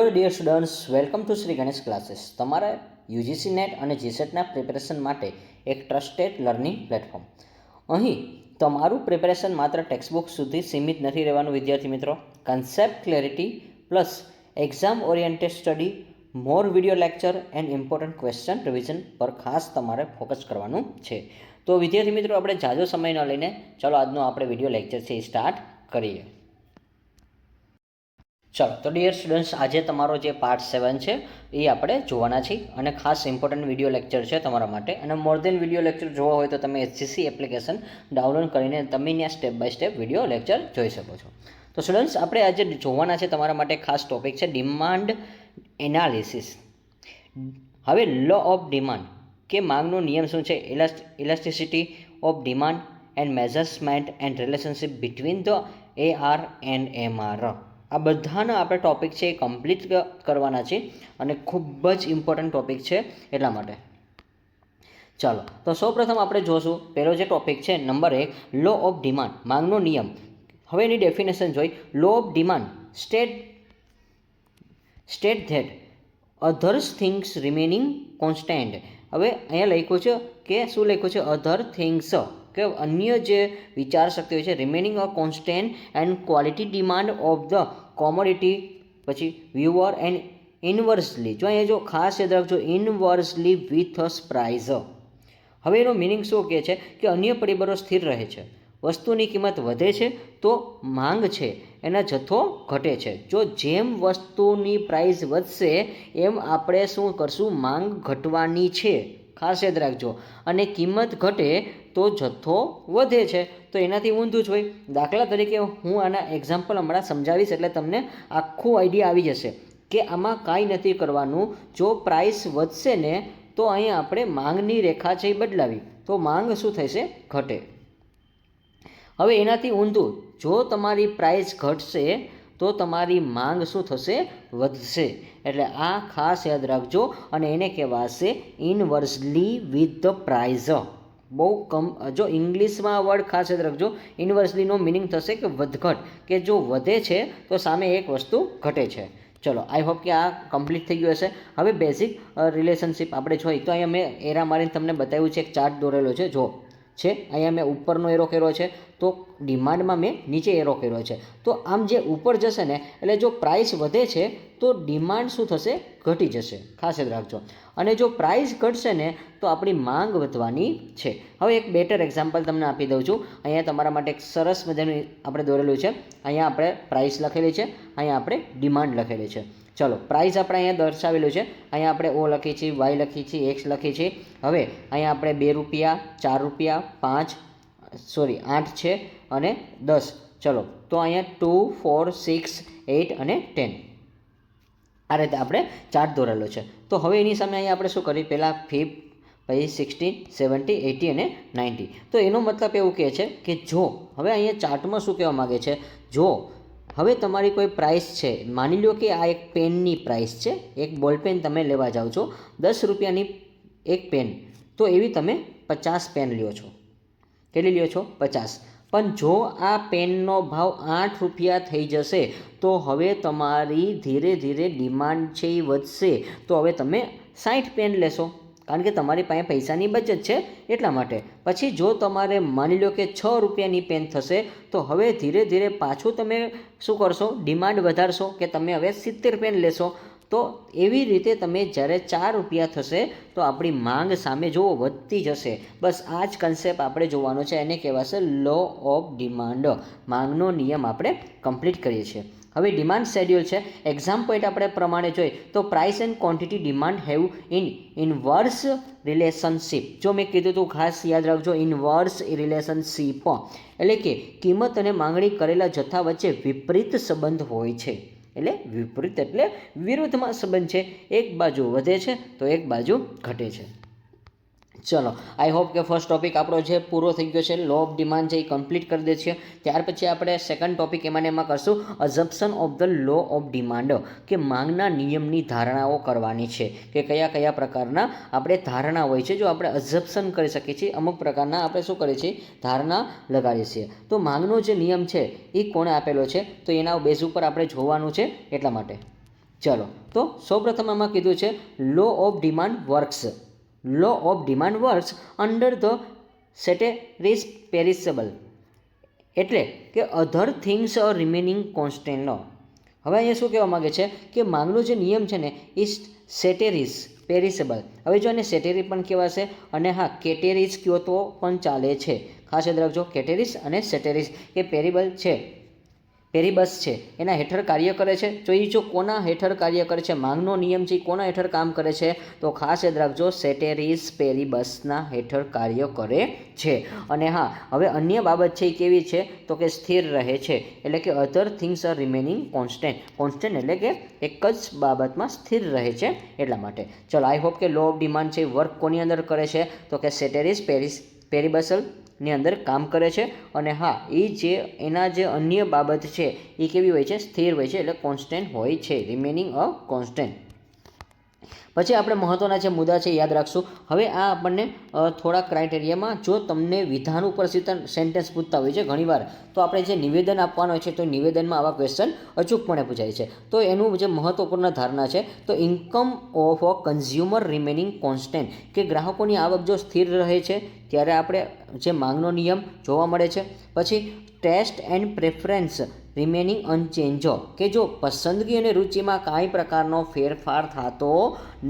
Hello dear students, welcome to Shri Ganesh classes. તમારા UGC NET અને જીસેટના પ્રિપેરેશન માટે એક ટ્રસ્ટેડ લર્નિંગ પ્લેટફોર્મ. અહીં તમારું પ્રિપેરેશન માત્ર ટેક્સ્ટબુક સુધી સીમિત નથી રહેવાનું વિદ્યાર્થી મિત્રો. Concept clarity plus exam oriented study, more video lecture and important question revision પર ખાસ તમારે ફોકસ કરવાનું છે. તો વિદ્યાર્થી મિત્રો, આપણે ઝાઝો સમય ન લઈને ચાલો આજનો આપણે વિડીયો લેક્ચર છે એ સ્ટાર્ટ કરીએ. ચાલો, તો ડિયર સ્ટુડન્ટ્સ, આજે તમારો જે પાર્ટ 7 છે એ આપણે જોવાના છીએ અને ખાસ ઇમ્પોર્ટન્ટ વિડીયો લેક્ચર છે તમારા માટે. અને મોર દેન વિડીયો લેક્ચર જોવા હોય તો તમે HCC એપ્લિકેશન ડાઉનલોડ કરીને તમે ત્યાં step by step video lecture જોઈ શકો છો. તો સ્ટુડન્ટ્સ, આપણે આજે જોવાના છે તમારા માટે ખાસ ટોપિક છે ડિમાન્ડ એનાલિસિસ. હવે લો ઓફ ડિમાન્ડ કે માંગનો નિયમ શું છે, elasticity of demand and measurement and relationship between the AR and MR. આ બધાના આપણે ટોપિક છે એ કમ્પ્લીટ કરવાના છે અને ખૂબ જ ઇમ્પોર્ટન્ટ ટોપિક છે એટલા માટે. ચાલો, તો સૌપ્રથમ આપણે જોશું પહેલો જે ટોપિક છે નંબર 1, લો ઓફ ડિમાન્ડ, માંગનો નિયમ. હવે એની ડેફિનેશન જોઈ. Law of demand state that others things remaining constant. હવે અહીંયા લખ્યું છે કે શું લખ્યું છે, અધર થિંગ્સ કે અન્ય જે વિચાર શક્તિ હોય છે, remaining a constant and quality demand of the commodity, પછી વ્યુઅર એન્ડ ઇનવર્સલી. જો અહીંયા જો ખાસ યાદ રાખજો, ઇનવર્સલી વિથ અ પ્રાઇઝ. હવે એનો મિનિંગ શું કહે છે કે અન્ય પરિબળો સ્થિર રહે છે, વસ્તુની કિંમત વધે છે તો માંગ છે એના જથ્થો ઘટે છે. જો જેમ વસ્તુની પ્રાઇસ વધશે એમ આપણે શું કરશું, માંગ ઘટવાની છે, ખાસ યાદ રાખજો. અને કિંમત ઘટે તો જથ્થો વધે છે, તો એનાથી ઊંધું જ હોય. દાખલા તરીકે હું આના એક્ઝામ્પલ હમણાં સમજાવીશ એટલે તમને આખું આઈડિયા આવી જશે કે આમાં કાંઈ નથી કરવાનું. જો પ્રાઇસ વધશે ને તો અહીંયા આપણે માંગની રેખા છે એ બદલાવી તો માંગ શું થશે, ઘટે. હવે એનાથી ઊંધું, જો તમારી પ્રાઇસ ઘટશે તો તમારી માંગ શું થશે, વધશે. એટલે આ ખાસ યાદ રાખજો અને એને કહેવાશે ઇનવર્સલી વિથ ધ પ્રાઇઝ. બહુ જો ઇંગ્લિશમાં આ વર્ડ ખાસ યાદ રાખજો. ઇનવર્સલીનો મિનિંગ થશે કે વધઘટ, કે જો વધે છે તો સામે એક વસ્તુ ઘટે છે. ચલો, આઈ હોપ કે આ કમ્પ્લીટ થઈ ગયું હશે. હવે બેઝિક રિલેશનશિપ આપણે જોઈએ તો અહીંયા મેં એરા મારીને તમને બતાવ્યું છે, એક ચાર્ટ દોરેલો છે જો છે. અહીંયા મેં ઉપરનો એરો કર્યો છે તો ડિમાન્ડમાં મેં નીચે એરો કર્યો છે. તો આમ જે ઉપર જશે ને એટલે જો પ્રાઇસ વધે છે તો ડિમાન્ડ શું થશે, ઘટી જશે, ખાસ યાદ રાખજો. અને જો પ્રાઇસ ઘટશે ને તો આપણી માંગ વધવાની છે. હવે એક બેટર એક્ઝામ્પલ તમને આપી દઉં છું. અહીંયા તમારા માટે એક સરસ મજાનું આપણે દોરેલું છે. અહીંયા આપણે પ્રાઇસ લખેલી છે, અહીંયા આપણે ડિમાન્ડ લખેલી છે. ચલો, પ્રાઇસ આપણે અહીંયા દર્શાવેલું છે. અહીંયા આપણે O લખી છે, Y લખી છે, X લખી છે. હવે અહીંયા આપણે 2 રૂપિયા, 4 રૂપિયા, 8 છે અને 10. ચલો, તો અહીંયા 2, 4, 6, 8 અને 10 આ રીતે આપણે ચાર્ટ દોરેલો છે. તો હવે એની સામે અહીંયા આપણે શું કરીએ, પહેલાં 5, પછી 16, 17, 18 અને 19. તો એનો મતલબ એવું કહે છે કે જો હવે અહીંયા ચાર્ટમાં શું કહેવા માગે છે, જો હવે તમારી કોઈ પ્રાઇસ છે, માની લો કે આ એક પેનની પ્રાઇસ છે, એક બોલપેન તમે લેવા જાઓ છો 10 રૂપિયાની એક પેન, તો એવી તમે 50 પેન લ્યો છો. કેટલી લ્યો છો, 50. પણ જો આ પેનનો ભાવ 8 રૂપિયા થઈ જશે તો હવે તમારી ધીરે ધીરે ડિમાન્ડ છે એ વધશે. તો હવે તમે 60 પેન લેશો, કારણ કે તમારી પાસે પૈસાની બચત છે એટલા માટે. પછી જો તમારે માની લો કે 6 રૂપિયાની પેન થશે તો હવે ધીરે ધીરે પાછું તમે શું કરશો, ડિમાન્ડ વધારશો કે તમે હવે 70 પેન લેશો. તો એવી રીતે તમે જ્યારે 4 રૂપિયા થશે તો આપણી માંગ સામે જુઓ વધતી જશે. બસ આ જ કન્સેપ્ટ આપણે જોવાનો છે, એને કહેવાશે લો ઓફ ડિમાન્ડ. માંગનો નિયમ આપણે કમ્પ્લીટ કરીએ છીએ. હવે ડિમાન્ડ શેડ્યુલ છે. એક્ઝામ પોઈન્ટ આપણે પ્રમાણે જોઈએ તો price and quantity demand have inverse relationship. જો મેં કીધું તો ખાસ યાદ રાખજો, ઇનવર્સ રિલેશનશિપ એટલે કે કિંમત અને માંગણી કરેલા જથ્થા વચ્ચે વિપરીત સંબંધ હોય છે. એટલે વિપરીત એટલે વિરુદ્ધમાં સંબંધ છે, એક બાજુ વધે છે તો એક બાજુ ઘટે છે. ચલો, આઈ હોપ કે ફર્સ્ટ ટોપિક આપણો જે પૂરો થઈ ગયો છે, લો ઓફ ડિમાન્ડ છે એ કમ્પ્લીટ કરી દે છે. ત્યાર પછી આપણે સેકન્ડ ટોપિક એમાં કરશું assumption of the law of demand, કે માંગના નિયમની ધારણાઓ કરવાની છે કે કયા કયા પ્રકારના આપણે ધારણા હોય છે. જો આપણે અઝમ્પશન કરી શકીએ છીએ, અમુક પ્રકારના આપણે શું કરીએ છીએ, ધારણા લગાડીએ છીએ. તો માંગનો જે નિયમ છે એ કોણે આપેલો છે તો એના બેઝ ઉપર આપણે જોવાનું છે એટલા માટે. ચલો, તો સૌપ્રથમ આમાં કીધું છે law of demand works. Law of demand works under the ceteris paribus, એટલે કે other things are remaining constant લો. હવે અહીંયા શું કહેવા માગે છે કે માંગનો જે નિયમ છે ને એ સેટેરિસ પેરિસેબલ. હવે જો એને સેટેરી પણ કહેવાશે અને હા કેટેરિસ કયો તો પણ ચાલે છે. ખાસ યાદ રાખજો, કેટેરિસ અને સેટેરિસ એ પેરિબલ છે, પેરિબસ છે, એના હેઠળ કાર્ય કરે છે. તો એ જો કોના હેઠળ કાર્ય કરે છે, માંગનો નિયમ છે એ કોના હેઠળ કામ કરે છે, તો ખાસ યાદ રાખજો સેટેરિસ પેરિબસના હેઠળ કાર્ય કરે છે. અને હા હવે અન્ય બાબત છે એ કેવી છે, તો કે સ્થિર રહે છે, એટલે કે other things are remaining constant. Constant એટલે કે એક જ બાબતમાં સ્થિર રહે છે એટલા માટે. ચલો, આઈ હોપ કે લો ઓફ ડિમાન્ડ છે વર્ક કોની અંદર કરે છે, તો કે સેટેરિસ પેરિબસલ ની અંદર કામ કરે છે. અને હા એ જે એના જે અન્ય બાબત છે એ કેવી હોય છે, સ્થિર હોય છે, એટલે કોન્સ્ટન્ટ હોય છે, રિમેનિંગ અ કોન્સ્ટન્ટ. પછી આપણે મહત્ત્વના જે મુદ્દા છે યાદ રાખશું. હવે આ આપણને થોડા ક્રાઇટેરિયામાં જો તમને વિધાન ઉપર સેન્ટેન્સ પૂછતા હોય છે ઘણીવાર, તો આપણે જે નિવેદન આપવાનું હોય છે તો નિવેદનમાં આવા ક્વેશ્ચન અચૂકપણે પૂછાય છે. તો એનું જે મહત્ત્વપૂર્ણ ધારણા છે તો income of a consumer remaining constant, કે ગ્રાહકોની આવક જો સ્થિર રહે છે ત્યારે આપણે જે માંગનો નિયમ જોવા મળે છે. પછી ટેસ્ટ એન્ડ પ્રેફરન્સ રિમેનિંગ અનચેન્જો, કે જો પસંદગી અને રુચિમાં કાંઈ પ્રકારનો ફેરફાર થતો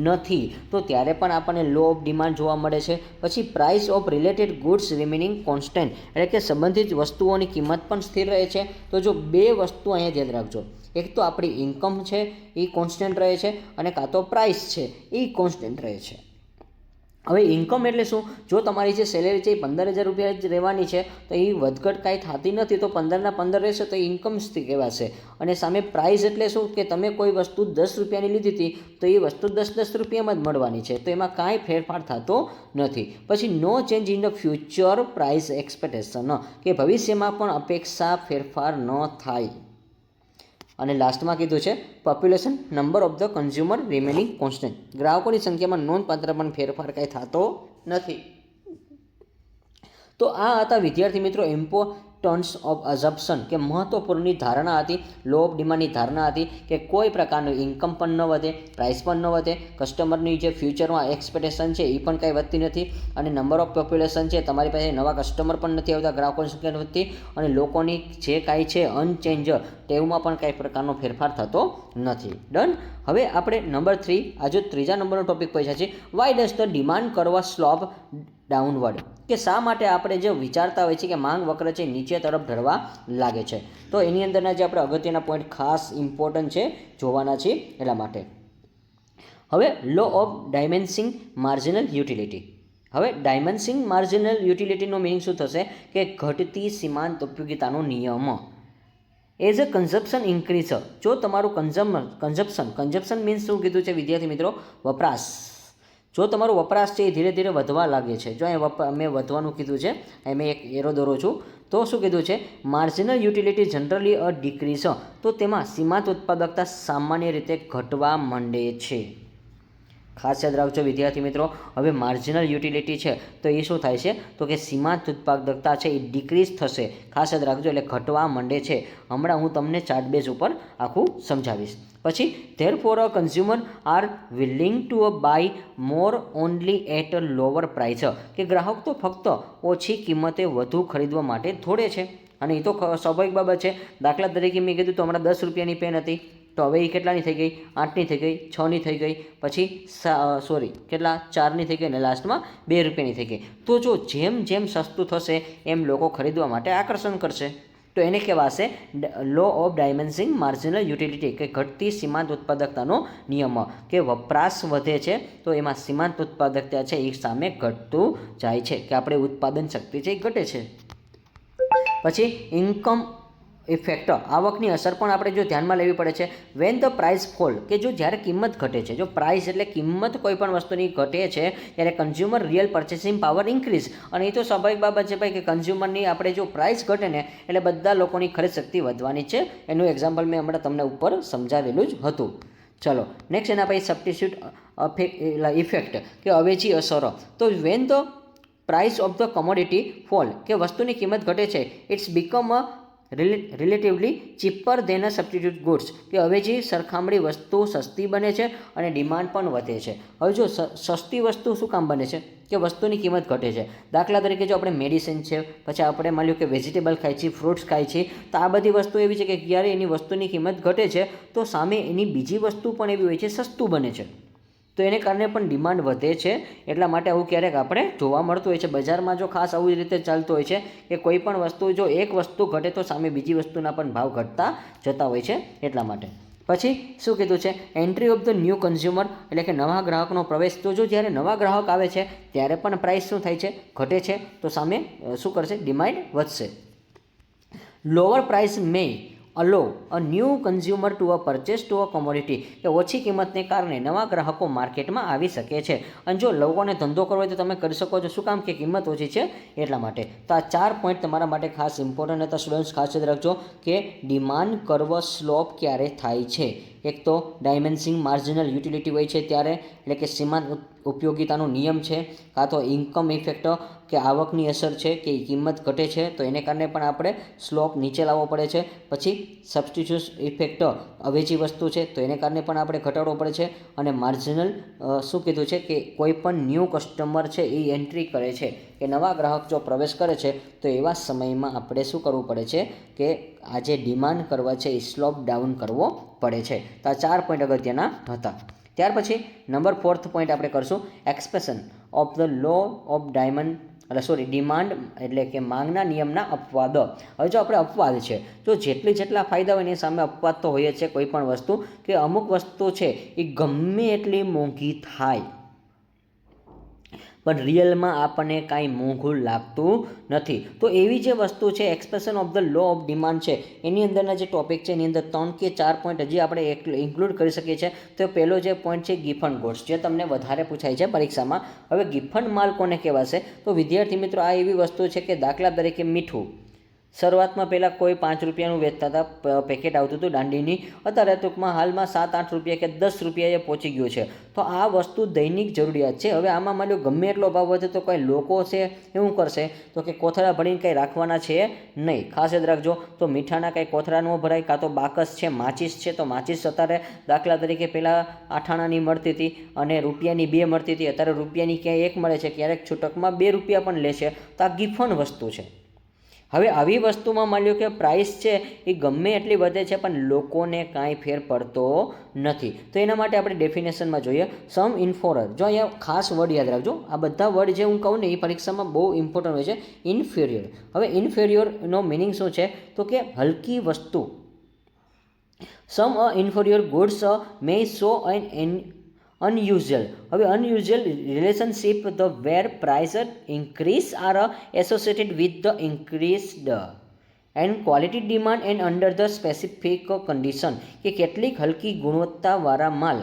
નથી તો ત્યારે પણ આપણને લો ઓફ ડિમાન્ડ જોવા મળે છે. પછી price of related goods remaining constant, એટલે કે સંબંધિત વસ્તુઓની કિંમત પણ સ્થિર રહે છે. તો જો બે વસ્તુ અહીંયા ધ્યાન રાખજો, એક તો આપણી ઇન્કમ છે એ કોન્સ્ટન્ટ રહે છે અને કાં તો પ્રાઇસ છે એ કોન્સ્ટન્ટ રહે છે. હવે ઇન્કમ એટલે શું, જો તમારી જે સેલેરી છે એ 15,000 રૂપિયા જ રહેવાની છે તો એ વધઘટ કાંઈ થતી નથી, તો 15ના 15 રહેશે તો ઇન્કમ કહેવાશે. અને સામે પ્રાઇસ એટલે શું, કે તમે કોઈ વસ્તુ 10 રૂપિયાની લીધી હતી તો એ વસ્તુ 10 રૂપિયામાં જ મળવાની છે, તો એમાં કાંઈ ફેરફાર થતો નથી. પછી no change in the future price expectation, કે ભવિષ્યમાં પણ અપેક્ષા ફેરફાર ન થાય. અને લાસ્ટમાં કીધું છે population number of the consumer remaining constant, ગ્રાહકોની સંખ્યામાં નોંધપાત્ર પણ ફેરફાર કાંઈ થતો નથી. તો આ હતા વિદ્યાર્થી મિત્રો ઇમ્પોર્ટન્સ ઓફ અઝમ્પશન, કે મહત્વપૂર્ણની ધારણા હતી, લો ઓફ ડિમાન્ડની ધારણા હતી કે કોઈ પ્રકારનું ઇન્કમ પણ ન વધે, પ્રાઇસ પણ ન વધે, કસ્ટમરની જે ફ્યુચરમાં એક્સપેક્ટેશન છે એ પણ કાંઈ વધતી નથી, અને નંબર ઓફ પોપ્યુલેશન છે તમારી પાસે નવા કસ્ટમર પણ નથી આવતા, ગ્રાહકોની સંખ્યા વધતી, અને લોકોની જે કાંઈ છે અનચેન્જ ટેવમાં પણ કાંઈ પ્રકારનો ફેરફાર થતો નથી. ડન. હવે આપણે નંબર 3, આજે ત્રીજા નંબરનો ટોપિક પહોંચ્યા છે, Y does the demand curve slope downward, કે શા માટે આપણે જે વિચારતા હોય છે કે માંગ વક્ર છે નીચે તરફ ઢળવા લાગે છે. તો એની અંદરના જે આપણે અગત્યના પોઈન્ટ ખાસ ઇમ્પોર્ટન્ટ છે જોવાના છે એટલા માટે. હવે લો ઓફ ડાયમેન્સિંગ માર્જિનલ યુટિલિટી. હવે ડાયમેન્સિંગ માર્જિનલ યુટિલિટીનો મિનિંગ શું થશે, કે ઘટતી સીમાંત ઉપયોગિતાનો નિયમ. એઝ અ કન્ઝપ્શન ઇન્ક્રીઝ, જો તમારું કન્ઝપ્શન મીન્સ શું કીધું છે વિદ્યાર્થી મિત્રો, વપરાશ. જો તમારો વપરાશ છે એ ધીરે ધીરે વધવા લાગે છે, જો અહીંયા મેં વધવાનું કીધું છે, અહીં મેં એક એરો દોરો છું, તો શું કીધું છે માર્જિનલ યુટિલિટી જનરલી અ ડિક્રીઝ, તો તેમાં સીમાંત ઉત્પાદકતા સામાન્ય રીતે ઘટવા માંડે છે. ખાસ યાદ રાખજો વિદ્યાર્થી મિત્રો. હવે માર્જિનલ યુટિલિટી છે તો એ શું થાય છે, તો કે સીમાંત ઉત્પાદકતા છે એ ડિક્રીઝ થશે. ખાસ યાદ રાખજો, એટલે ઘટવા માંડે છે. હમણાં હું તમને ચાર્ટ બેઝ ઉપર આખું સમજાવીશ. પછી therefore a consumer are willing to buy more only at a lower price, કે ગ્રાહક તો ફક્ત ઓછી કિંમતે વધુ ખરીદવા માટે દોડે છે. અને એ તો સ્વાભાવિક બાબત છે. દાખલા તરીકે મેં કીધું તો હમણાં 10 રૂપિયાની પેન હતી, તો હવે એ કેટલાની થઈ ગઈ, 8ની થઈ ગઈ, 6ની થઈ ગઈ, પછી કેટલા 4ની થઈ ગઈ, અને લાસ્ટમાં 2 રૂપિયાની થઈ ગઈ. તો જો જેમ જેમ સસ્તું થશે એમ લોકો ખરીદવા માટે આકર્ષણ કરશે. તો એને કહેવાશે લો ઓફ ડાયમેન્સિંગ માર્જિનલ યુટિલિટી, કે ઘટતી સીમાંત ઉત્પાદકતાનો નિયમ, કે વપરાશ વધે છે તો એમાં સીમાંત ઉત્પાદકતા છે એ સામે ઘટતું જાય છે, કે આપણે ઉત્પાદન શક્તિ છે એ ઘટે છે. પછી ઇન્કમ ઇફેક્ટ, આવકની અસર પણ આપણે જો ધ્યાનમાં લેવી પડે છે. વેન ધ પ્રાઇસ ફોલ, કે જો જ્યારે કિંમત ઘટે છે, જો પ્રાઇસ એટલે કિંમત કોઈ પણ વસ્તુની ઘટે છે ત્યારે consumer real purchasing power increase, અને એ તો સ્વાભાવિક બાબત છે ભાઈ કે કન્ઝ્યુમરની આપણે જો પ્રાઇસ ઘટે ને એટલે બધા લોકોની ખરીદ શક્તિ વધવાની છે. એનું એક્ઝામ્પલ મેં હમણાં તમને ઉપર સમજાવેલું જ હતું. ચલો નેક્સ્ટ એના પછી સબસ્ટિટ્યૂટ ઇફેક્ટ, કે અવેજી અસરો. તો when the price of the commodity fall, કે વસ્તુની કિંમત ઘટે છે, it's become a relatively cheaper than a substitute goods, કે અવેજી સરખામણી વસ્તુ સસ્તી બને છે અને ડિમાન્ડ પણ વધે છે. હવે જો સસ્તી વસ્તુ શું કામ બને છે કે વસ્તુની કિંમત ઘટે છે. દાખલા તરીકે જો આપણે મેડિસિન છે, પછી આપણે માની લો કે વેજીટેબલ ખાય છે, ફ્રૂટ્સ ખાય છે, તો આ બધી વસ્તુ એવી છે કે જ્યારે એની વસ્તુની કિંમત ઘટે છે તો સામે એની બીજી વસ્તુ પણ એવી હોય છે સસ્તું બને છે, તો એને કારણે પણ ડિમાન્ડ વધે છે. એટલા માટે આવું ક્યારેક આપણે જોવા મળતું હોય છે બજારમાં. જો ખાસ આવું જ રીતે ચાલતું હોય છે કે કોઈ પણ વસ્તુ જો એક વસ્તુ ઘટે તો સામે બીજી વસ્તુના પણ ભાવ ઘટતા જતા હોય છે એટલા માટે. પછી શું કીધું છે, entry of the new consumer, એટલે કે નવા ગ્રાહકનો પ્રવેશ. તો જો જ્યારે નવા ગ્રાહક આવે છે ત્યારે પણ પ્રાઇસ શું થાય છે, ઘટે છે, તો સામે શું કરશે, ડિમાન્ડ વધશે. Lower price May અલો a new consumer to a purchase to a commodity, કે ઓછી કિંમતને કારણે નવા ગ્રાહકો માર્કેટમાં આવી શકે છે. અને જો લોકોને ધંધો કરવો હોય તો તમે કરી શકો છો. શું કામ, કે કિંમત ઓછી છે એટલા માટે. તો આ 4 પોઈન્ટ તમારા માટે ખાસ ઇમ્પોર્ટન્ટ હતા સ્ટુડન્ટ્સ. ખાસ યાદ રાખજો કે ડિમાન્ડ કર્વ સ્લોપ ક્યારે થાય છે. એક તો ડાયમેન્સિંગ માર્જિનલ યુટિલિટી હોય છે ત્યારે, એટલે કે સીમાંત ઉપયોગિતાનો નિયમ છે, કાં તો ઇન્કમ ઇફેક્ટ કે આવકની અસર છે કે કિંમત ઘટે છે તો એને કારણે પણ આપણે સ્લોપ નીચે લાવવો પડે છે. પછી સબસ્ટિટ્યુશન ઇફેક્ટ, અવેજી વસ્તુ છે તો એને કારણે પણ આપણે ઘટાડવો પડે છે. અને માર્જિનલ શું કીધું છે કે કોઈ પણ ન્યૂ કસ્ટમર છે એ એન્ટ્રી કરે છે, કે નવા ગ્રાહક જો પ્રવેશ કરે છે તો એવા સમયમાં આપણે શું કરવું પડે છે કે આ જે ડિમાન્ડ કરવા છે એ સ્લોપ ડાઉન કરવો પડે છે. તો આ 4 પોઈન્ટ અગત્યના હતા. ત્યાર પછી નંબર 4th પોઈન્ટ આપણે કરશું, expression of the law of demand, એટલે કે માંગના નિયમના અપવાદ. હવે જો આપણે અપવાદ છે, જો જેટલા ફાયદા હોય એની સામે અપવાદ તો હોય જ છે કોઈ પણ વસ્તુ, કે અમુક વસ્તુ છે એ ગમે એટલી મોંઘી થાય પણ રિયલમાં આપણને કાંઈ મોંઘું લાગતું નથી. તો એવી જે વસ્તુ છે expression of the law of demand છે એની અંદરના જે ટોપિક છે એની અંદર 3 કે 4 પોઈન્ટ હજી આપણે ઇન્ક્લુડ કરી શકીએ છીએ. તો પહેલો જે પોઈન્ટ છે ગિફન ગોડ્સ, જે તમને વધારે પૂછાય છે પરીક્ષામાં. હવે ગિફન માલ કોને કહેવાશે, તો વિદ્યાર્થી મિત્રો આ એવી વસ્તુ છે કે દાખલા તરીકે મીઠું શરૂઆતમાં પહેલાં કોઈ 5 રૂપિયાનું વેચતા હતા, પેકેટ આવતું હતું દાંડીની, અત્યારે ટૂંકમાં હાલમાં 7-8 રૂપિયા કે 10 રૂપિયા એ પહોંચી ગયું છે. તો આ વસ્તુ દૈનિક જરૂરિયાત છે. હવે આમાં માની લો ગમે એટલો ભાવ વધે તો કોઈ લોકો છે એવું કરશે તો કે કોથળા ભરીને કંઈ રાખવાના છે નહીં. ખાસ યાદ રાખજો. તો મીઠાના કંઈ કોથળા ન ભરાય, કાં તો બાકસ છે, માચીસ છે, તો માચીસ અત્યારે દાખલા તરીકે પહેલાં 8 આણાની મળતી હતી અને રૂપિયાની 2 મળતી હતી, અત્યારે રૂપિયાની ક્યાંય 1 મળે છે, ક્યારેક છૂટકમાં 2 રૂપિયા પણ લે છે. તો આ ગિફન વસ્તુ છે. હવે આવી વસ્તુમાં માની લો કે પ્રાઇસ છે એ ગમે એટલી વધે છે પણ લોકોને કાંઈ ફેર પડતો નથી. તો એના માટે આપણે ડેફિનેશનમાં જોઈએ, સમ ઇન્ફોરર. જો અહીંયા ખાસ વર્ડ યાદ રાખજો, આ બધા વર્ડ જે હું કહું ને એ પરીક્ષામાં બહુ ઇમ્પોર્ટન્ટ હોય છે. ઇન્ફેરિયર. હવે ઇન્ફેરિયરનો મિનિંગ શું છે, તો કે હલકી વસ્તુ. સમ ઇન્ફેરિયર ગુડ્સ મે શો એન unusual. હવે unusual relationship the where price increase are associated with the increased and quality demand and under the specific condition, કે કેટલીક હલકી ગુણવત્તાવાળા માલ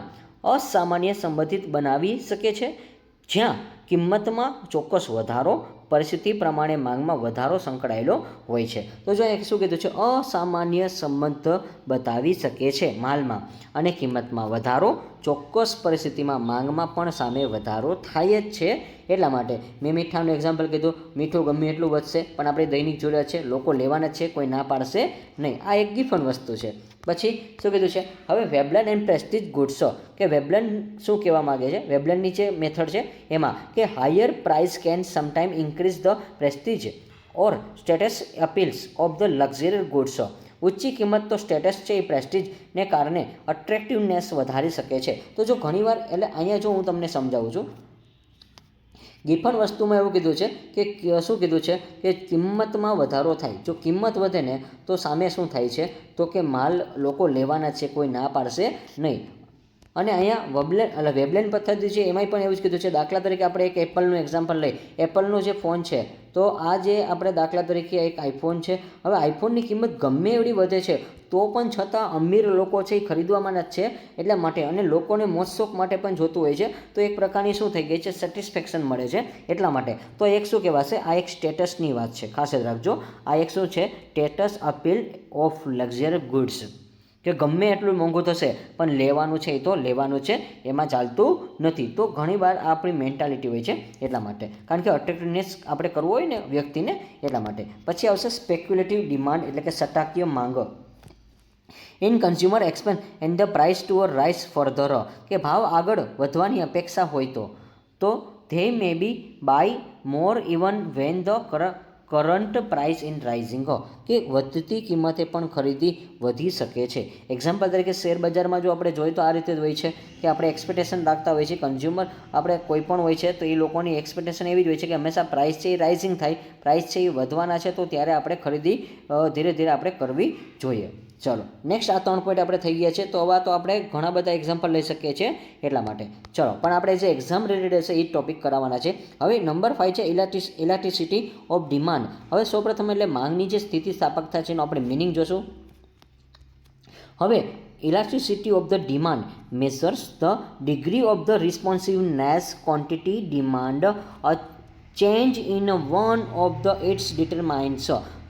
અસામાન્ય સંબંધિત બનાવી શકે છે જ્યાં કિંમતમાં ચોક્કસ વધારો, પરિસ્થિતિ પ્રમાણે માંગમાં વધારો સંકળાયેલો હોય છે. તો જો એક શું કીધું છે, અસામાન્ય સંબંધ બતાવી શકે છે માલમાં અને કિંમતમાં વધારો, ચોક્કસ પરિસ્થિતિમાં માંગમાં પણ સામે વધારો થાય જ છે. એટલા માટે મેં મીઠાનું એક્ઝામ્પલ કીધું, મીઠું ગમે એટલું વધશે પણ આપણે દૈનિક જરૂરિયાત છે, લોકો લેવાના જ છે, કોઈ ના પાડશે નહીં. આ એક ગિફન વસ્તુ છે. પછી શું કીધું છે, હવે વેબલન એન્ડ પ્રેસ્ટીજ ગુડ્સ, કે વેબલન શું કહેવા માગે છે, વેબલનની જે મેથડ છે એમાં કે higher price can sometime increase the prestige or status appeals of the luxury goods. ઊંચી કિંમત તો સ્ટેટસ છે એ પ્રેસ્ટીજને કારણે અટ્રેક્ટિવનેસ વધારી શકે છે. તો જો ઘણીવાર, એટલે અહીંયા જો હું તમને સમજાવું છું, ગિફન વસ્તુમાં એવું કીધું છે કે શું કીધું છે કે કિંમતમાં વધારો થાય. જો કિંમત વધે ને તો સામે શું થાય છે, તો કે માલ લોકો લેવાના છે, કોઈ ના પાડશે નહીં. અને અહીંયા વેબલેન પદ્ધતિ છે એમાંય પણ એવું જ કીધું છે. દાખલા તરીકે આપણે એક એપલનું એક્ઝામ્પલ લઈએ. એપલનો જે ફોન છે તો આ જે આપણે દાખલા તરીકે એક આઈફોન છે. હવે આઈફોનની કિંમત ગમે એવડી વધે છે તો પણ છતાં અમીર લોકો છે એ ખરીદવાના જ છે એટલા માટે, અને લોકોને મોજશોખ માટે પણ જોતું હોય છે. તો એક પ્રકારની શું થઈ ગઈ છે, સેટિસ્ફેક્શન મળે છે એટલા માટે. તો એક શું કહેવાશે, આ એક સ્ટેટસની વાત છે, ખાસ યાદ રાખજો. આ એક શું છે, status appeal of luxury goods, કે ગમે એટલું મોંઘું થશે પણ લેવાનું છે એ તો લેવાનું છે, એમાં ચાલતું નથી. તો ઘણીવાર આ આપણી મેન્ટાલિટી હોય છે એટલા માટે, કારણ કે અટ્રેક્ટિવનેસ આપણે કરવું હોય ને વ્યક્તિને એટલા માટે. પછી આવશે સ્પેક્યુલેટિવ ડિમાન્ડ એટલે કે સટ્ટાકીય માંગ. In consumer expense and the price to rise further, કે ભાવ આગળ વધવાની અપેક્ષા હોય તો they may be buy more even when the current price in rising, કે વધતી કિંમતે પણ ખરીદી વધી શકે છે. એક્ઝામ્પલ તરીકે શેર બજારમાં જો આપણે જોઈએ તો આ રીતે જ હોય છે કે આપણે એક્સપેક્ટેશન રાખતા હોઈએ છીએ. કન્ઝ્યુમર આપણે કોઈ પણ હોય છે તો એ લોકોની એક્સપેક્ટેશન એવી જ હોય છે કે હંમેશા પ્રાઇસ છે એ રાઇઝિંગ થાય, પ્રાઇસ છે એ વધવાના છે, તો ત્યારે આપણે ખરીદી ધીરે ધીરે આપણે કરવી જોઈએ. ચલો નેક્સ્ટ આ 3 પોઈન્ટ આપણે થઈ ગયા છે. તો હવે તો આપણે ઘણા બધા એક્ઝામ્પલ લઈ શકીએ છીએ એટલા માટે. ચલો પણ આપણે જે એક્ઝામ રિલેટેડ છે એ ટોપિક કરાવવાના છે. હવે નંબર 5 છે ઇલાસ્ટિસિટી ઓફ ડિમાન્ડ. હવે સૌપ્રથમ એટલે માંગની જે સ્થિતિસ્થાપકતા છે એનો આપણે મિનિંગ જોશું. હવે elasticity of the demand measures the degree of the responsiveness quantity demand a change in one of the its determinants.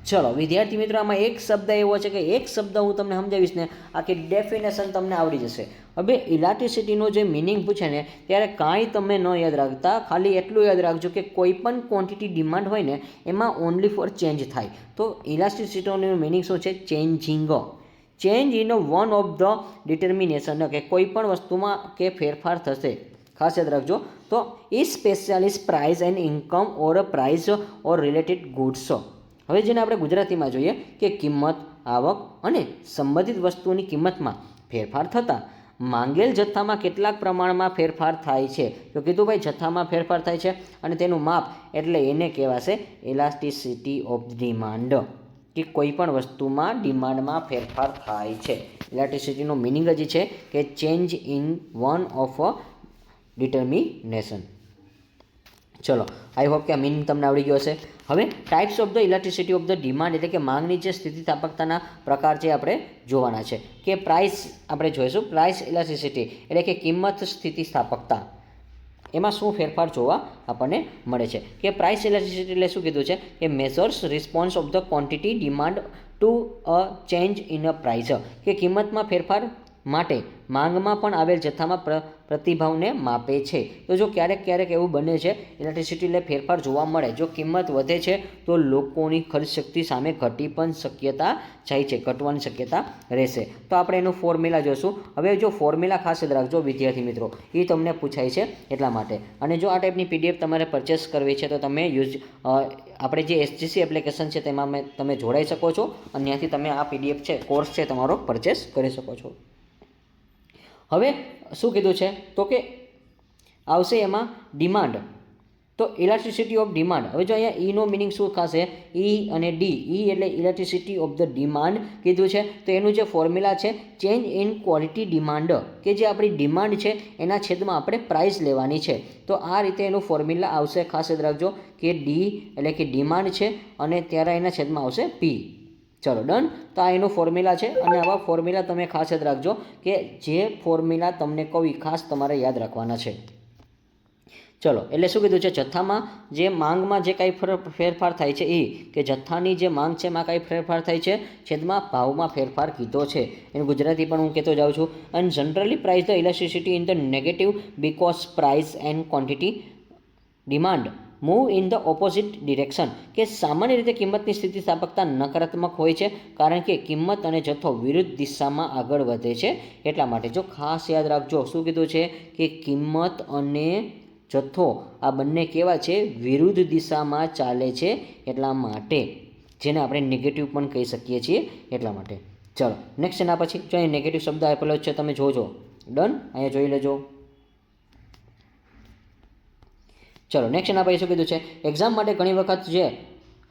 ચલો વિદ્યાર્થી મિત્રો, આમાં એક શબ્દ એવો છે કે એક શબ્દ હું તમને સમજાવીશ ને આખી ડેફિનેશન તમને આવડી જશે. હવે ઇલાસ્ટિસિટીનો જે મિનિંગ પૂછે ને ત્યારે કાંઈ તમે ન યાદ રાખતા, ખાલી એટલું યાદ રાખજો કે કોઈ પણ ક્વોન્ટિટી ડિમાન્ડ હોય ને એમાં ઓનલી ફોર ચેન્જ થાય. તો ઇલાસ્ટિસિટીનો મિનિંગ શું છે? Changing. Change in one of the determination, કે કોઈ પણ વસ્તુમાં કે ફેરફાર થશે. ખાસ યાદ રાખજો. તો ઈ specialist price and income or price or related goods. હવે જેને આપણે ગુજરાતીમાં જોઈએ કે કિંમત, આવક અને સંબંધિત વસ્તુની કિંમતમાં ફેરફાર થતાં માંગેલ જથ્થામાં કેટલાક પ્રમાણમાં ફેરફાર થાય છે. તો કીધું ભાઈ જથ્થામાં ફેરફાર થાય છે અને તેનું માપ એટલે એને કહેવાશે ઇલાસ્ટિસિટી ઓફ ડિમાન્ડ, કે કોઈ પણ વસ્તુમાં ડિમાન્ડમાં ફેરફાર થાય છે. ઇલાસ્ટિસિટીનો મિનિંગ જ છે કે change in one of a determination. ચલો આઈ હોપ કે આ મિનિંગ તમને આવડી ગયો હશે. હવે types of the elasticity of the demand એટલે કે માંગની જે સ્થિતિસ્થાપકતાના પ્રકાર છે આપણે જોવાના છે. કે પ્રાઇસ આપણે જોઈશું. પ્રાઇસ ઇલાસ્ટિસિટી એટલે કે કિંમત સ્થિતિસ્થાપકતા, એમાં શું ફેરફાર જોવા આપણને મળે છે. કે પ્રાઇસ ઇલાસ્ટિસિટી એટલે શું કીધું છે કે measures response of the quantity demand two a change in a price, કે કિંમતમાં ફેરફાર માટે માંગમાં પણ આવેલ જથ્થામાં પ્રતિભાવને માપે છે. તો જો ક્યારેક એવું બને છે ઇલેક્ટ્રિસિટી એટલે ફેરફાર જોવા મળે. જો કિંમત વધે છે તો લોકોની ખરીદ શક્તિ સામે ઘટી પણ શક્યતા જાય છે, ઘટવાની શક્યતા રહેશે. તો આપણે એનું ફોર્મ્યુલા જોશું. હવે જો ફોર્મ્યુલા ખાસ યાદ રાખજો વિદ્યાર્થી મિત્રો, એ તમને પૂછાય છે એટલા માટે. અને જો આ ટાઈપની પીડીએફ તમારે પરચેસ કરવી છે તો તમે આપણે જે એસજીસી એપ્લિકેશન છે તેમાં તમે જોડાઈ શકો છો અને ત્યાંથી તમે આ પીડીએફ છે કોર્સ છે તમારો પરચેસ કરી શકો છો. હવે શું કીધું છે તો કે આવશે એમાં ડિમાન્ડ. તો ઇલાસ્ટિસિટી ઓફ ડિમાન્ડ. હવે જો અહીંયા ઈનો મિનિંગ શું થશે? ઈ અને ડી. ઈ એટલે ઇલાસ્ટિસિટી ઓફ ધ ડિમાન્ડ કીધું છે. તો એનું જે ફોર્મ્યુલા છે ચેન્જ ઇન ક્વોલિટી ડિમાન્ડ, કે જે આપણી ડિમાન્ડ છે એના છેદમાં આપણે પ્રાઇસ લેવાની છે. તો આ રીતે એનું ફોર્મ્યુલા આવશે. ખાસ યાદ રાખજો કે ડી એટલે કે ડિમાન્ડ છે અને ત્યારે એના છેદમાં આવશે પી. ચલો ડન. તો આ એનું ફોર્મ્યુલા છે અને આવા ફોર્મ્યુલા તમે ખાસ યાદ રાખજો કે જે ફોર્મ્યુલા તમને કહું એ ખાસ તમારે યાદ રાખવાના છે. ચલો એટલે શું કીધું છે? જથ્થામાં જે માંગમાં જે કાંઈ ફેરફાર થાય છે એ, કે જથ્થાની જે માંગ છે એમાં કાંઈ ફેરફાર થાય છે, છેદમાં ભાવમાં ફેરફાર કીધો છે. એનું ગુજરાતી પણ હું કહેતો જાઉં છું. અને generally price the elasticity in the negative because price and quantity demand move in the opposite direction, કે સામાન્ય રીતે કિંમતની સ્થિતિસ્થાપકતા નકારાત્મક હોય છે કારણ કે કિંમત અને જથ્થો વિરુદ્ધ દિશામાં આગળ વધે છે એટલા માટે. જો ખાસ યાદ રાખજો શું કીધું છે કે કિંમત અને જથ્થો આ બંને કેવા છે? વિરુદ્ધ દિશામાં ચાલે છે એટલા માટે, જેને આપણે નેગેટિવ પણ કહી શકીએ છીએ એટલા માટે. ચલો નેક્સ્ટ એના પછી જો અહીં નેગેટિવ શબ્દ આપેલો છે તમે જોજો. ડન, અહીંયા જોઈ લેજો. ચલો નેક્સ્ટ એના પછી શું કીધું છે? એક્ઝામ માટે ઘણી વખત જે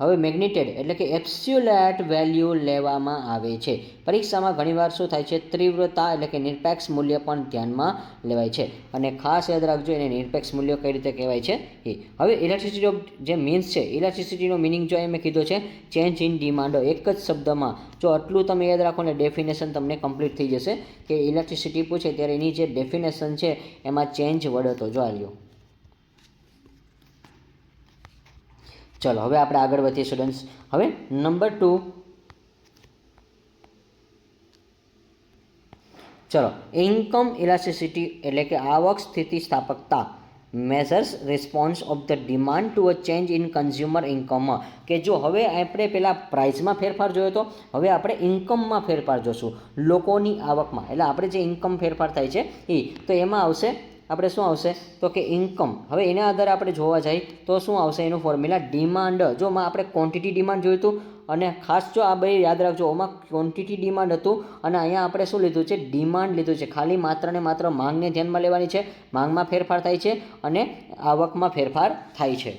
હવે મેગ્નિટેડ એટલે કે એબ્સોલ્યુટ વેલ્યુ લેવામાં આવે છે. પરીક્ષામાં ઘણીવાર શું થાય છે? તીવ્રતા એટલે કે નિરપેક્ષ મૂલ્ય પણ ધ્યાનમાં લેવાય છે. અને ખાસ યાદ રાખજો એને નિરપેક્ષ મૂલ્ય કઈ રીતે કહેવાય છે એ. હવે ઇલેક્ટ્રિસિટી ઓફ જે મીન્સ છે, ઇલેક્ટ્રિસિટીનો મિનિંગ જો મેં કીધો છે ચેન્જ ઇન ડિમાન્ડ. એક જ શબ્દમાં જો આટલું તમે યાદ રાખો ને ડેફિનેશન તમને કમ્પ્લીટ થઈ જશે. કે ઇલેક્ટ્રિસિટી પૂછે ત્યારે એની જે ડેફિનેશન છે એમાં ચેન્જ વર્ડ હતો. જો આ લ્યો. ચલો હવે આપણે આગળ વધીએ સ્ટુડન્ટ્સ. હવે નંબર 2 ચલો, ઇન્કમ ઇલાસ્ટિસિટી એટલે કે આવક સ્થિતિસ્થાપકતા measures response of the demand two a change in consumer income, કે જો હવે આપણે પહેલાં પ્રાઇસમાં ફેરફાર જોયો તો હવે આપણે ઇન્કમમાં ફેરફાર જોશું, લોકોની આવકમાં. એટલે આપણે જે ઇન્કમ ફેરફાર થાય છે એ તો એમાં આવશે આપણે શું આવશે તો કે ઇન્કમ. હવે એના આધારે આપણે જોવા જઈએ તો શું આવશે એનું ફોર્મ્યુલા ડિમાન્ડ. જો આપણે ક્વોન્ટિટી ડિમાન્ડ જોયું હતું અને ખાસ જો આ બે યાદ રાખજો, આમાં ક્વોન્ટિટી ડિમાન્ડ હતું અને અહીંયા આપણે શું લીધું છે ડિમાન્ડ લીધું છે. ખાલી માત્ર ને માત્ર માંગને ધ્યાનમાં લેવાની છે, માંગમાં ફેરફાર થાય છે અને આવકમાં ફેરફાર થાય છે.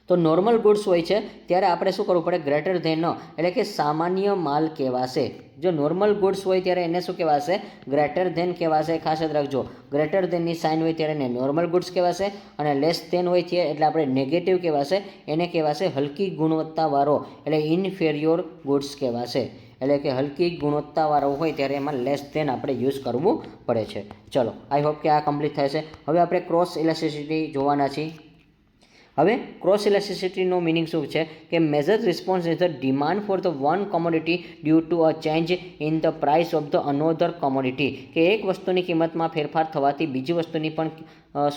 તો નોર્મલ ગુડ્સ હોય છે ત્યારે આપણે શું કરવું પડે, ગ્રેટર ધેન, એટલે કે સામાન્ય માલ કહેવાશે. જો નોર્મલ ગુડ્સ હોય ત્યારે એને શું કહેવાશે, ગ્રેટર ધેન કહેવાશે. ખાસ યાદ રાખજો, ગ્રેટર ધેનની સાઇન હોય ત્યારે એને નોર્મલ ગુડ્સ કહેવાશે અને લેસ ધેન હોય છે એટલે આપણે નેગેટિવ કહેવાશે, એને કહેવાશે હલકી ગુણવત્તાવાળો એટલે ઇન્ફેરિયોર ગુડ્સ કહેવાશે. એટલે કે હલકી ગુણવત્તાવાળો હોય ત્યારે એમાં લેસ ધેન આપણે યુઝ કરવું પડે છે. ચલો, આઈ હોપ કે આ કમ્પ્લીટ થાય છે. હવે આપણે ક્રોસ ઇલાસ્ટિસિટી જોવાના છીએ. હવે ક્રોસ ઇલાસ્ટિસિટીનો મિનિંગ શું છે કે major response is the demand for the one commodity due to a change in the price of the another commodity, કે એક વસ્તુની કિંમતમાં ફેરફાર થવાથી બીજી વસ્તુની પણ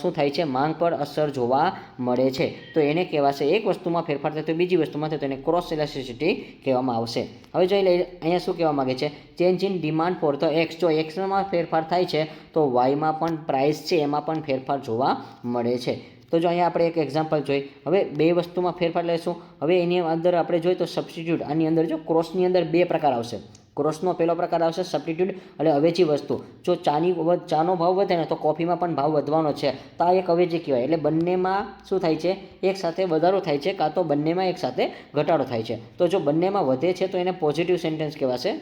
શું થાય છે, માંગ પર અસર જોવા મળે છે. તો એને કહેવાશે, એક વસ્તુમાં ફેરફાર થાય તો બીજી વસ્તુમાં થાય તો એને ક્રોસ ઇલાસ્ટિસિટી કહેવામાં આવશે. હવે જોઈ લઈએ અહીંયા શું કહેવા માગે છે, change in demand for the x. જો એક્સમાં ફેરફાર થાય છે તો વાયમાં પણ પ્રાઇસ છે એમાં પણ ફેરફાર જોવા મળે છે. તો જો અહીંયા આપણે એક એક્ઝામ્પલ જોઈએ. હવે બે વસ્તુમાં ફેરફાર લેશું. હવે એની અંદર આપણે જોઈએ તો સબસ્ટિટ્યૂટ. આની અંદર જો ક્રોસની અંદર બે પ્રકાર આવશે. ક્રોસનો પહેલો પ્રકાર આવશે સબસ્ટિટ્યૂટ એટલે અવેજી વસ્તુ. જો ચાનો ભાવ વધે ને તો કોફીમાં પણ ભાવ વધવાનો છે, તો આ એક અવેજી કહેવાય. એટલે બંનેમાં શું થાય છે, એક સાથે વધારો થાય છે કાં તો બંનેમાં એક સાથે ઘટાડો થાય છે. તો જો બંનેમાં વધે છે તો એને પોઝિટિવ સેન્ટેન્સ કહેવાશે.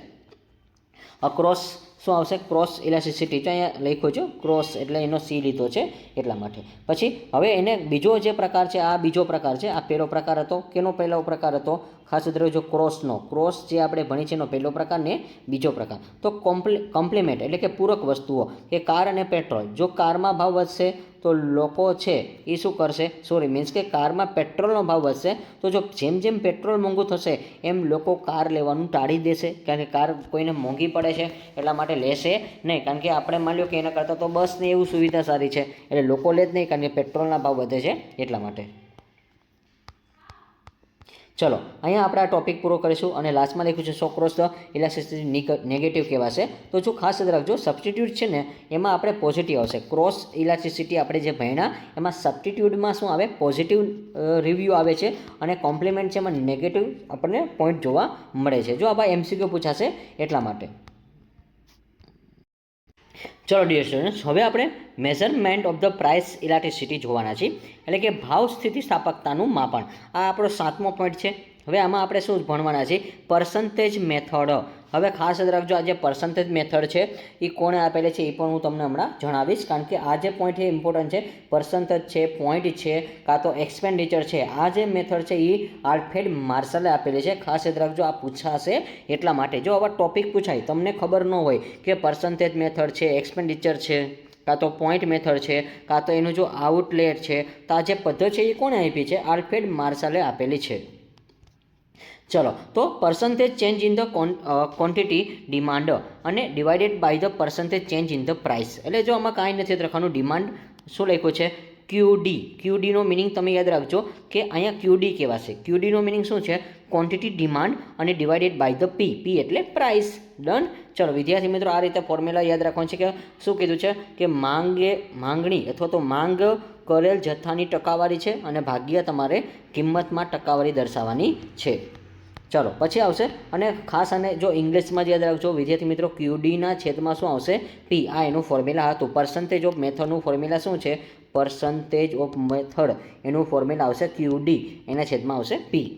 અક્રોસ શું આવશે, ક્રોસ ઇલાસ્ટિસિટી. તો અહીંયા લખ્યો છે ક્રોસ એટલે એનો સી લીધો છે એટલા માટે. પછી હવે એને બીજો જે પ્રકાર છે, આ બીજો પ્રકાર છે. આ પહેલો પ્રકાર હતો. કેનો પહેલો પ્રકાર હતો, ખાસ યાદ જો ક્રોસનો. ક્રોસ જે આપણે ભણી છે એનો પહેલો પ્રકાર ને બીજો પ્રકાર. તો કોમ્પ્લિમેન્ટ એટલે કે પૂરક વસ્તુઓ, કે કાર અને પેટ્રોલ. જો કારમાં ભાવ વધશે તો લોકો છે એ શું કરશે, મીન્સ કે કારમાં પેટ્રોલનો ભાવ વધશે તો જો જેમ જેમ પેટ્રોલ મોંઘું થશે એમ લોકો કાર લેવાનું ટાળી દેશે, કારણ કે કાર કોઈને મોંઘી પડે છે એટલા માટે લેશે નહીં. કારણ કે આપણે માની લો કે એના કરતાં તો બસને એવું સુવિધા સારી છે એટલે લોકો લે જ નહીં, કારણ કે પેટ્રોલના ભાવ વધે છે એટલા માટે. ચલો, અહીંયા આપણે આ ટોપિક પૂરો કરીશું અને લાસ્ટમાં લખ્યું છે સો ક્રોસ ધ ઇલાસ્ટિસિટી નેગેટિવ કહેવાશે. તો જો ખાસ યાદ રાખજો, સબસ્ટિટ્યૂટ છે ને એમાં આપણે પોઝિટિવ આવશે. ક્રોસ ઇલાસ્ટિસિટી આપણે જે ભણ્યા એમાં સબસ્ટિટ્યૂટમાં શું આવે, પોઝિટિવ રિવ્યૂ આવે છે અને કોમ્પ્લિમેન્ટ છે એમાં નેગેટિવ આપણને પોઈન્ટ જોવા મળે છે. જો આ ભાઈ એમસીક્યુ પૂછાશે એટલા માટે. ચલો ડિયર સ્ટુડન્ટ્સ, હવે આપણે measurement of the price elasticity જોવાના છીએ, એટલે કે ભાવ સ્થિતિસ્થાપકતાનું માપન. આ આપણો 7મો પોઈન્ટ છે. હવે આમાં આપણે શું ભણવાના છીએ, પર્સન્ટેજ મેથડ. હવે ખાસ યાદ રાખજો, આ જે પર્સન્ટેજ મેથડ છે એ કોણે આપેલી છે એ પણ હું તમને હમણાં જણાવીશ, કારણ કે આ જે પોઈન્ટ છે ઇમ્પોર્ટન્ટ છે. પર્સન્ટેજ છે, પોઈન્ટ છે, કાં તો એક્સપેન્ડિચર છે. આ જે મેથડ છે એ આલ્ફ્રેડ માર્શલે આપેલી છે. ખાસ યાદ રાખજો, આ પૂછાશે એટલા માટે. જો આવા ટોપિક પૂછાય તમને ખબર ન હોય કે પર્સન્ટેજ મેથડ છે, એક્સપેન્ડિચર છે, કાં તો પોઈન્ટ મેથડ છે, કાં તો એનું જો આઉટલેટ છે, તો આ જે પદ્ધતિ છે એ કોણે આપી છે, આલ્ફ્રેડ માર્શલે આપેલી છે. ચલો, તો percentage change in the quantity demand અને divided by the percentage change in the price. એટલે જો આમાં કાંઈ નથી લખવાનું, ડિમાન્ડ શું લખ્યું છે, ક્યુડી. ક્યુડીનો મિનિંગ તમે યાદ રાખજો કે અહીંયા ક્યુડી કહેવાશે. ક્યુડીનો મિનિંગ શું છે, ક્વોન્ટિટી ડિમાન્ડ અને ડિવાઇડેડ બાય ધ પી. પી એટલે પ્રાઇસ. ડન. ચલો વિદ્યાર્થી મિત્રો, આ રીતે ફોર્મ્યુલા યાદ રાખવાનું છે કે શું કીધું છે કે માંગણી અથવા તો માંગ કરેલ જથ્થાની ટકાવારી છે અને ભાગ્ય તમારે કિંમતમાં ટકાવારી દર્શાવવાની છે. ચલો પછી આવશે, અને ખાસ અને જો ઇંગ્લિશમાં જ યાદ રાખજો વિદ્યાર્થી મિત્રો, ક્યુડીના છેદમાં શું આવશે, પી. આ એનું ફોર્મ્યુલા હતું. પર્સન્ટેજ ઓફ મેથડનું ફોર્મ્યુલા શું છે, પર્સન્ટેજ ઓફ મેથડ એનું ફોર્મ્યુલા આવશે ક્યુડી, એના છેદમાં આવશે પી.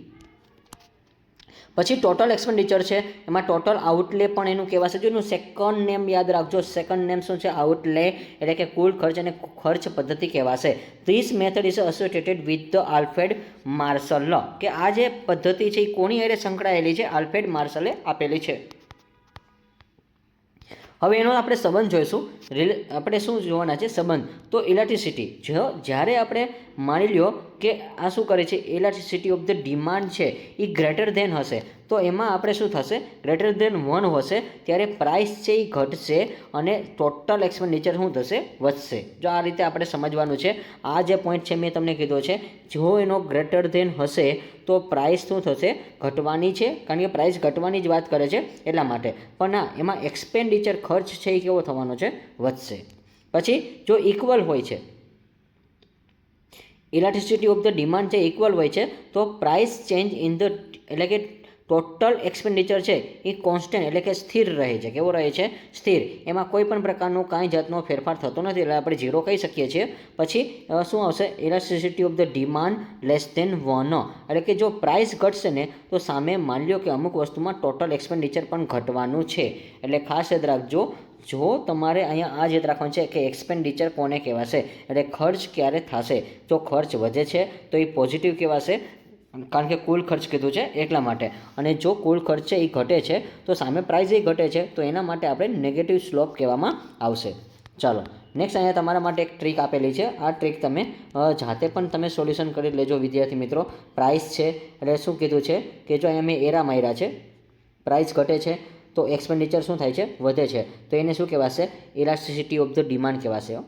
પછી ટોટલ એક્સપેન્ડિચર છે, એમાં ટોટલ આઉટલે પણ એનું કહેવાશે. જો એનું સેકન્ડ નેમ યાદ રાખજો. સેકન્ડ નેમ શું છે, આઉટલે, એટલે કે કુલ ખર્ચ અને ખર્ચ પદ્ધતિ કહેવાશે. This method is associated with the Alfred Marshall law, કે આ જે પદ્ધતિ છે એ કોની હારે સંકળાયેલી છે, આલ્ફ્રેડ માર્શલે આપેલી છે. હવે એનો આપણે સંબંધ જોઈશું. આપણે શું જોવાના છે સંબંધ, તો ઇલેક્ટ્રિસિટી. જ્યારે આપણે માની લ્યો કે આ શું કરે છે, ઇલાસ્ટિસિટી ઓફ ધ ડિમાન્ડ છે એ ગ્રેટર ધેન હશે તો એમાં આપણે શું થશે, ગ્રેટર ધેન 1 હશે ત્યારે પ્રાઇસ છે એ ઘટશે અને ટોટલ એક્સપેન્ડિચર શું થશે, વધશે. જો આ રીતે આપણે સમજવાનું છે. આ જે પોઈન્ટ છે મેં તમને કીધો છે, જો એનો ગ્રેટર ધેન હશે તો પ્રાઇસ શું થશે, ઘટવાની છે, કારણ કે પ્રાઇસ ઘટવાની જ વાત કરે છે એટલા માટે. પણ ના, એમાં એક્સપેન્ડિચર ખર્ચ છે એ કેવો થવાનો છે, વધશે. પછી જો ઇક્વલ હોય છે, ઇલાસ્ટિસિટી ઓફ ધ ડિમાન્ડ છે ઇક્વલ હોય છે તો પ્રાઇસ ચેન્જ ઇન ધ એટલે કે ટોટલ એક્સપેન્ડિચર છે એ કોન્સ્ટન્ટ એટલે કે સ્થિર રહે છે. કેવો રહે છે, સ્થિર. એમાં કોઈ પણ પ્રકારનો કાંઈ જાતનો ફેરફાર થતો નથી એટલે આપણે 0 કહી શકીએ છીએ. પછી શું આવશે, elasticity of the demand less than 1 એટલે કે જો પ્રાઇસ ઘટશે ને તો સામે માની લો કે અમુક વસ્તુમાં ટોટલ એક્સપેન્ડિચર પણ ઘટવાનું છે. એટલે ખાસ યાદ રાખજો, જો તમારે અહીંયા આ જ યાદ રાખવાનું છે કે એક્સપેન્ડિચર કોને કહેવાશે, એટલે ખર્ચ ક્યારે થશે. જો ખર્ચ વધે છે તો એ પોઝિટિવ કહેવાશે, કારણ કે કુલ ખર્ચ કીધું છે એટલા માટે. અને જો કુલ ખર્ચ છે એ ઘટે છે તો સામે પ્રાઇસ એ ઘટે છે તો એના માટે આપણે નેગેટિવ સ્લોપ કહેવામાં આવશે. ચાલો નેક્સ્ટ અહીંયા તમારા માટે એક ટ્રીક આપેલી છે. આ ટ્રીક તમે જાતે પણ તમે સોલ્યુશન કરી લેજો વિદ્યાર્થી મિત્રો. પ્રાઇસ છે એટલે શું કીધું છે કે જો અહીંયા મેં એરા માર્યા છે, પ્રાઇસ ઘટે છે તો એક્સપેન્ડિચર શું થાય છે, વધે છે. તો એને શું કહેવાશે, ઇલાસ્ટિસિટી ઓફ ધ ડિમાન્ડ કહેવાશે.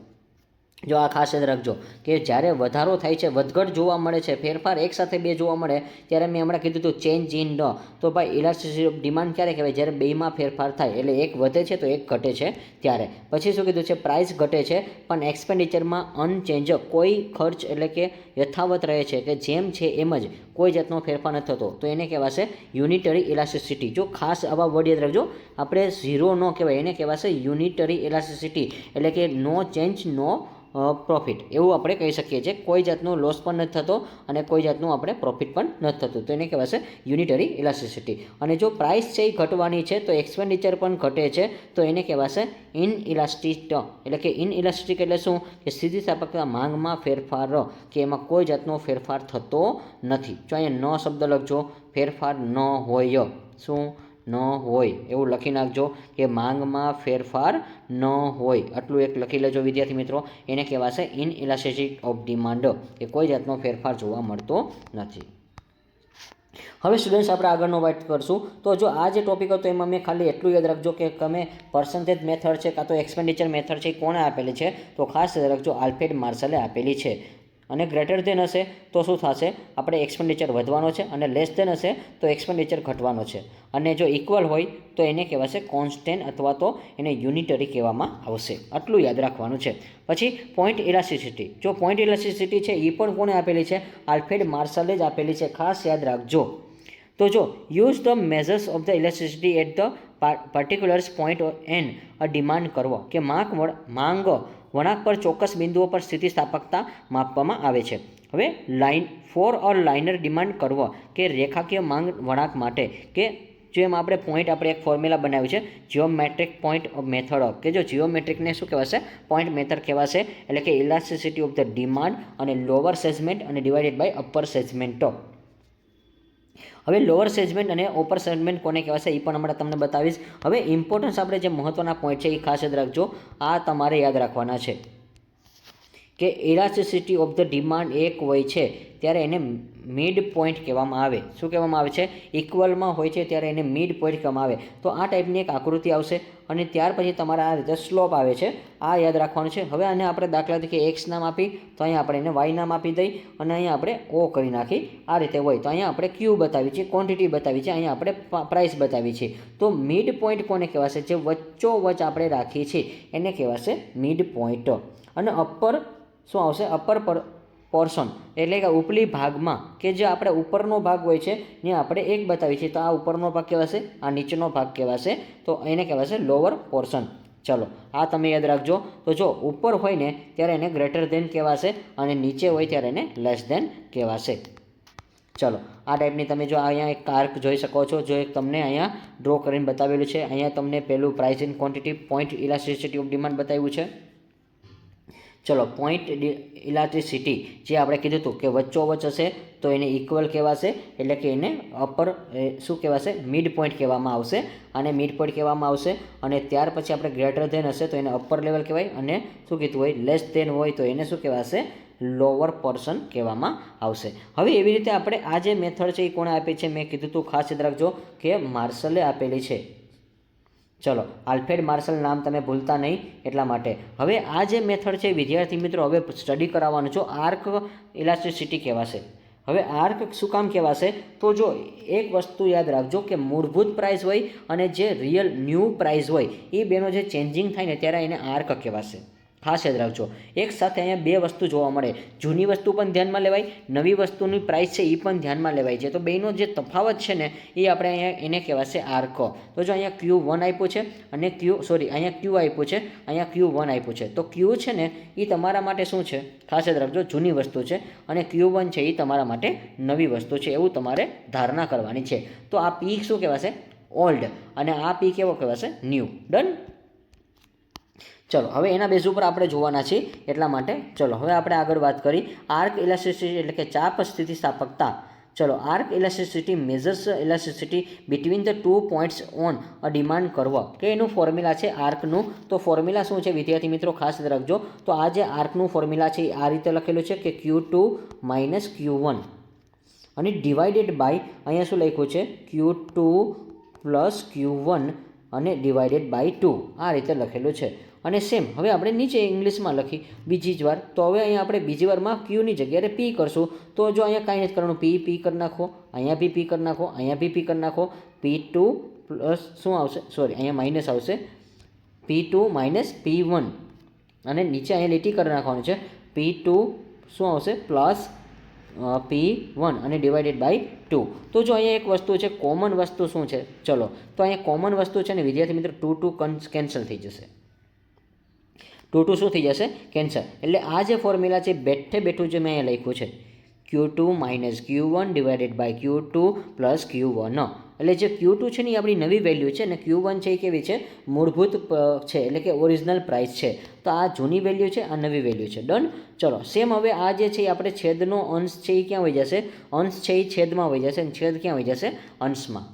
જો આ ખાસ યાદ રાખજો કે જ્યારે વધારો થાય છે, વધઘટ જોવા મળે છે, ફેરફાર એકસાથે બે જોવા મળે ત્યારે મેં હમણાં કીધું હતું ચેન્જ ઇન ડ, તો ભાઈ ઇલાસ્ટિસિટી ઓફ ડિમાન્ડ ક્યારે કહેવાય, જ્યારે બેમાં ફેરફાર થાય એટલે એક વધે છે તો એક ઘટે છે ત્યારે. પછી શું કીધું છે, પ્રાઇસ ઘટે છે પણ એક્સપેન્ડિચરમાં અનચેન્જ, કોઈ ખર્ચ એટલે કે યથાવત રહે છે કે જેમ છે એમ જ, કોઈ જાતનો ફેરફાર નથી થતો તો એને કહેવાશે યુનિટરી ઇલાસ્ટિસિટી. જો ખાસ આવા વર્ડ યાદ રાખજો, આપણે 0 ન કહેવાય, એને કહેવાશે યુનિટરી ઇલાસ્ટિસિટી એટલે કે નો ચેન્જ નો પ્રોફિટ, એવું આપણે કહી શકીએ છીએ. કોઈ જાતનો લોસ પણ નથી થતો અને કોઈ જાતનું આપણે પ્રોફિટ પણ નથી થતું તો એને કહેવાશે યુનિટરી ઇલાસ્ટિસિટી. અને જો પ્રાઇસ છે એ ઘટવાની છે તો એક્સપેન્ડિચર પણ ઘટે છે તો એને કહેવાશે ઇનઇલાસ્ટિક, એટલે કે ઇનઇલાસ્ટિક એટલે શું, કે સ્થિતિસ્થાપકતા માંગમાં ફેરફાર કે એમાં કોઈ જાતનો ફેરફાર થતો નથી. જો અહીંયા ન શબ્દ લખજો, ફેરફાર ન હોય, શું ન હોય એવું લખી નાખજો કે માંગમાં ફેરફાર ન હોય, આટલું એક લખી લેજો વિદ્યાર્થી મિત્રો. એને કહેવાશે ઇનઇલાસ્ટિસિટી ઓફ ડિમાન્ડ, કે કોઈ જાતનો ફેરફાર જોવા મળતો નથી. હવે સ્ટુડન્ટ્સ આપણે આગળનો વાત કરશું. તો જો આ જે ટોપિક હતો એમાં મેં ખાલી એટલું યાદ રાખજો કે તમે પર્સન્ટેજ મેથડ છે કાં તો એક્સપેન્ડિચર મેથડ છે એ કોણે આપેલી છે, તો ખાસ યાદ રાખજો આલ્ફ્રેડ માર્શલે આપેલી છે. અને ગ્રેટર ધેન હશે તો શું થશે, આપણે એક્સપેન્ડિચર વધવાનો છે, અને લેસ ધેન હશે તો એક્સપેન્ડિચર ઘટવાનો છે. અને જો ઇક્વલ હોય તો એને કહેવાશે કોન્સ્ટન્ટ અથવા તો એને યુનિટરી કહેવામાં આવશે. આટલું યાદ રાખવાનું છે. પછી પોઈન્ટ ઇલાસ્ટિસિટી, જો પોઈન્ટ ઇલાસ્ટિસિટી છે એ પણ કોને આપેલી છે, આલ્ફ્રેડ માર્શલે જ આપેલી છે, ખાસ યાદ રાખજો. તો જો use the measures of the elasticity at the particulars point an a demand કરવો, કે માંગ વળાંક પર ચોક્કસ બિંદુઓ પર સ્થિતિસ્થાપકતા માપવામાં આવે છે. હવે line for a liner demand કરવો, કે રેખાકીય માંગ વળાંક માટે, કે જેમ આપણે પોઈન્ટ આપણે એક ફોર્મ્યુલા બનાવ્યું છે જીઓમેટ્રિક પોઈન્ટ ઓફ મેથડ, કે જો જીઓમેટ્રિકને શું કહેવાશે, પોઈન્ટ મેથડ કહેવાશે. એટલે કે ઇલાસ્ટિસિટી ઓફ ધ ડિમાન્ડ અને લોઅર સેગમેન્ટ અને ડિવાઇડેડ બાય અપર સેગમેન્ટ. હવે લોઅર સેગમેન્ટ અને અપર સેગમેન્ટ કોને કહેવાશે એ પણ હમણાં તમને બતાવીશ. હવે ઇમ્પોર્ટન્સ આપણે જે મહત્ત્વના પોઈન્ટ છે એ ખાસ યાદ રાખજો. આ તમારે યાદ રાખવાના છે કે ઇલાસ્ટિસિટી ઓફ ધ ડિમાન્ડ એક હોય છે ત્યારે એને મિડ પોઈન્ટ કહેવામાં આવે. શું કહેવામાં આવે છે, ઇક્વલમાં હોય છે ત્યારે એને મિડ પોઈન્ટ કહેવામાં આવે. તો આ ટાઈપની એક આકૃતિ આવશે અને ત્યાર પછી તમારા આ રીતે સ્લોપ આવે છે, આ યાદ રાખવાનું છે. હવે આને આપણે દાખલા તરીકે એક્સ નામ આપી તો અહીંયા આપણે એને વાય નામ આપી દઈ અને અહીંયા આપણે ઓ કરી નાખી, આ રીતે હોય. તો અહીંયા આપણે ક્યુ બતાવી છે, ક્વોન્ટિટી બતાવી છે, અહીંયા આપણે પ્રાઇસ બતાવી છે. તો મિડ પોઈન્ટ કોને કહેવાશે, જે વચ્ચોવચ આપણે રાખીએ છીએ એને કહેવાશે મિડ પોઈન્ટ. અને અપર શું આવશે, અપર પોર્શન એટલે કે ઉપલી ભાગમાં, કે જે આપણે ઉપરનો ભાગ હોય છે ત્યાં આપણે એક બતાવી છે તો આ ઉપરનો ભાગ કહેવાશે, આ નીચેનો ભાગ કહેવાશે, તો એને કહેવાશે લોઅર પોર્શન. ચલો આ તમે યાદ રાખજો. તો જો ઉપર હોય ને ત્યારે એને ગ્રેટર ધેન કહેવાશે અને નીચે હોય ત્યારે એને લેસ ધેન કહેવાશે. ચલો આ ટાઈપની તમે જો અહીંયા એક કાર્ક જોઈ શકો છો, જો એક તમને અહીંયા ડ્રો કરીને બતાવેલું છે. અહીંયા તમને પહેલું price in quantity point elasticity of demand બતાવ્યું છે. ચલો પોઈન્ટ ઇલાસ્ટિસિટી જે આપણે કીધું હતું કે વચ્ચોવચ હશે તો એને ઇક્વલ કહેવાશે, એટલે કે એને અપર શું કહેવાશે, મિડ પોઈન્ટ કહેવામાં આવશે. અને મિડ પોઈન્ટ કહેવામાં આવશે. અને ત્યાર પછી આપણે ગ્રેટર ધેન હશે તો એને અપર લેવલ કહેવાય, અને શું કીધું હોય લેસ ધેન હોય તો એને શું કહેવાશે, લોઅર પોર્શન કહેવામાં આવશે. હવે એવી રીતે આપણે આ જે મેથડ છે એ કોણે આપી છે મેં કીધું તો ખાસ યાદ રાખજો કે માર્શલે આપેલી છે. ચલો, આલ્ફ્રેડ માર્શલ નામ તમે ભૂલતા નહીં એટલા માટે. હવે આ જે મેથડ છે વિદ્યાર્થી મિત્રો હવે સ્ટડી કરાવવાનું છો આર્ક ઇલાસ્ટિસિટી કહેવાશે. હવે આર્ક શું કામ કહેવાશે તો જો એક વસ્તુ યાદ રાખજો કે મૂળભૂત પ્રાઇસ હોય અને જે રિયલ ન્યૂ પ્રાઇસ હોય એ બેનો જે ચેન્જિંગ થાય ને ત્યારે એને આર્ક કહેવાશે. ખાસ યાદ રાખજો. એક સાથે અહીંયા બે વસ્તુ જોવા મળે, જૂની વસ્તુ પણ ધ્યાનમાં લેવાય, નવી વસ્તુની પ્રાઇસ છે એ પણ ધ્યાનમાં લેવાય છે. તો બેનો જે તફાવત છે ને એ આપણે અહીંયા એને કહેવાશે આર્ક. તો જો અહીંયા Q1 આપ્યું છે અને અહીંયા Q આપ્યું છે, અહીંયા Q1 આપ્યું છે. તો Q છે ને એ તમારા માટે શું છે ખાસ યાદ રાખજો જૂની વસ્તુ છે અને Q1 છે એ તમારા માટે નવી વસ્તુ છે એવું તમારે ધારણા કરવાની છે. તો આ P શું કહેવાશે ઓલ્ડ અને આ P કેવો કહેવાશે ન્યૂ. ડન. ચલો હવે એના બેઝ ઉપર આપણે જોવાના છીએ એટલા માટે ચલો હવે આપણે આગળ વાત કરી આર્ક ઇલાસ્ટિસિટી એટલે કે ચાપ સ્થિતિસ્થાપકતા. ચલો, arc elasticity measures elasticity between the 2 points on a demand curve. કે એનું ફોર્મ્યુલા છે આર્કનું. તો ફોર્મ્યુલા શું છે વિદ્યાર્થી મિત્રો ખાસ યાદ રાખજો. તો આ જે આર્કનું ફોર્મ્યુલા છે આ રીતે લખેલું છે કે Q2 માઇનસ Q1 અને ડિવાઇડેડ બાય અહીંયા શું લખ્યું છે Q2 પ્લસ Q1 અને ડિવાઇડેડ બાય 2 આ રીતે લખેલું છે. અને સેમ હવે આપણે નીચે ઇંગ્લિશમાં લખી બીજી જ વાર. તો હવે અહીંયા આપણે બીજી વારમાં Qની જગ્યાએ P કરશું. તો જો અહીંયા કાંઈ નથી કરવાનું, P કરી નાખો, અહીંયા બી P કરી નાખો, અહીંયા બી P કરી નાખો. P2 પ્લસ શું આવશે અહીંયા માઇનસ આવશે P2 માઇનસ P1 અને નીચે અહીંયા લીટી કરી નાખવાનું છે P2 શું આવશે પ્લસ P1 અને ડિવાઇડેડ બાય 2. તો જો અહીંયા એક વસ્તુ છે કોમન વસ્તુ શું છે ચલો તો અહીંયા કોમન વસ્તુ છે ને વિદ્યાર્થી મિત્રો 2 કેન્સલ થઈ જશે. 2 શું થઈ જશે કેન્સલ. એટલે આ જે ફોર્મ્યુલા છે બેઠું જે મેં અહીંયા લખ્યું છે Q2 minus Q1 divided by Q2 plus Q1. એટલે જે Q2 છે ને એ આપણી નવી વેલ્યુ છે ને Q1 છે એ કેવી છે મૂળભૂત છે એટલે કે ઓરિજિનલ પ્રાઇસ છે. તો આ જૂની વેલ્યુ છે આ નવી વેલ્યુ છે. ડન. ચલો સેમ હવે આ જે છે આપણે છેદનો અંશ છે એ ક્યાં વહી જશે અંશ છે એ છેદમાં વહી જશે અને છેદ ક્યાં વહી જશે અંશમાં.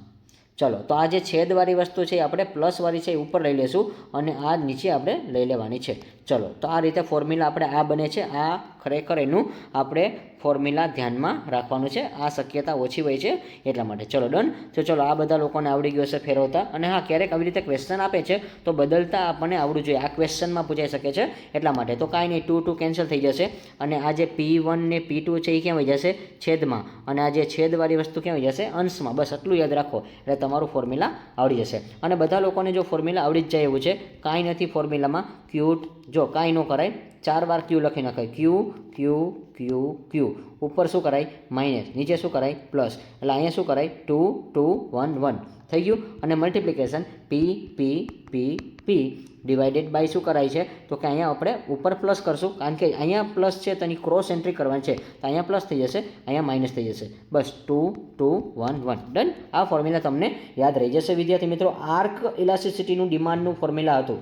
ચલો તો આ જે છેદવાળી વસ્તુ છે આપણે પ્લસવાળી છે એ ઉપર લઈ લેશું અને આ નીચે આપણે લઈ લેવાની છે. ચલો તો આ રીતે ફોર્મ્યુલા આપણે આ બને છે. આ ખરેખર એનું આપણે ફોર્મ્યુલા ધ્યાનમાં રાખવાનું છે. આ શક્યતા ઓછી હોય છે એટલા માટે. ચલો ડન. તો ચલો આ બધા લોકોને આવડી ગયું હશે ફેરવતા. અને હા ક્યારેક આવી રીતે ક્વેશ્ચન આપે છે તો બદલતા આપણને આવડવું જોઈએ. આ ક્વેશ્ચનમાં પૂછાઈ શકે છે એટલા માટે. તો કાંઈ નહીં 2 કેન્સલ થઈ જશે અને આ જે P1 ને P2 છે એ ક્યાં વહી જશે છેદમાં અને આ જે છેદવાળી વસ્તુ ક્યાં વહી જશે અંશમાં. બસ આટલું યાદ રાખો એટલે તમારું ફોર્મ્યુલા આવડી જશે. અને બધા લોકોને જો ફોર્મ્યુલા આવડી જ જાય એવું છે કાંઈ નથી ફોર્મ્યુલામાં જો કાંઈ ન કરાય 4 વાર Q લખી નખાય Q ઉપર શું કરાય માઇનસ, નીચે શું કરાય પ્લસ. એટલે અહીંયા શું કરાય 2 2 1 1 થઈ ગયું અને મલ્ટિપ્લિકેશન P ડિવાઇડેડ બાય શું કરાય છે તો કે અહીંયા આપણે ઉપર પ્લસ કરશું કારણ કે અહીંયા પ્લસ છે તો એની ક્રોસ એન્ટ્રી કરવાની છે તો અહીંયા પ્લસ થઈ જશે અહીંયા માઇનસ થઈ જશે. બસ 2 2 1 1 ડન. આ ફોર્મ્યુલા તમને યાદ રહી જશે વિદ્યાર્થી મિત્રો. આર્ક ઇલાસ્ટિસિટીનું ડિમાન્ડનું ફોર્મ્યુલા હતું.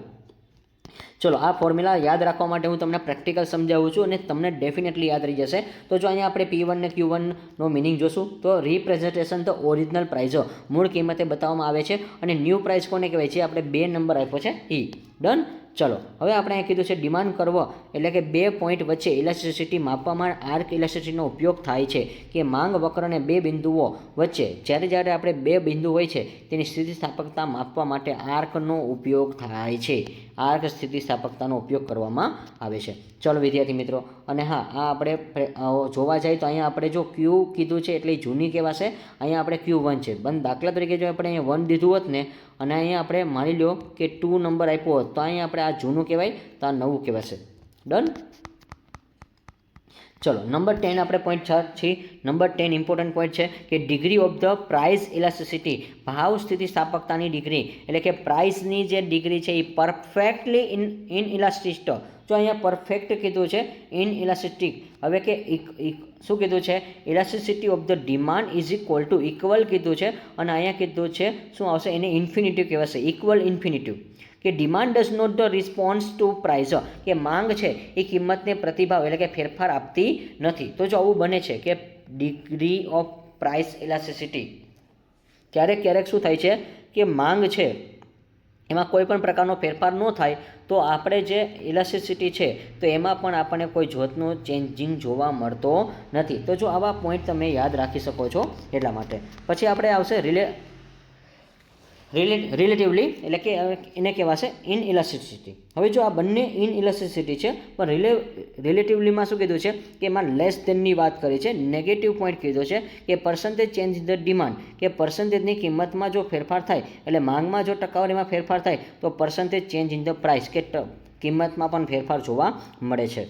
ચલો આ ફોર્મ્યુલા યાદ રાખવા માટે હું તમને પ્રેક્ટિકલ સમજાવું છું અને તમને ડેફિનેટલી યાદ રહી જશે. તો જો અહીંયા આપણે P1 ને Q1નો મિનિંગ જોશું તો રિપ્રેઝન્ટેશન ધ ઓરિજિનલ પ્રાઇઝો મૂળ કિંમતે બતાવવામાં આવે છે અને ન્યૂ પ્રાઇસ કોને કહેવાય છે આપણે 2 નંબર આપ્યો છે E. ડન. ચલો હવે આપણે અહીં કીધું છે ડિમાન્ડ કરવો એટલે કે 2 પોઈન્ટ વચ્ચે ઇલાસ્ટિસિટી માપવામાં આર્ક ઇલાસ્ટિસિટીનો ઉપયોગ થાય છે કે માંગ વક્રને 2 બિંદુઓ વચ્ચે જ્યારે આપણે 2 બિંદુ હોય છે તેની સ્થિતિસ્થાપકતા માપવા માટે આર્કનો ઉપયોગ થાય છે. આર્ક સ્થિતિસ્થાપકતાનો ઉપયોગ કરવામાં આવે છે. ચલો વિદ્યાર્થી મિત્રો અને હા આ આપણે જોવા જઈએ તો અહીંયા આપણે જો Q કીધું છે એટલે જૂની કહેવાશે. અહીંયા આપણે Q1 છે બંધ. દાખલા તરીકે જો આપણે અહીંયા 1 દીધું હોત ને અને અહીંયા આપણે માની લો કે 2 નંબર આપ્યો હોત તો અહીંયા આપણે આ જૂનું કહેવાય તો આ નવું કહેવાશે. ડન. ચલો નંબર 10 આપણે પોઈન્ટ 6 છે. નંબર 10 ઇમ્પોર્ટન્ટ પોઈન્ટ છે કે degree of the price elasticity ભાવ સ્થિતિસ્થાપકતાની ડિગ્રી એટલે કે પ્રાઇસની જે ડિગ્રી છે એ પરફેક્ટલી ઇન ઇલાસ્ટિસ્ટ. જો અહીંયા પરફેક્ટ કીધું છે ઇન ઇલાસ્ટિક. હવે કે શું કીધું છે elasticity of the demand is equal કીધું છે અને અહીંયા કીધું છે શું આવશે એને ઇન્ફિનિટિવ કહેવાશે ઇક્વલ ઇન્ફિનિટિવ. કે demand does not the response to price કે માંગ છે એ કિંમતને પ્રતિભાવ એટલે કે ફેરફાર આપતી નથી. તો જો આવું બને છે કે ડિગ્રી ઓફ પ્રાઇસ ઇલાસ્ટિસિટી ક્યારેક શું થાય છે કે માંગ છે એમાં કોઈ પણ પ્રકારનો ફેરફાર ન થાય તો આપણે જે ઇલાસ્ટિસિટી છે તો એમાં પણ આપણને કોઈ જાતનો ચેન્જિંગ જોવા મળતો નથી. તો જો આવા પોઈન્ટ તમે યાદ રાખી શકો છો એટલા માટે. પછી આપણે આવશે રિલેટિવલી એટલે કે એને કહેવાશે ઇનઇલાસ્ટિસિટી. હવે જો આ બંને ઇનઇલાસ્ટિસિટી છે પણ રિલેટિવલીમાં શું કીધું છે કે એમાં લેસ દેનની વાત કરી છે. નેગેટિવ પોઈન્ટ કીધો છે કે percentage change in the demand, કે પર્સન્ટેજની કિંમતમાં જો ફેરફાર થાય એટલે માંગમાં જો ટકાવારીમાં ફેરફાર થાય તો percentage change in the price કે કિંમતમાં પણ ફેરફાર જોવા મળે છે.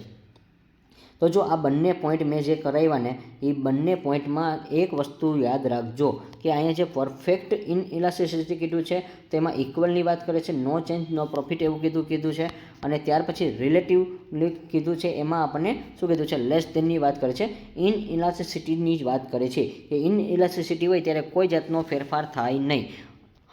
તો જો આ બંને પોઈન્ટ મેં જે કરાવ્યા ને એ બંને પોઈન્ટમાં એક વસ્તુ યાદ રાખજો કે અહીંયા જે પરફેક્ટ ઇનઇલાસ્ટિસિટી કીધું છે તેમાં ઇક્વલની વાત કરે છે, નો ચેન્જ નો પ્રોફિટ એવું કીધું છે. અને ત્યાર પછી રિલેટિવલી કીધું છે એમાં આપણને શું કીધું છે, લેસ દેનની વાત કરે છે. ઇનઇલાસ્ટિસિટીની જ વાત કરે છે કે ઇનઇલાસ્ટિસિટી હોય ત્યારે કોઈ જાતનો ફેરફાર થાય નહીં.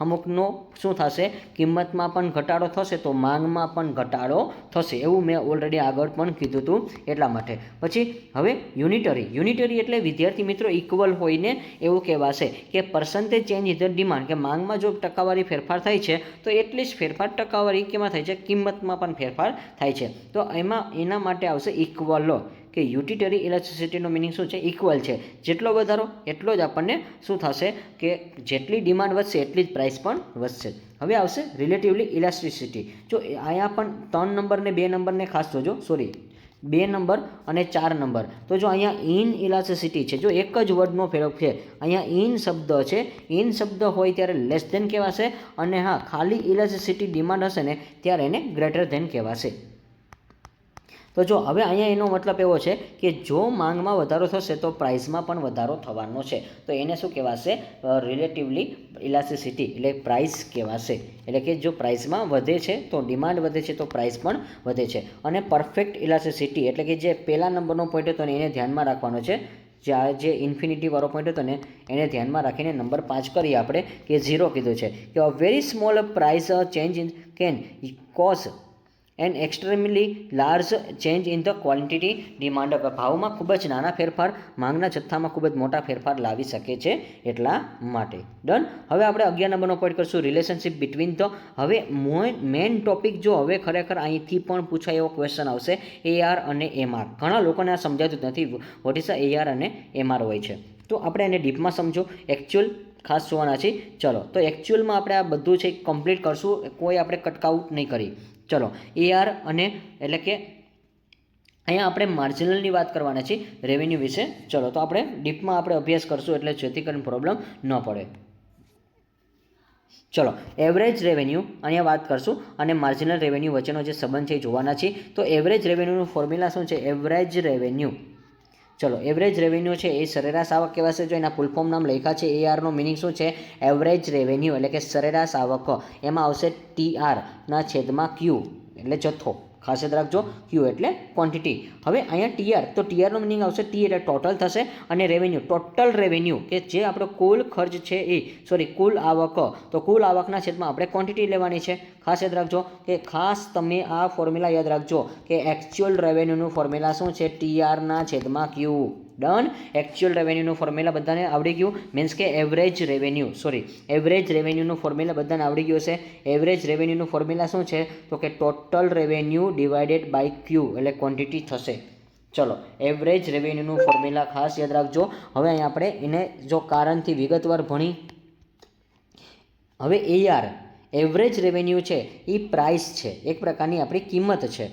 અમુકનો શું થશે, કિંમતમાં પણ ઘટાડો થશે તો માંગમાં પણ ઘટાડો થશે, એવું મેં ઓલરેડી આગળ પણ કીધું હતું એટલા માટે. પછી હવે યુનિટરી એટલે વિદ્યાર્થી મિત્રો ઇક્વલ હોઈને એવું કહેવાશે કે percentage change in the demand, કે માંગમાં જો ટકાવારી ફેરફાર થાય છે તો એટલી જ ફેરફાર ટકાવારી કેમાં થાય છે, કિંમતમાં પણ ફેરફાર થાય છે. તો એના માટે આવશે ઇક્વલ, કે યુટિટરી ઇલાસ્ટિસિટીનો મિનિંગ શું છે, ઇક્વલ છે. જેટલો વધારો એટલો જ આપણને શું થશે કે જેટલી ડિમાન્ડ વધશે એટલી જ પ્રાઇસ પણ વધશે. હવે આવશે રિલેટિવલી ઇલાસ્ટિસિટી. જો અહીંયા પણ 3 નંબર ને 2 નંબરને ખાસ જોજો, 2 નંબર અને 4 નંબર. તો જો અહીંયા ઇનઇલાસ્ટિસિટી છે, જો એક જ વર્ડનો ફેરફ છે, અહીંયા ઇન શબ્દ છે, ઇન શબ્દ હોય ત્યારે લેસ ધેન કહેવાશે, અને હા ખાલી ઇલાસ્ટિસિટી ડિમાન્ડ હશે ને ત્યારે એને ગ્રેટર ધેન કહેવાશે. તો જો હવે અહીંયા એનો મતલબ એવો છે કે જો માંગમાં વધારો થશે તો પ્રાઇસમાં પણ વધારો થવાનો છે, તો એને શું કહેવાશે, રિલેટિવલી ઇલાસ્ટિસિટી એટલે પ્રાઇસ કહેવાશે. એટલે કે જો પ્રાઇસમાં વધે છે તો ડિમાન્ડ વધે છે તો પ્રાઇસ પણ વધે છે. અને પરફેક્ટ ઇલાસ્ટિસિટી એટલે કે જે પહેલા નંબરનો પોઈન્ટ હતો ને એને ધ્યાનમાં રાખવાનો છે. જે ઇન્ફિનિટી વાળો પોઈન્ટ હતો ને એને ધ્યાનમાં રાખીને નંબર 5 કરીએ આપણે, કે 0 કીધું છે કે a very small price change in can cause an extremely large change in the quantity demand. ભાવમાં ખૂબ જ નાના ફેરફાર માંગના જથ્થામાં ખૂબ જ મોટા ફેરફાર લાવી શકે છે એટલા માટે. ડન. હવે આપણે 11 નંબરનો પોઈન્ટ કરશું, રિલેશનશિપ બિટવીન ધ. હવે મેઇન ટોપિક જો હવે ખરેખર અહીંથી પણ પૂછાય એવો ક્વેશ્ચન આવશે, AR અને MR. ઘણા લોકોને આ સમજાતું જ નથી વોટ ઇઝ AR અને MR હોય છે. તો આપણે એને ડીપમાં સમજો, એકચ્યુઅલ ખાસ જોવાના છે. ચલો તો એકચ્યુઅલમાં આપણે આ બધું છે કમ્પ્લીટ કરશું, કોઈ આપણે કટકાઉટ નહીં કરી. ચલો AR અને એટલે કે અહીંયા આપણે માર્જિનલની વાત કરવાના છીએ રેવન્યુ વિશે. ચલો તો આપણે ડીપમાં આપણે અભ્યાસ કરશું એટલે જેથી કરીને પ્રોબ્લેમ ન પડે. ચલો એવરેજ રેવન્યુ અહીંયા વાત કરશું અને માર્જિનલ રેવન્યુ વચ્ચેનો જે સંબંધ છે એ જોવાના છે. તો એવરેજ રેવન્યુનું ફોર્મ્યુલા શું છે, એવરેજ રેવન્યુ. ચલો એવરેજ રેવન્યુ છે એ સરેરાશ આવક કહેવાશે. જો એના ફૂલ ફોર્મ નામ લખ્યા છે, ARનો મિનિંગ શું છે, એવરેજ રેવન્યુ એટલે કે સરેરાશ આવક. એમાં આવશે TR ના છેદમાં Q એટલે જથ્થો, ખાસ યાદ રાખજો, Q એટલે ક્વોન્ટિટી. હવે અહીંયા TR, તો TRનો મિનિંગ આવશે, T એટલે ટોટલ થશે, અને રેવન્યુ ટોટલ રેવન્યુ કે જે આપણો કુલ ખર્ચ છે એ કુલ આવક, તો કુલ આવકના છેદમાં આપણે ક્વોન્ટિટી લેવાની છે. ખાસ યાદ રાખજો કે ખાસ તમે આ ફોર્મ્યુલા યાદ રાખજો કે એકચ્યુઅલ રેવન્યુનું ફોર્મ્યુલા શું છે, TR ના છેદમાં Q. ડન. એકચ્યુઅલ રેવન્યુનું ફોર્મ્યુલા બધાને આવડી ગયું, મીન્સ કે એવરેજ રેવન્યુનું ફોર્મ્યુલા બધાને આવડી ગયું છે. એવરેજ રેવન્યુનું ફોર્મ્યુલા શું છે, તો કે total revenue divided by Q એટલે ક્વોન્ટિટી થશે. ચલો એવરેજ રેવન્યુનું ફોર્મ્યુલા ખાસ યાદ રાખજો. હવે અહીં આપણે એને જો કારણથી વિગતવાર ભણી. હવે AR એવરેજ રેવન્યુ છે એ પ્રાઇસ છે, એક પ્રકારની આપણી કિંમત છે.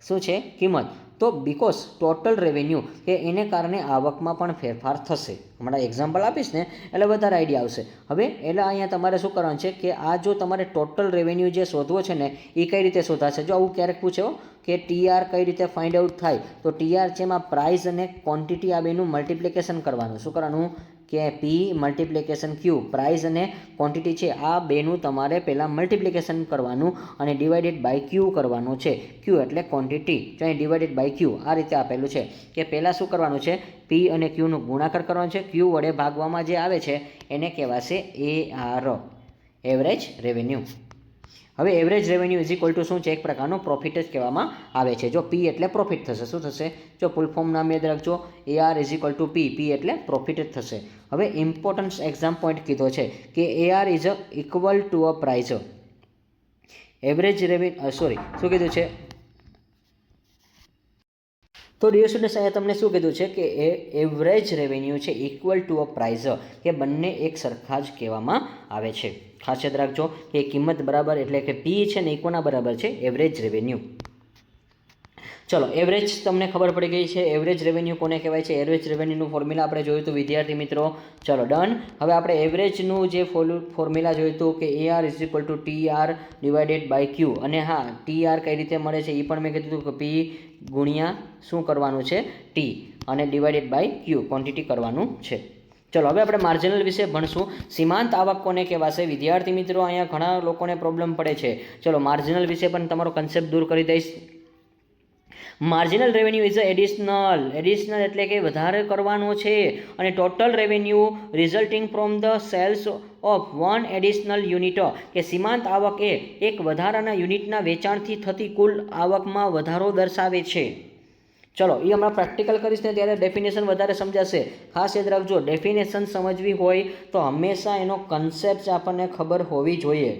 શું છે, કિંમત. તો બીકોઝ ટોટલ રેવન્યુ કે એને કારણે આવકમાં પણ ફેરફાર થશે. હમણાં એક્ઝામ્પલ આપીશ ને એટલે વધારે આઈડિયા આવશે. હવે એટલે અહીંયા તમારે શું કરવાનું છે કે આ જો તમારે ટોટલ રેવન્યુ જે શોધવો છે ને એ કઈ રીતે શોધાશે. જો આવું ક્યારેક પૂછે કે TR કઈ રીતે ફાઇન્ડ આઉટ થાય, તો TR છે એમાં પ્રાઇસ અને ક્વોન્ટિટી આ બેનું મલ્ટિપ્લિકેશન કરવાનું. શું કરવાનું કે P મલ્ટિપ્લિકેશન Q, પ્રાઇસ અને ક્વોન્ટિટી છે આ બેનું તમારે પહેલાં મલ્ટિપ્લિકેશન કરવાનું અને ડિવાઇડેડ બાય Q કરવાનું છે. Q એટલે ક્વોન્ટિટી, જો અહીં ડિવાઇડેડ બાય Q આ રીતે આપેલું છે કે પહેલાં શું કરવાનું છે, P અને Qનો ગુણાકાર કરવાનો છે. Q વડે ભાગવામાં જે આવે છે એને કહેવાશે AR, એવરેજ રેવન્યુ. હવે average revenue is equal two શું છે, એક પ્રકારનો પ્રોફિટ જ કહેવામાં આવે છે. જો P એટલે પ્રોફિટ થશે, શું થશે, જો ફૂલ ફોર્મ નામ યાદ રાખજો, AR is equal two P એટલે પ્રોફિટ જ થશે. હવે ઇમ્પોર્ટન્સ એક્ઝામ પોઈન્ટ કીધો છે કે AR is equal to a price. Average revenue શું કીધું છે? તો ડિયર સ્ટુડન્ટ્સ અહીંયા તમને શું કીધું છે કે એ એવરેજ રેવન્યુ છે ઇક્વલ ટુ અ પ્રાઇઝ, કે બંને એક સરખા જ કહેવામાં આવે છે. ખાસ યાદ રાખજો કે કિંમત બરાબર એટલે કે પી છે ને કોના બરાબર છે? Average revenue. ચલો એવરેજ તમને ખબર પડી ગઈ છે. એવરેજ રેવન્યુ કોને કહેવાય છે? એવરેજ રેવન્યુનું ફોર્મ્યુલા આપણે જોયું હતું વિદ્યાર્થી મિત્રો. ચલો ડન. હવે આપણે એવરેજનું જે ફોર્મ્યુલા જોયું હતું કે AR is equal to TR divided by Q. અને હા, TR કઈ રીતે મળે છે એ પણ મેં કીધું હતું કે P ગુણ્યા શું કરવાનું છે? T અને ડિવાઇડેડ બાય Q ક્વોન્ટિટી કરવાનું છે. ચલો હવે આપણે માર્જિનલ વિશે ભણશું. સીમાંત આવક કોને કહેવાશે? વિદ્યાર્થી મિત્રો અહીંયા ઘણા લોકોને પ્રોબ્લેમ પડે છે. ચલો માર્જિનલ વિશે પણ તમારો કન્સેપ્ટ દૂર કરી દઈશ. માર્જિનલ રેવન્યુ ઇઝ એડિશનલ એટલે કે વધારે કરવાનો છે, અને total revenue resulting from the sales of one additional unit, કે સીમાંત આવક એ એક વધારાના યુનિટના વેચાણથી થતી કુલ આવકમાં વધારો દર્શાવે છે. ચલો એ હમણાં પ્રેક્ટિકલ કરીશ ને ત્યારે ડેફિનેશન વધારે સમજાશે. ખાસ યાદ રાખજો, ડેફિનેશન સમજવી હોય તો હંમેશા એનો કન્સેપ્ટ આપણને ખબર હોવી જોઈએ.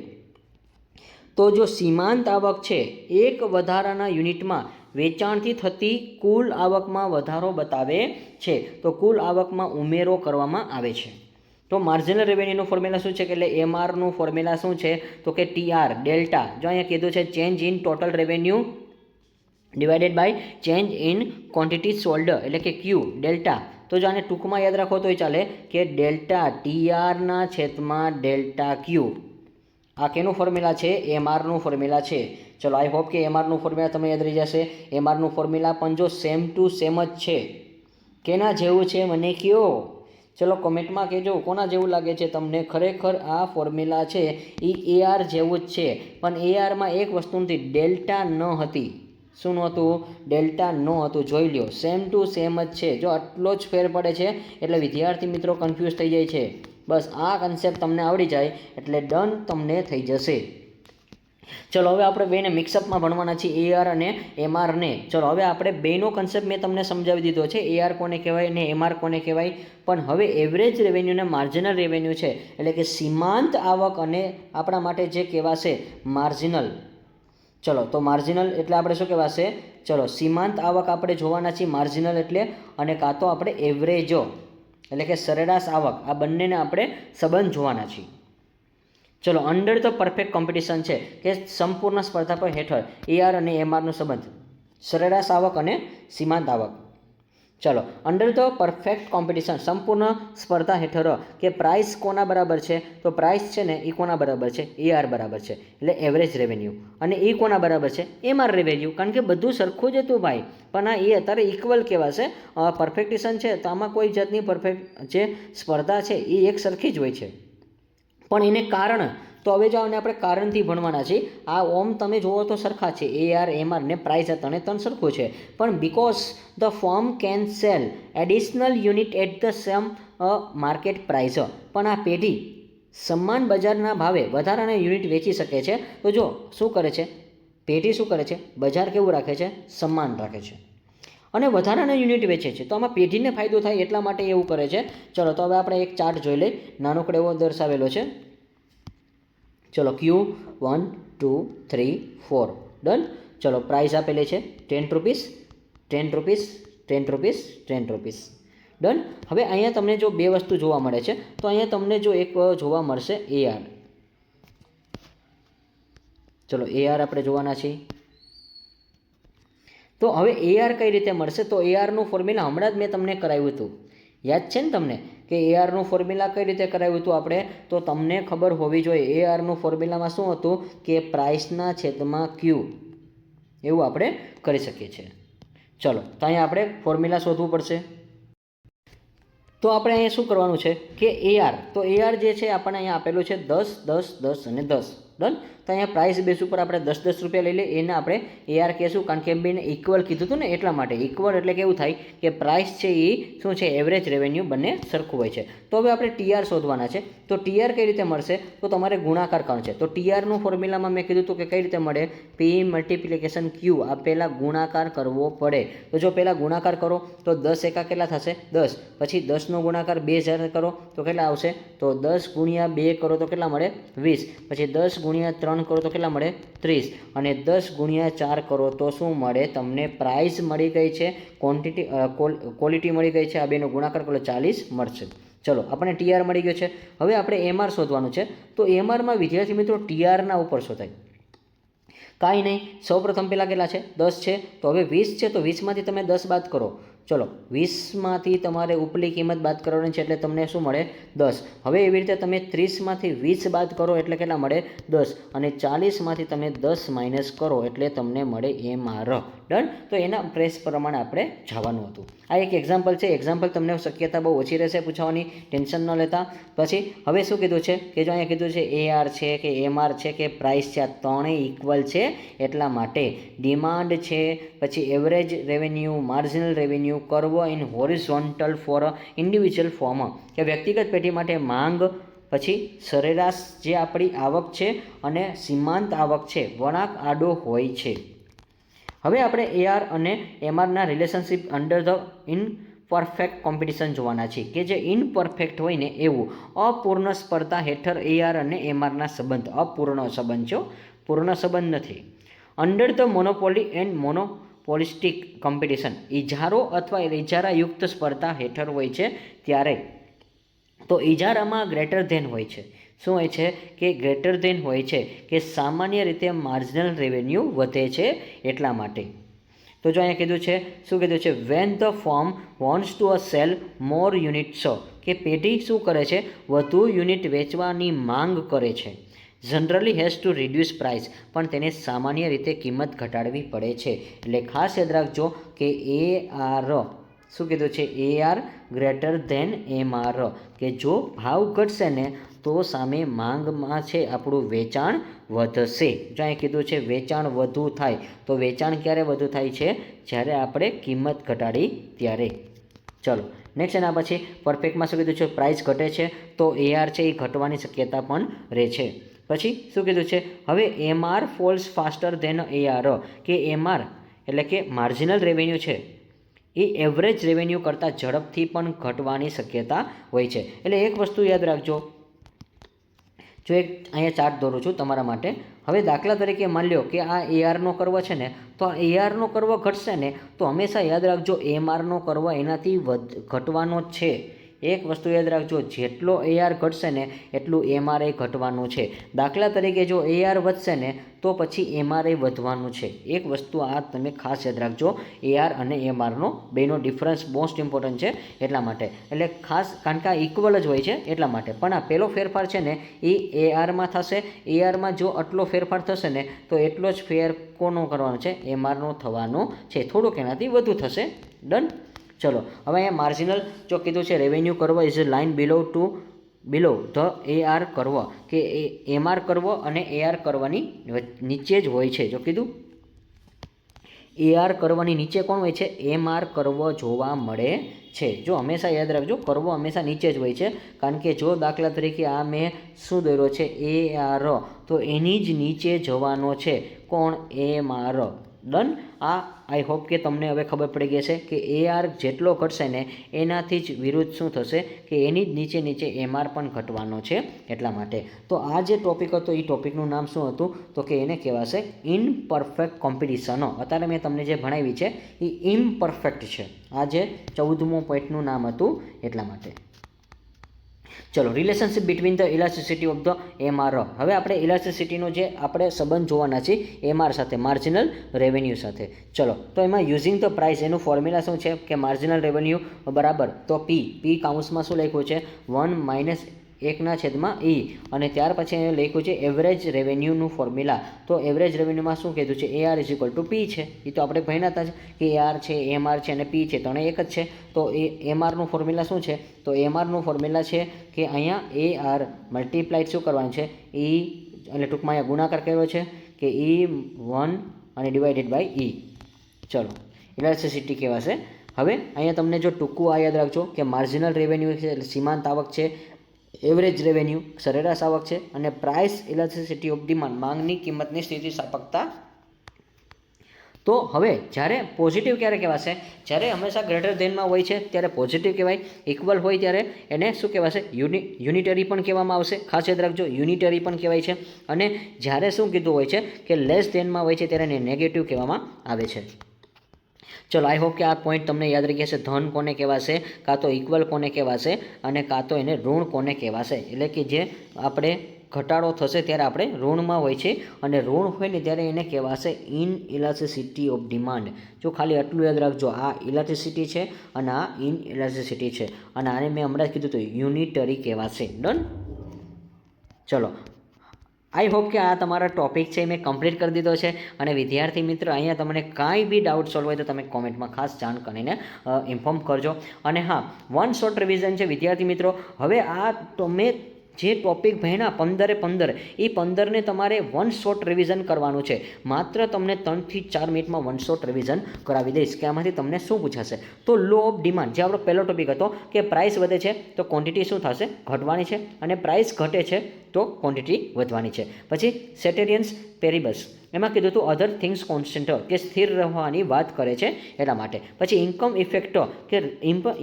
તો જો સીમાંત આવક છે એક વધારાના યુનિટમાં વેચાણથી થતી કુલ આવકમાં વધારો બતાવે છે, તો કુલ આવકમાં ઉમેરો કરવામાં આવે છે. તો માર્જિનલ રેવન્યુનું ફોર્મ્યુલા શું છે? કે એટલે MRનું ફોર્મ્યુલા શું છે? તો કે TR ડેલ્ટા. જો અહીંયા કીધું છે change in total revenue divided by change in quantity sold એટલે કે Q ડેલ્ટા. તો જો આને ટૂંકમાં યાદ રાખો તોય ચાલે કે ડેલ્ટા TRના છેદમાં ડેલ્ટા Q. આ કેનું ફોર્મ્યુલા છે? MRનું ફોર્મ્યુલા છે. ચલો આઈ હોપ કે MRનું ફોર્મ્યુલા તમને યાદ રહી જશે. MRનું ફોર્મ્યુલા પણ જો સેમ ટુ સેમ જ છે. કેના જેવું છે મને કહો? ચલો કોમેન્ટમાં કહેજો કોના જેવું લાગે છે તમને. ખરેખર આ ફોર્મ્યુલા છે એ AR જેવું જ છે, પણ ARમાં એક વસ્તુ નથી, ડેલ્ટા ન હતી. શું નહોતું? ડેલ્ટા ન હતું. જોઈ લ્યો સેમ ટુ સેમ જ છે. જો આટલો જ ફેર પડે છે એટલે વિદ્યાર્થી મિત્રો કન્ફ્યુઝ થઈ જાય છે. બસ આ કન્સેપ્ટ તમને આવડી જાય એટલે ડન તમને થઈ જશે. ચલો હવે આપણે બેને મિક્સઅપમાં ભણવાના છીએ, AR અને MR ને. ચલો હવે આપણે બેનો કન્સેપ્ટ મેં તમને સમજાવી દીધો છે, AR કોને કહેવાય અને MR કોને કહેવાય. પણ હવે એવરેજ રેવન્યુ અને માર્જિનલ રેવન્યુ છે એટલે કે સીમાંત આવક અને આપણા માટે જે કહેવાશે માર્જિનલ. ચલો તો માર્જિનલ એટલે આપણે શું કહેવાશે? ચલો સીમાંત આવક આપણે જોવાના છીએ માર્જિનલ એટલે, અને કાં તો આપણે એવરેજો એટલે કે સરેરાશ આવક, આ બંનેને આપણે સંબંધ જોવાના છીએ. ચલો અંડર ધ પરફેક્ટ કોમ્પિટિશન છે કે સંપૂર્ણ સ્પર્ધા પર હેઠળ AR અને MRનો સંબંધ, સરેરાશ આવક અને સીમાંત આવક. ચલો અંડર ધ પરફેક્ટ કોમ્પિટિશન સંપૂર્ણ સ્પર્ધા હેઠળ કે પ્રાઇસ કોના બરાબર છે? તો પ્રાઇસ છે ને એ કોના બરાબર છે? AR બરાબર છે એટલે એવરેજ રેવન્યુ. અને એ કોના બરાબર છે? MR revenue. કારણ કે બધું સરખું જ હતું ભાઈ, પણ આ એ અત્યારે ઇક્વલ કહેવાશે. પરફેક્ટિશન છે તો આમાં કોઈ જાતની પરફેક્ટ જે સ્પર્ધા છે એ એક સરખી જ હોય છે, પણ એને કારણ. તો હવે જો આપણે કારણથી ભણવાના છીએ. આ ઓમ તમે જુઓ તો સરખા છે, AR MR ને પ્રાઇસ ત્રણે ત્રણ સરખું છે, પણ because the firm can sell additional unit at the same market price. પણ આ પેઢી સમાન બજારના ભાવે વધારાના યુનિટ વેચી શકે છે. તો જો શું કરે છે પેઢી? શું કરે છે? બજાર કેવું રાખે છે? સમાન રાખે છે અને વધારાના યુનિટ વેચે છે. તો આમાં પેઢીને ફાયદો થાય એટલા માટે એવું કરે છે. ચલો તો હવે આપણે એક ચાર્ટ જોઈ લઈએ. નાનકડો એવો દર્શાવેલો છે. ચલો Q1 2 3 4 ડન. ચલો પ્રાઇસ આપેલી છે 10 rupees 10 rupees 10 rupees 10 rupees done. હવે અહીંયા તમને જો બે વસ્તુ જોવા મળે છે, તો અહીંયા તમને જો એક જોવા મળશે AR. ચલો AR આપણે જોવાના છીએ. તો હવે AR કઈ રીતે મળશે? તો ARનું ફોર્મ્યુલા હમણાં જ મેં તમને કરાવ્યું હતું, યાદ છે ને તમને કે ARનું ફોર્મ્યુલા કઈ રીતે કરાવ્યું હતું આપણે? તો તમને ખબર હોવી જોઈએ. ARનું ફોર્મ્યુલામાં શું હતું કે પ્રાઇસના છેદમાં Q, એવું આપણે કરી શકીએ છીએ. ચલો તો અહીંયા આપણે ફોર્મ્યુલા શોધવું પડશે. તો આપણે અહીંયા શું કરવાનું છે કે AR, તો AR જે છે આપણને અહીંયા આપેલું છે 10 10 10 અને 10 ડન. તો અહીંયા પ્રાઇસ બેસ ઉપર આપણે 10 10 રૂપિયા લઈ લઈએ. એને આપણે AR કહેશું, કારણ કે બેને ઇક્વલ કીધું હતું ને એટલા માટે. ઇક્વલ એટલે કેવું થાય કે પ્રાઇસ છે એ શું છે? એવરેજ રેવન્યુ બંને સરખું હોય છે. તો હવે આપણે TR શોધવાના છે. તો TR કઈ રીતે મળશે? તો તમારે ગુણાકાર કરવાનો છે. તો TRનું ફોર્મ્યુલામાં મેં કીધું હતું કે કઈ રીતે મળે? P multiplication Q. આ પહેલાં ગુણાકાર કરવો પડે. તો જો પહેલાં ગુણાકાર કરો તો 10 એકા કેટલા થશે? 10. પછી 10નો ગુણાકાર 2000 કરો તો કેટલા આવશે? તો 10 ગુણ્યા 2 કરો તો કેટલા મળે? 20. પછી 10 ગુણ્યા 3 3 કરો તો કેટલા મળે 30 અને 10 ગુણ્યા 4 કરો તો શું મળે તમને પ્રાઇસ મળી ગઈ છે, ક્વોલિટી મળી ગઈ છે, આ બેનો ગુણાકાર કરો 40 મળશે. ચલો આપણને ટીઆર મળી ગયો છે. હવે આપણે એમઆર શોધવાનું છે. તો એમઆરમાં વિદ્યાર્થી મિત્રો ટીઆરના ઉપર શોધાય કાંઈ નહીં. સૌપ્રથમ પહેલાં કેટલા છે 10 છે તો હવે 20 છે તો 20માંથી તમે 10 બાદ કરો. ચલો 20માંથી તમારે ઉપલી કિંમત બાદ કરવાની છે એટલે તમને શું મળે 10. હવે એવી રીતે તમે 30માંથી 20 બાદ કરો એટલે કેટલા મળે 10 અને 40માંથી તમે 10 માઇનસ કરો એટલે તમને મળે એમઆર. ડન. તો એના પ્રેસ પ્રમાણે આપણે જવાનું હતું. આ એક એક્ઝામ્પલ છે. એક્ઝામ્પલ તમને શક્યતા બહુ ઓછી રહેશે પૂછવાની, ટેન્શન ન લેતા. પછી હવે શું કીધું છે કે જો અહીંયા કીધું છે એઆર છે કે એમઆર છે કે પ્રાઇસ છે, આ ત્રણેય ઇક્વલ છે એટલા માટે ડિમાન્ડ છે, પછી average revenue, marginal revenue, curve in horizontal for individual form કે વ્યક્તિગત પેઢી માટે માંગ, પછી સરેરાશ જે આપણી આવક છે અને સીમાંત આવક છે વળાંક આડો હોય છે. હવે આપણે એઆર અને એમઆરના રિલેશનશિપ અંડર ધ ઇનપરફેક્ટ કોમ્પિટિશન જોવાના છે કે જે ઇનપરફેક્ટ હોય ને એવું અપૂર્ણ સ્પર્ધા હેઠળ એઆર અને એમઆરના સંબંધ. અપૂર્ણ સંબંધ છે, પૂર્ણ સંબંધ નથી. Under the monopoly and monopolistic competition ઇજારો અથવા ઇજારાયુક્ત સ્પર્ધા હેઠળ હોય છે ત્યારે તો ઇજારામાં ગ્રેટર ધેન હોય છે. શું હોય છે કે ગ્રેટર ધેન હોય છે કે સામાન્ય રીતે માર્જિનલ રેવન્યુ વધે છે એટલા માટે. તો જો અહીંયા કીધું છે શું કીધું છે when the firm wants to sell more units કે પેઢી શું કરે છે વધુ યુનિટ વેચવાની માંગ કરે છે. Generally has to reduce price પણ તેને સામાન્ય રીતે કિંમત ઘટાડવી પડે છે. એટલે ખાસ યાદ રાખજો કે એઆર શું કીધું છે એઆર ગ્રેટર ધેન એમઆર કે જો ભાવ ઘટશે ને તો સામે માંગમાં છે આપણું વેચાણ વધશે. જો અહીં કીધું છે વેચાણ વધુ થાય તો વેચાણ ક્યારે વધુ થાય છે જ્યારે આપણે કિંમત ઘટાડી ત્યારે. ચલો નેક્સ્ટ એના પછી પરફેક્ટમાં શું કીધું છે પ્રાઇસ ઘટે છે તો એઆર છે એ ઘટવાની શક્યતા પણ રહે છે. પછી શું કીધું છે હવે MR falls faster than AR કે એમઆર એટલે કે માર્જિનલ રેવન્યુ છે એ એવરેજ રેવન્યુ કરતાં ઝડપથી પણ ઘટવાની શક્યતા હોય છે. એટલે એક વસ્તુ યાદ રાખજો, જો એક અહીંયા ચાર્ટ દોરું છું તમારા માટે. હવે દાખલા તરીકે માની લો કે આ એઆરનો કર્વ છે ને તો આ એઆરનો કર્વ ઘટશે ને તો હંમેશા યાદ રાખજો એમઆરનો કર્વ એનાથી ઘટવાનો જ છે. એક વસ્તુ યાદ રાખજો, જેટલો એઆર ઘટશે ને એટલું એમઆરએ ઘટવાનું છે. દાખલા તરીકે જો એઆર વધશે ને તો પછી એમઆરએ વધવાનું છે. એક વસ્તુ આ તમે ખાસ યાદ રાખજો, એઆર અને એમઆરનો બેનો ડિફરન્સ મોસ્ટ ઇમ્પોર્ટન્ટ છે એટલા માટે. એટલે ખાસ કારણ કે આ ઇક્વલ જ હોય છે એટલા માટે. પણ આ પહેલો ફેરફાર છે ને એ એઆરમાં થશે. એઆરમાં જો આટલો ફેરફાર થશે ને તો એટલો જ ફેર કોનો કરવાનો છે એમઆરનો થવાનો છે. થોડુંક એનાથી વધુ થશે. ડન. ચલો હવે અહીંયા માર્જિનલ જો કીધું છે revenue curve is a line below the AR curve કે એમઆર કર્વ અને એઆર કર્વની નીચે જ હોય છે. જો કીધું એઆર કર્વની નીચે કોણ હોય છે એમઆર કર્વ જોવા મળે છે. જો હંમેશા યાદ રાખજો કર્વ હંમેશા નીચે જ હોય છે કારણ કે જો દાખલા તરીકે આ મેં શું દોર્યો છે એઆર તો એની જ નીચે જવાનો છે કોણ એમઆર. ડન. આ આઈ હોપ કે તમને હવે ખબર પડી ગઈ છે કે એઆર જેટલો ઘટશે ને એનાથી જ વિરુદ્ધ શું થશે કે એની જ નીચે નીચે એમઆર પણ ઘટવાનો છે એટલા માટે. તો આ જે ટોપિક હતો એ ટોપિકનું નામ શું હતું તો કે એને કહેવાશે ઇનપરફેક્ટ કોમ્પિટિશનો. અત્યારે મેં તમને જે ભણાવી છે એ ઇમ્પરફેક્ટ છે. આ જે 14મો પોઈન્ટનું નામ હતું એટલા માટે. ચલો relationship between the elasticity of the MR. હવે આપણે ઇલાસ્ટિસિટીનો જે આપણે સંબંધ જોવાના છે એમઆર સાથે, માર્જિનલ રેવન્યુ સાથે. ચલો તો એમાં યુઝિંગ ધ પ્રાઇસ એનું ફોર્મ્યુલા શું છે કે માર્જિનલ રેવન્યુ બરાબર તો પી કાઉન્સમાં શું લખ્યું છે 1 - 1/E અને ત્યાર પછી એને લખ્યું છે એવરેજ રેવન્યુનું ફોર્મ્યુલા. તો એવરેજ રેવન્યુમાં શું કીધું છે એઆર ઇઝ ઇક્વલ ટુ પી છે. એ તો આપણે ભણ્યા હતા કે એઆર છે એમઆર છે અને પી છે ત્રણે એક જ છે. તો એ એમઆરનું ફોર્મ્યુલા શું છે તો એમઆરનું ફોર્મ્યુલા છે કે અહીંયા એઆર મલ્ટીપ્લાઇડ શું કરવાનું છે ઈ એટલે ટૂંકમાં અહીંયા ગુણાકાર કર્યો છે કે E1 અને ડિવાઇડેડ બાય E. ચલો ઇલાસ્ટિસિટી કહેવાશે. હવે અહીંયા તમને જો ટૂંકું આ યાદ રાખજો કે માર્જિનલ રેવન્યુ છે એટલે સીમાંત આવક છે, એવરેજ રેવન્યુ સરેરાશ આવક છે અને પ્રાઇસ ઇલાસ્ટિસિટી ઓફ ડિમાન્ડ માંગની કિંમતની સ્થિતિસ્થાપકતા તો હવે જ્યારે પોઝિટિવ ક્યારે કહેવાશે? જ્યારે હંમેશા ગ્રેટર ધેનમાં હોય છે ત્યારે પોઝિટિવ કહેવાય, ઇક્વલ હોય ત્યારે એને શું કહેવાશે? યુનિટરી પણ કહેવામાં આવશે. ખાસ યાદ રાખજો, યુનિટરી પણ કહેવાય છે. અને જ્યારે શું કીધું હોય છે કે લેસ ધેનમાં હોય છે ત્યારે એને નેગેટિવ કહેવામાં આવે છે. ચલો, આઈ હોપ કે આ પોઈન્ટ તમને યાદ રહી ગયા છે. ધન કોને કહેવાશે, કાં તો ઇક્વલ કોને કહેવાશે, અને કાં તો એને ઋણ કોને કહેવાશે. એટલે કે જે આપણે ઘટાડો થશે ત્યારે આપણે ઋણમાં હોય છે, અને ઋણ હોય ને ત્યારે એને કહેવાશે ઇનઇલાસ્ટિસિટી ઓફ ડિમાન્ડ. જો ખાલી આટલું યાદ રાખજો, આ ઇલાસ્ટિસિટી છે અને આ ઇનઇલાસ્ટિસિટી છે, અને આને મેં હમણાં જ કીધું તો યુનિટરી કહેવાશે. ડન. ચલો, આઈ હોપ કે આ તમારા ટોપિક છે મેં કમ્પ્લીટ કરી દીધો છે. અને વિદ્યાર્થી મિત્ર, અહીંયા તમને કાંઈ બી ડાઉટ સોલ્વ હોય તો તમે કોમેન્ટમાં ખાસ જાણ કરીને ઇન્ફોર્મ કરજો. અને હા, વન શોર્ટ રિવિઝન છે વિદ્યાર્થી મિત્રો. હવે આ તમે જે ટોપિક ભણ્યા 15 એ 15ને તમારે વન શોર્ટ રિવિઝન કરવાનું છે. માત્ર તમને 3 થી 4 મિનિટમાં વન શોર્ટ રિવિઝન કરાવી દઈશ કે આમાંથી તમને શું પૂછાશે. તો લો ઓફ ડિમાન્ડ, જે આપણો પહેલો ટોપિક હતો કે પ્રાઇસ વધે છે તો ક્વોન્ટિટી શું થશે? ઘટવાની છે. અને પ્રાઇસ ઘટે છે તો ક્વોન્ટિટી વધવાની છે. પછી સેટેરિયન્સ પેરિબસ, એમાં કીધું હતું અધર થિંગ્સ કોન્સ્ટન્ટ, કે સ્થિર રહેવાની વાત કરે છે એટલા માટે. પછી ઇન્કમ ઇફેક્ટ, કે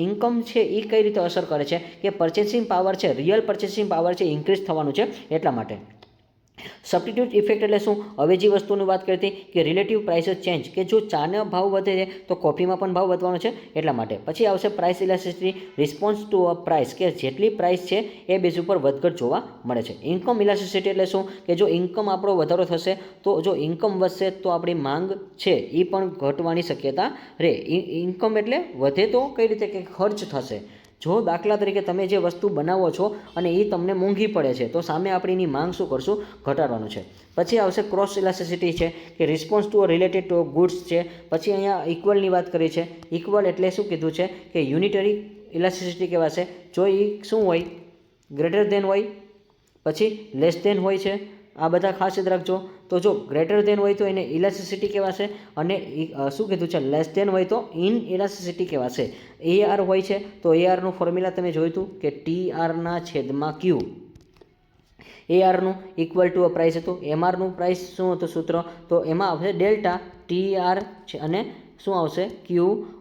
ઇન્કમ છે એ કઈ રીતે અસર કરે છે? કે પર્ચેસિંગ પાવર છે, રિયલ પર્ચેસિંગ પાવર છે ઇન્ક્રીઝ થવાનું છે એટલા માટે. સબસ્ટિટ્યુટ ઇફેક્ટ એટલે શું? અવેજી વસ્તુની વાત કરી હતી કે રિલેટિવ પ્રાઇસીસ ચેન્જ, કે જો ચાનો ભાવ વધે છે તો કોફીમાં પણ ભાવ વધવાનો છે એટલા માટે. પછી આવશે price elasticity, response to a price, કે જેટલી પ્રાઇસ છે એ બેઝ ઉપર વધઘટ જોવા મળે છે. ઇન્કમ ઇલાસ્ટિસિટી એટલે શું? કે જો ઇન્કમ આપણો વધારો થશે તો જો ઇન્કમ વધશે તો આપણી માંગ છે એ પણ ઘટવાની શક્યતા રહે. ઇન્કમ એટલે વધે તો કઈ રીતે? કે ખર્ચ થશે. જો દાખલા તરીકે તમે જે વસ્તુ બનાવો છો અને એ તમને મોંઘી પડે છે તો સામે આપણે એની માંગ શું કરશું? ઘટાડવાનું છે. પછી આવશે ક્રોસ ઇલાસ્ટિસિટી છે, કે response to related to goods છે. પછી અહીંયા ઇક્વલની વાત કરી છે. ઇક્વલ એટલે શું કીધું છે? કે યુનિટરી ઇલાસ્ટિસિટી કહેવાશે જો એ શું હોય? ગ્રેટર ધેન હોય, પછી લેસ ધેન હોય છે. આ બધા ખાસ યાદ રાખજો. તો જો ગ્રેટર ધેન હોય તો એને ઇલાસ્ટિસિટી કહેવાશે, અને શું કીધું છે? લેસ ધેન હોય તો ઇન ઇલાસ્ટિસિટી કહેવાશે. AR હોય છે તો ARનું ફોર્મ્યુલા તમે જોયું હતું કે TR/Q. ARનું ઇક્વલ ટુ અ પ્રાઇસ હતું. MRનું પ્રાઇસ શું હતું સૂત્ર? તો એમાં આવશે ડેલ્ટા TR છે અને શું આવશે? Q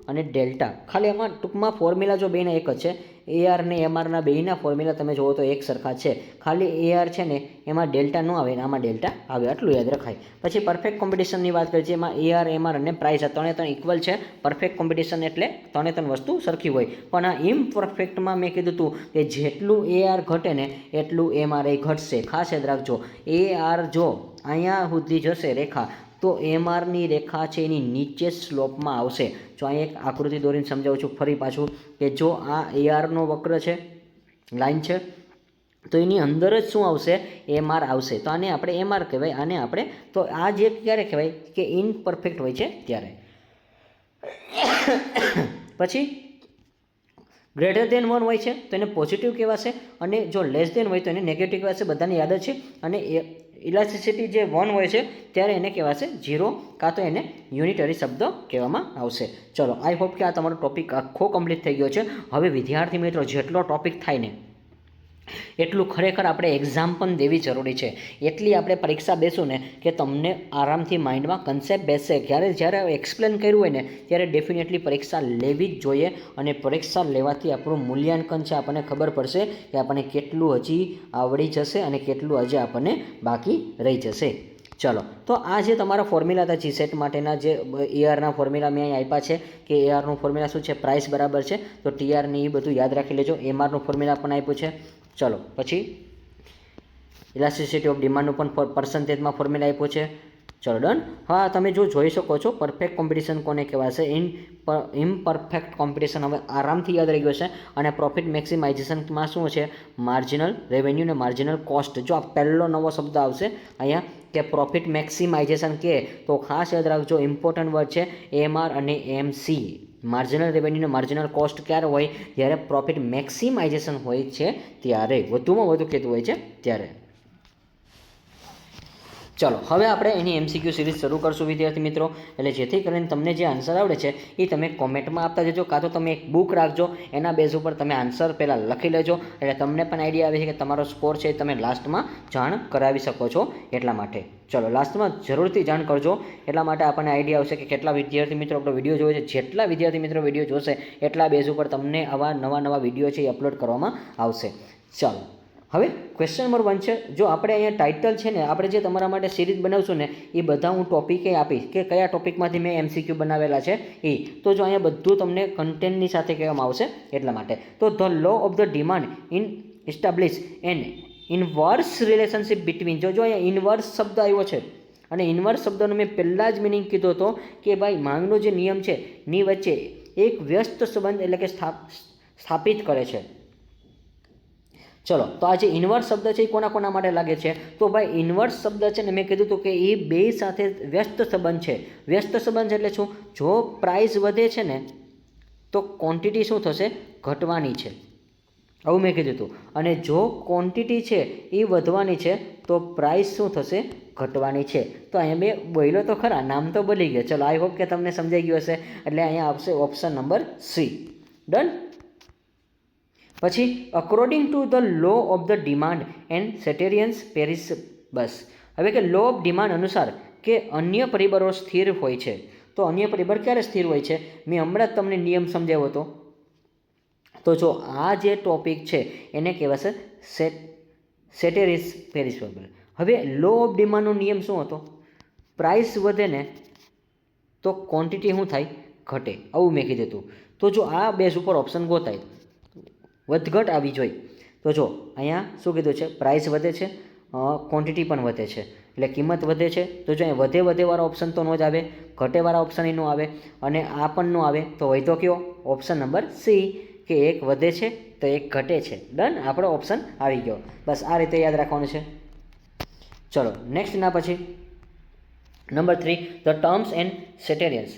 અને ડેલ્ટા. ખાલી એમાં ટૂંકમાં ફોર્મ્યુલા જો બેના એક જ છે. AR ને MRના બેયના ફોર્મ્યુલા તમે જુઓ તો એક સરખા છે. ખાલી AR છે ને એમાં ડેલ્ટા ન આવે ને આમાં ડેલ્ટા આવે, આટલું યાદ રખાય. પછી પરફેક્ટ કોમ્પિટિશનની વાત કરીએ છીએ. એમાં AR, MR અને પ્રાઇસ આ ત્રણે ઇક્વલ છે. પરફેક્ટ કોમ્પિટિશન એટલે ત્રણે વસ્તુ સરખી હોય. પણ આ ઇમ્પરફેક્ટમાં મેં કીધું હતું કે જેટલું AR ઘટે ને એટલું MR ઘટશે. ખાસ યાદ રાખજો. AR જો અહીંયા સુધી જશે રેખા તો MRની રેખા છે એની નીચે સ્લોપમાં આવશે. જો અહીં એક આકૃતિ દોરીને સમજાવું છું ફરી પાછું, કે જો આ ARનો વક્ર છે, લાઈન છે, તો એની અંદર જ શું આવશે? MR આવશે. તો આને આપણે MR કહેવાય. આને આપણે તો આ જે ક્યારે કહેવાય? કે ઇનપરફેક્ટ હોય છે ત્યારે. પછી ગ્રેટર ધેન 1 હોય છે તો એને પોઝિટિવ કહેવાશે, અને જો લેસ ધેન હોય તો એને નેગેટિવ કહેવાશે. બધાને યાદ જ છે. અને ઇલાસ્ટિસિટી જે 1 હોય છે ત્યારે એને કહેવાશે 0, કાં તો એને યુનિટરી શબ્દ કહેવામાં આવશે. ચલો, આઈ હોપ કે આ તમારો ટોપિક આખો કમ્પ્લીટ થઈ ગયો છે. હવે વિદ્યાર્થી મિત્રો, જેટલો ટોપિક થાય ને એટલું ખરેખર આપણે એક્ઝામ પણ દેવી જરૂરી છે. એટલી આપણે પરીક્ષા બેસું ને કે તમને આરામથી માઇન્ડમાં કન્સેપ્ટ બેસશે. જ્યારે એક્સપ્લેન કર્યું હોય ને ત્યારે ડેફિનેટલી પરીક્ષા લેવી જ જોઈએ. અને પરીક્ષા લેવાથી આપણું મૂલ્યાંકન છે, આપણને ખબર પડશે કે આપણને કેટલું હજી આવડી જશે અને કેટલું હજી આપણને બાકી રહી જશે. ચલો, તો આ જે તમારા ફોર્મ્યુલા હતા જીસેટ માટેના, જે ARના ફોર્મ્યુલા મેં અહીં આપ્યા છે કે ARનું ફોર્મ્યુલા શું છે? પ્રાઇસ બરાબર છે તો TRની એ બધું યાદ રાખી લેજો. MRનું ફોર્મ્યુલા પણ આપ્યું છે. ચલો, પછી ઇલાસ્ટિસિટી ઓફ ડિમાન્ડનું પણ પર્સન્ટેજમાં ફોર્મ્યુલા આપ્યો છે. ચલો, ડન. હા, તમે જો જોઈ શકો છો પરફેક્ટ કોમ્પિટિશન કોને કહેવાશે? ઇમ્પરફેક્ટ કોમ્પિટિશન હવે આરામથી યાદ રહી ગયો છે. અને પ્રોફિટ મેક્સિમાઇઝેશનમાં શું છે? માર્જિનલ રેવન્યુ ને માર્જિનલ કોસ્ટ. જો આ પહેલો નવો શબ્દ આવશે અહીંયા કે પ્રોફિટ મેક્સિમાઇઝેશન કે, તો ખાસ યાદ રાખજો ઇમ્પોર્ટન્ટ વર્ડ છે MR અને MC. માર્જિનલ રેવન્યુ ને માર્જિનલ કોસ્ટ ક્યારે હોય? જ્યારે પ્રોફિટ મેક્સિમાઇઝેશન હોય છે ત્યારે, વધુમાં વધુ કહેતું હોય છે ત્યારે. ચલો હવે આપણે એની MCQ સિરીઝ શરૂ કરશું વિદ્યાર્થી મિત્રો. એટલે જેથી કરીને તમને જે આન્સર આવડે છે એ તમે કોમેન્ટમાં આપતા જજો, કાં તો તમે એક બુક રાખજો, એના બેઝ ઉપર તમે આન્સર પહેલાં લખી લેજો, એટલે તમને પણ આઈડિયા આવે છે કે તમારો સ્કોર છે એ તમે લાસ્ટમાં જાણ કરાવી શકો છો. એટલા માટે ચલો લાસ્ટમાં જરૂરથી જાણ કરજો, એટલા માટે આપણને આઈડિયા આવશે કે કેટલા વિદ્યાર્થી મિત્રો આપણો વિડીયો જોવે છે. જેટલા વિદ્યાર્થી મિત્રો વિડીયો જોશે એટલા બેઝ ઉપર તમને આવા નવા વિડીયો છે એ અપલોડ કરવામાં આવશે. ચાલો હવે ક્વેશ્ચન નંબર 1 છે. જો આપણે અહીંયા ટાઇટલ છે ને, આપણે જે તમારા માટે સિરીઝ બનાવશું ને એ બધા હું ટોપિકે આપીશ કે કયા ટોપિકમાંથી મેં MCQ બનાવેલા છે એ. તો જો અહીંયા બધું તમને કન્ટેન્ટની સાથે કહેવામાં આવશે એટલા માટે. તો the law of the demand in establish an inverse relationship between. જો અહીંયા ઇનવર્સ શબ્દ આવ્યો છે, અને ઇનવર્સ શબ્દનો મેં પહેલાં જ મિનિંગ કીધો હતો કે ભાઈ માંગનો જે નિયમ છે ની વચ્ચે એક વ્યસ્ત સંબંધ એટલે કે સ્થાપિત કરે છે. ચલો તો આ જે ઇન્વર્સ શબ્દ છે એ કોના માટે લાગે છે? તો ભાઈ ઇન્વર્સ શબ્દ છે ને મેં કીધું હતું કે એ બે સાથે વ્યસ્ત સંબંધ છે. વ્યસ્ત સંબંધ એટલે શું? જો પ્રાઇસ વધે છે ને તો ક્વોન્ટિટી શું થશે? ઘટવાની છે, આવું મેં કીધું હતું. અને જો ક્વોન્ટિટી છે એ વધવાની છે તો પ્રાઇસ શું થશે? ઘટવાની છે. તો અહીંયા મેં બોલ્યો તો ખરા, નામ તો બોલી ગયો. ચલો આઈ હોપ કે તમને સમજાઈ ગયું હશે. એટલે અહીંયા આવશે ઓપ્શન નંબર સી. ડન. પછી according to the law of the demand and ceteris paribus. હવે કે લો ઓફ ડિમાન્ડ અનુસાર કે અન્ય પરિબળો સ્થિર હોય છે. તો અન્ય પરિબળ ક્યારે સ્થિર હોય છે? મેં હમણાં જ તમને નિયમ સમજાવ્યો હતો. તો જો આ જે ટોપિક છે એને કહેવાશે સેટેરિસ પેરિબસ. હવે લો ઓફ ડિમાન્ડનો નિયમ શું હતો? પ્રાઇસ વધે ને તો ક્વોન્ટિટી શું થાય? ઘટે. આવું મેં કીધું હતું. તો જો આ બેઝ ઉપર ઓપ્શન ગોતાય, વધઘટ આવી જોઈએ. તો જો અહીંયા શું કીધું છે? પ્રાઇસ વધે છે, ક્વોન્ટિટી પણ વધે છે, એટલે કિંમત વધે છે. તો જો અહીંયા વધેવાળા ઓપ્શન તો ન જ આવે, ઘટેવાળા ઓપ્શન એ ન આવે, અને આ પણ ન આવે. તો હોય તો કયો? ઓપ્શન નંબર સી, કે એક વધે છે તો એક ઘટે છે. ડન, આપણો ઓપ્શન આવી ગયો. બસ આ રીતે યાદ રાખવાનું છે. ચલો નેક્સ્ટ ના પછી number 3, the terms and ceteris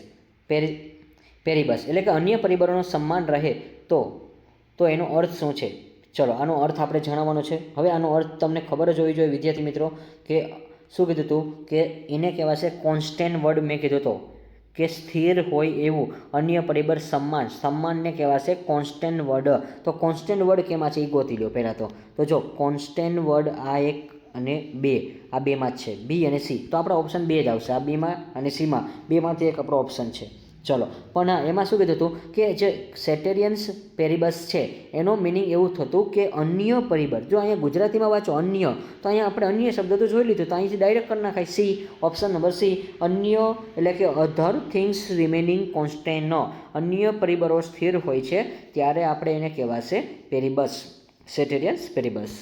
પેરિબસ, એટલે કે અન્ય પરિબળોનો સમાન રહે તો એનો અર્થ શું છે? ચલો આનો અર્થ આપણે જણાવવાનો છે. હવે આનો અર્થ તમને ખબર જ હોવી જોઈએ વિદ્યાર્થી મિત્રો કે શું કીધું હતું કે એને કહેવાશે કોન્સ્ટન્ટ વર્ડ. મેં કીધું હતો કે સ્થિર હોય એવું અન્ય પરિબળ સમાનને કહેવાશે કોન્સ્ટન્ટ વર્ડ. તો કોન્સ્ટન્ટ વર્ડ કેમાં છે એ ગોતી લો પહેલાં. તો જો કોન્સ્ટન્ટ વર્ડ આ એક અને બે, આ બેમાં જ છે, બી અને સી. તો આપણો ઓપ્શન 2 જ આવશે. આ બીમાં અને સીમાં બેમાંથી એક આપણો ઓપ્શન છે. ચલો પણ હા, એમાં શું કીધું હતું કે જે સેટેરિયન્સ પેરિબસ છે એનો મિનિંગ એવું થતું કે અન્ય પરિબળ. જો અહીંયા ગુજરાતીમાં વાંચો અન્ય, તો અહીંયા આપણે અન્ય શબ્દ તો જોઈ લીધું, તો અહીંથી ડાયરેક્ટ કરી નાખાય સી, ઓપ્શન નંબર સી. અન્ય એટલે કે અધર થિંગ્સ રિમેનિંગ કોન્સ્ટન્ટ. અન્ય પરિબળો સ્થિર હોય છે ત્યારે આપણે એને કહેવાશે પેરિબસ, સેટેરિયન્સ પેરિબસ.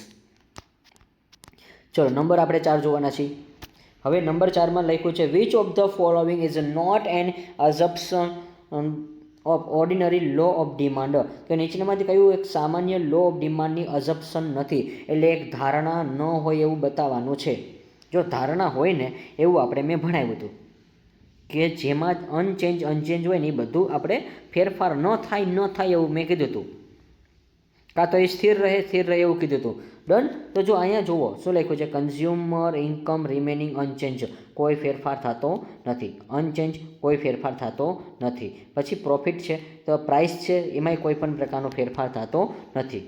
ચલો નંબર આપણે 4 જોવાના છીએ. હવે નંબર 4માં લખ્યું છે which of the following is not an assumption of ordinary law of demand. તો નીચેનામાંથી કયું એક સામાન્ય લો ઓફ ડિમાન્ડની અઝમ્પશન નથી, એટલે એક ધારણા ન હોય એવું બતાવવાનું છે. જો ધારણા હોય ને એવું આપણે મેં ભણાવ્યું હતું કે જેમાં અનચેન્જ હોય ને એ બધું આપણે ફેરફાર ન થાય એવું મેં કીધું હતું, કાં તો એ સ્થિર રહે એવું કીધું હતું. ડન. તો જો અહીંયા જુઓ શું લખ્યું છે? કન્ઝ્યુમર ઇન્કમ રિમેનિંગ અનચેન્જ, કોઈ ફેરફાર થતો નથી. અનચેન્જ, કોઈ ફેરફાર થતો નથી. પછી પ્રોફિટ છે તો પ્રાઇસ છે એમાંય કોઈ પણ પ્રકારનો ફેરફાર થતો નથી.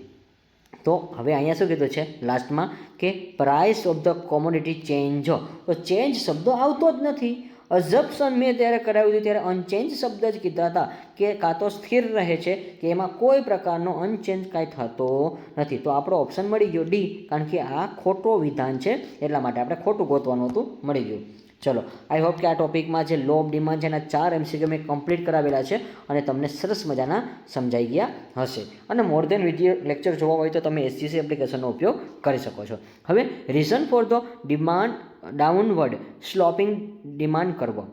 તો હવે અહીંયા શું કીધું છે લાસ્ટમાં કે price of the commodity change. તો ચેન્જ શબ્દ આવતો જ નથી. અઝમ્પશન મેં ત્યારે કરાવ્યું હતું ત્યારે અનચેન્જ શબ્દ જ કીધા હતા કે કાં તો સ્થિર રહે છે કે એમાં કોઈ પ્રકારનો અનચેન્જ કાંઈ થતો નથી. તો આપણો ઓપ્શન મળી ગયો ડી, કારણ કે આ ખોટો વિધાન છે એટલા માટે આપણે ખોટું ગોતવાનું હતું, મળી ગયું. ચલો આઈ હોપ કે આ ટોપિકમાં જે લો ઓફ ડિમાન્ડ છે એના 4 MCQ મેં કમ્પ્લીટ કરાવેલા છે અને તમને સરસ મજાના સમજાઈ ગયા હશે. અને મોર દેન વિડીયો લેક્ચર જોવા હોય તો તમે SGC એપ્લિકેશનનો ઉપયોગ કરી શકો છો. હવે reason for the demand downward sloping demand કરવો.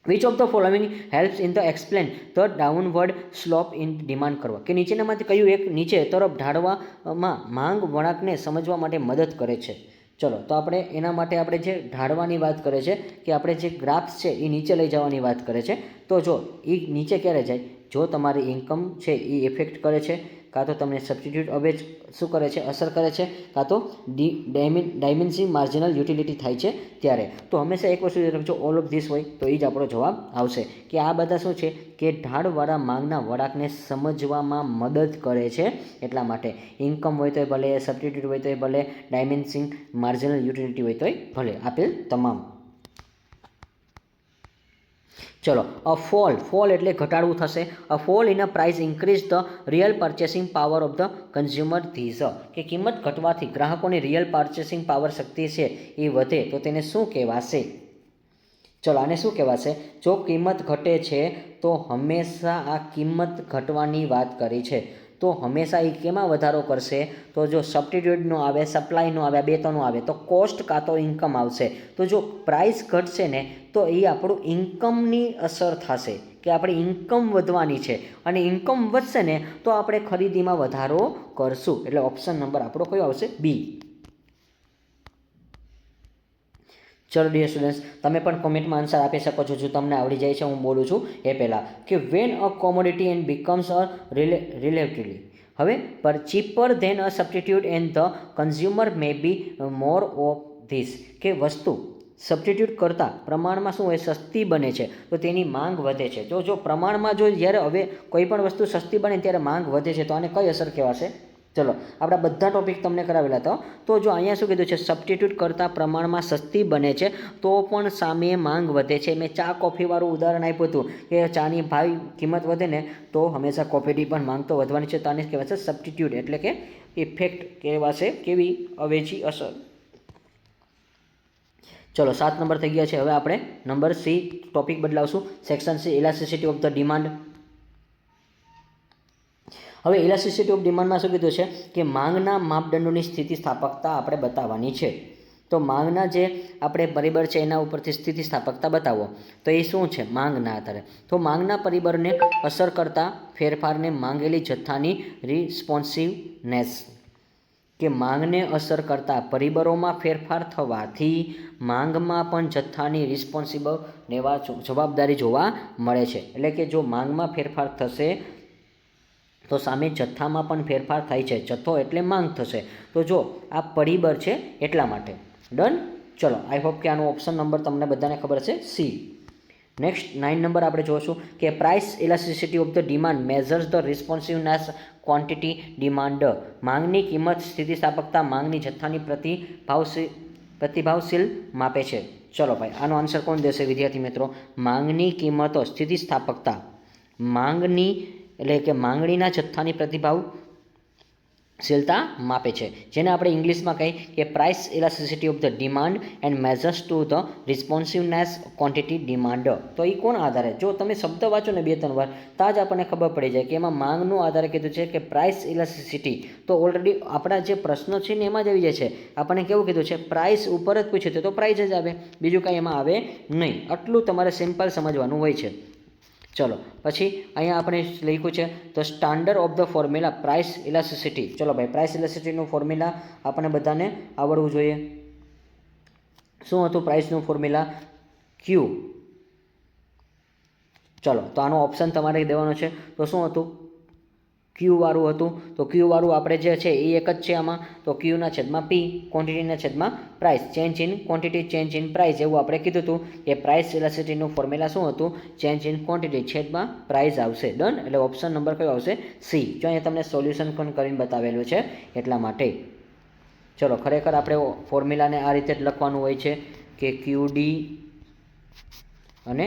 Which of the following helps in the explain the downward slope in demand કરવા, કે નીચેનામાંથી કયું એક નીચે તરફ ઢાળવામાં માંગ વળાંકને સમજવા માટે મદદ કરે છે. ચલો તો આપણે એના માટે આપણે જે ઢાળવાની વાત કરે છે કે આપણે જે ગ્રાફ્સ છે એ નીચે લઈ જવાની વાત કરે છે. તો જો એ નીચે ક્યારે જાય? જો તમારી ઇન્કમ છે એ ઇફેક્ટ કરે છે, કાં તો તમને સબસ્ટિટ્યૂટ અવેજ શું કરે છે, અસર કરે છે, કાં તો ડાયમેન્સિંગ માર્જિનલ યુટિલિટી થાય છે ત્યારે. તો હંમેશા એક વસ્તુ જો ઓલ ઓફ ધીસ હોય તો એ જ આપણો જવાબ આવશે કે આ બધા શું છે કે ઢાળવાળા માંગના વળાંકને સમજવામાં મદદ કરે છે. એટલા માટે ઇન્કમ હોય તોય ભલે, સબસ્ટિટ્યૂટ હોય તોય ભલે, ડાયમેન્સિંગ માર્જિનલ યુટિલિટી હોય તોય ભલે, આપેલ તમામ. ચલો, અ ફોલ એટલે ઘટાડવું થશે. A fall in a price increase the real purchasing power of the consumer these, કે કિંમત ઘટવાથી ગ્રાહકોની રિયલ પર્ચેસિંગ પાવર શક્તિ છે એ વધે તો તેને શું કહેવાશે? ચલો, આને શું કહેવાશે? જો કિંમત ઘટે છે તો હંમેશા આ કિંમત ઘટવાની વાત કરી છે, તો હંમેશા એ કેમાં વધારો કરશે? તો જો સબસ્ટિટ્યૂટનો આવે, સપ્લાયનો આવે, બે ત્રણનો આવે તો કોસ્ટ કાં તો ઇન્કમ આવશે. તો જો પ્રાઇસ ઘટશે ને તો એ આપણું ઇન્કમની અસર થશે કે આપણી ઇન્કમ વધવાની છે, અને ઇન્કમ વધશે ને તો આપણે ખરીદીમાં વધારો કરશું. એટલે ઓપ્શન નંબર આપણો કયો આવશે? બી. ચલો ડિયર સ્ટુડન્ટ્સ, તમે પણ કોમેન્ટમાં આન્સર આપી શકો છો જો તમને આવડી જાય છે. હું બોલું છું એ પહેલાં કે when a commodity and becomes a relatively, હવે પર cheaper than a substitute and the consumer may be more of this, કે વસ્તુ સબસ્ટિટ્યૂટ કરતાં પ્રમાણમાં શું હોય, સસ્તી બને છે તો તેની માંગ વધે છે. જો પ્રમાણમાં જો જ્યારે હવે કોઈ પણ વસ્તુ સસ્તી બને ત્યારે માંગ વધે છે તો આને કઈ અસર કહેવાશે? ચલો, આપણા બધા ટોપિક તમને કરાવેલા હતા. તો જો અહીંયા શું કીધું છે, સબસ્ટિટ્યૂટ કરતાં પ્રમાણમાં સસ્તી બને છે તો પણ સામે માંગ વધે છે. મેં ચા કોફીવાળું ઉદાહરણ આપ્યું હતું કે ચાની ભાવ કિંમત વધે ને તો હંમેશા કોફીની પણ માંગ તો વધવાની છે. તો આને કહેવાશે સબસ્ટિટ્યૂટ, એટલે કે ઇફેક્ટ કહેવાશે. કેવી? અવેજી, અસર. ચલો, 7 નંબર થઈ ગયા છે. હવે આપણે નંબર સી ટોપિક બદલાવશું. Section C, elasticity of the demand. હવે ઇલાસ્ટિસિટી ઓફ ડિમાન્ડમાં શું કીધું છે કે માંગના માપદંડોની સ્થિતિસ્થાપકતા આપણે બતાવવાની છે. તો માંગના જે આપણે પરિબળ છે એના ઉપરથી સ્થિતિસ્થાપકતા બતાવો. તો એ શું છે? માંગના આધારે. તો માંગના પરિબળને અસર કરતા ફેરફારને માંગેલી જથ્થાની રિસ્પોન્સિવનેસ, કે માંગને અસર કરતા પરિબળોમાં ફેરફાર થવાથી માંગમાં પણ જથ્થાની રિસ્પોન્સિબલ જવાબદારી જોવા મળે છે. એટલે કે જો માંગમાં ફેરફાર થશે તો સામે જથ્થામાં પણ ફેરફાર થાય છે. જથ્થો એટલે માંગ થશે. તો જો આ પરિબળ છે એટલા માટે. ડન. ચલો, આઈ હોપ કે આનો ઓપ્શન નંબર તમને બધાને ખબર છે, સી. નેક્સ્ટ 9 નંબર આપણે જોઈશું કે price elasticity of the demand measures the responsiveness quantity demand. માંગની કિંમત સ્થિતિસ્થાપકતા માંગની જથ્થાની પ્રતિભાવશીલ માપે છે. ચલો ભાઈ, આનો આન્સર કોણ દેશે વિદ્યાર્થી મિત્રો? માંગની કિંમતો સ્થિતિસ્થાપકતા માંગની એટલે કે માંગણીના જથ્થાની પ્રતિભાવશીલતા માપે છે, જેને આપણે ઇંગ્લિશમાં કહીએ કે price elasticity of the demand and measures to the responsiveness quantity demand. તો એ કોણ આધારે? જો તમે શબ્દ વાંચો ને 2-3 વાર ત્યાં જ આપણને ખબર પડી જાય કે એમાં માંગનું આધારે કીધું છે કે પ્રાઇસ ઇલાસ્ટિસિટી. તો ઓલરેડી આપણા જે પ્રશ્ન છે ને એમાં જ આવી જાય છે. આપણને કેવું કીધું છે? પ્રાઇસ ઉપર જ પૂછ્યું છે તો પ્રાઇસ જ આવે, બીજું કાંઈ એમાં આવે નહીં. આટલું તમારે સિમ્પલ સમજવાનું હોય છે. ચલો, પછી અહીંયા આપણે લખ્યું છે તો standard of the formula price elasticity. ચલો ભાઈ, પ્રાઇસ ઇલાસ્ટિસિટીનું ફોર્મ્યુલા આપણને બધાને આવડવું જોઈએ. શું હતું પ્રાઇસનું ફોર્મ્યુલા? ક્યુ. ચલો, તો આનો ઓપ્શન તમારે દેવાનો છે. તો શું હતું? ક્યુવાળું હતું. તો ક્યુવાળું આપણે જે છે એ એક જ છે આમાં. તો ક્યુના છેદમાં પી, ક્વોન્ટિટીના છેદમાં price. Change in quantity, change in price, એવું આપણે કીધું હતું કે પ્રાઇસ ઇલાસ્ટિસિટીનું ફોર્મ્યુલા શું હતું? ચેન્જ ઇન ક્વોન્ટિટી છેદમાં પ્રાઇસ આવશે. ડન. એટલે ઓપ્શન નંબર કયો આવશે? સી. જો અહીંયા તમને સોલ્યુશન પણ કરીને બતાવેલું છે એટલા માટે. ચલો, ખરેખર આપણે ફોર્મ્યુલાને આ રીતે જ લખવાનું હોય છે કે ક્યુડી અને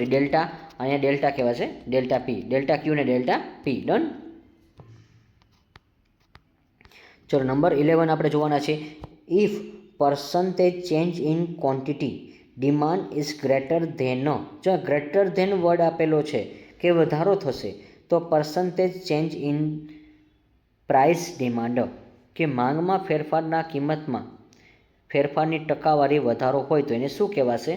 ડેલ્ટા, અહીંયા ડેલ્ટા કહેવાશે, ડેલ્ટા પી, ડેલ્ટા ક્યુ ને ડેલ્ટા પી. ડન. ચલો, નંબર 11 આપણે જોવાના છે. If percentage change in quantity demand is greater than, જો ગ્રેટર ધેન વર્ડ આપેલો છે કે વધારો થશે, તો percentage change in price demand, કે માંગમાં ફેરફારના કિંમતમાં ફેરફારની ટકાવારી વધારો હોય તો એને શું કહેવાશે?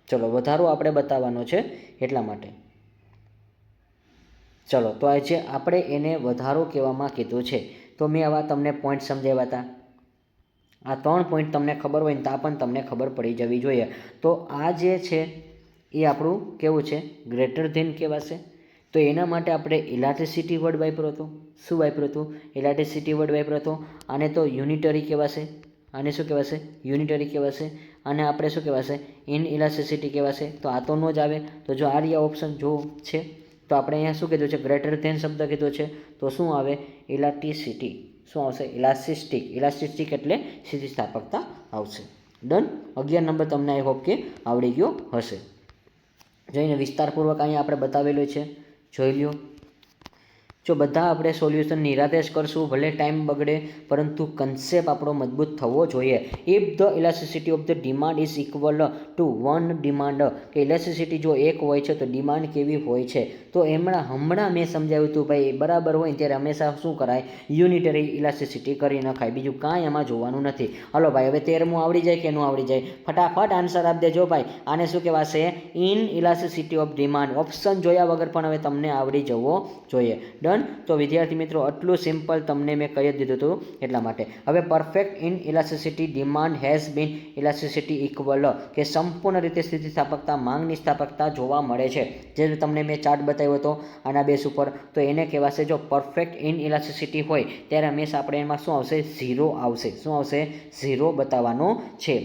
ચલો, વધારો આપણે બતાવવાનો છે એટલા માટે. ચલો, તો આજે આપણે એને વધારો કહેવામાં કીધું છે. તો મેં આવા તમને પોઈન્ટ સમજાવ્યા હતા. આ 3 પોઈન્ટ તમને ખબર હોય ને તો પણ તમને ખબર પડી જવી જોઈએ. તો આ જે છે એ આપણું કેવું છે? ગ્રેટર ધેન કહેવાશે. તો તો એના માટે આપણે ઇલેક્ટ્રિસિટી વર્ડ વાપર્યો હતો. શું વાપર્યો હતો? ઇલેક્ટ્રિસિટી વર્ડ વાપર્યો હતો. આને તો યુનિટરી કહેવાશે. આને શું કહેવાશે? યુનિટરી કહેવાશે. અને આપણે શું કહેવાશે? ઇન ઇલાસ્ટિસિટી કહેવાશે. તો આ તો ન જ આવે. તો જો આ રહ્યા ઓપ્શન જો છે તો આપણે અહીંયા શું કીધું છે? ગ્રેટર ધેન શબ્દ કીધો છે. તો શું આવે? ઇલાસ્ટિસિટી. શું આવશે? ઇલાસ્ટિક. ઇલાસ્ટિક એટલે સ્થિતિસ્થાપકતા આવશે. ડન. 11 નંબર તમને આઈ હોપ કે આવડી ગયો હશે. જોઈને વિસ્તારપૂર્વક અહીંયા આપણે બતાવેલું છે, જોઈ લ્યો. જો બધા આપણે સોલ્યુશન નિરાતે જ કરશું, ભલે ટાઈમ બગડે, પરંતુ કન્સેપ્ટ આપણો મજબૂત થવો જોઈએ. If the elasticity of the demand is equal two 1 demand, કે ઇલાસ્ટિસિટી જો 1 હોય છે તો ડિમાન્ડ કેવી હોય છે? તો હમણાં મેં સમજાવ્યું હતું ભાઈ, બરાબર હોય ને ત્યારે હંમેશા શું કરાય? યુનિટરી ઇલાસ્ટિસિટી કરી નખાય. બીજું કાંઈ એમાં જોવાનું નથી. હલો ભાઈ, હવે 13મું આવડી જાય કે ન આવડી જાય? ફટાફટ આન્સર આપી દેજો ભાઈ. આને શું કહેવાશે? In elasticity of demand. Option જોયા વગર પણ હવે તમને આવડી જવો જોઈએ. ડન. તો વિદ્યાર્થી મિત્રો, આટલું સિમ્પલ તમને મેં કહી જ દીધું હતું એટલા માટે. હવે perfect in elasticity demand has been elasticity equal, કે સંપૂર્ણ રીતે સ્થિતિસ્થાપકતા, માંગની સ્થાપકતા જોવા મળે છે. જે તમને મેં ચાર્ટ બતાવ્યો હતો આના બેસ ઉપર, તો એને કહેવાશે જો પરફેક્ટ ઇન ઇલાસ્ટિસિટી હોય ત્યારે હંમેશા આપણે એમાં શું આવશે? 0 આવશે. શું આવશે? 0 બતાવવાનો છે.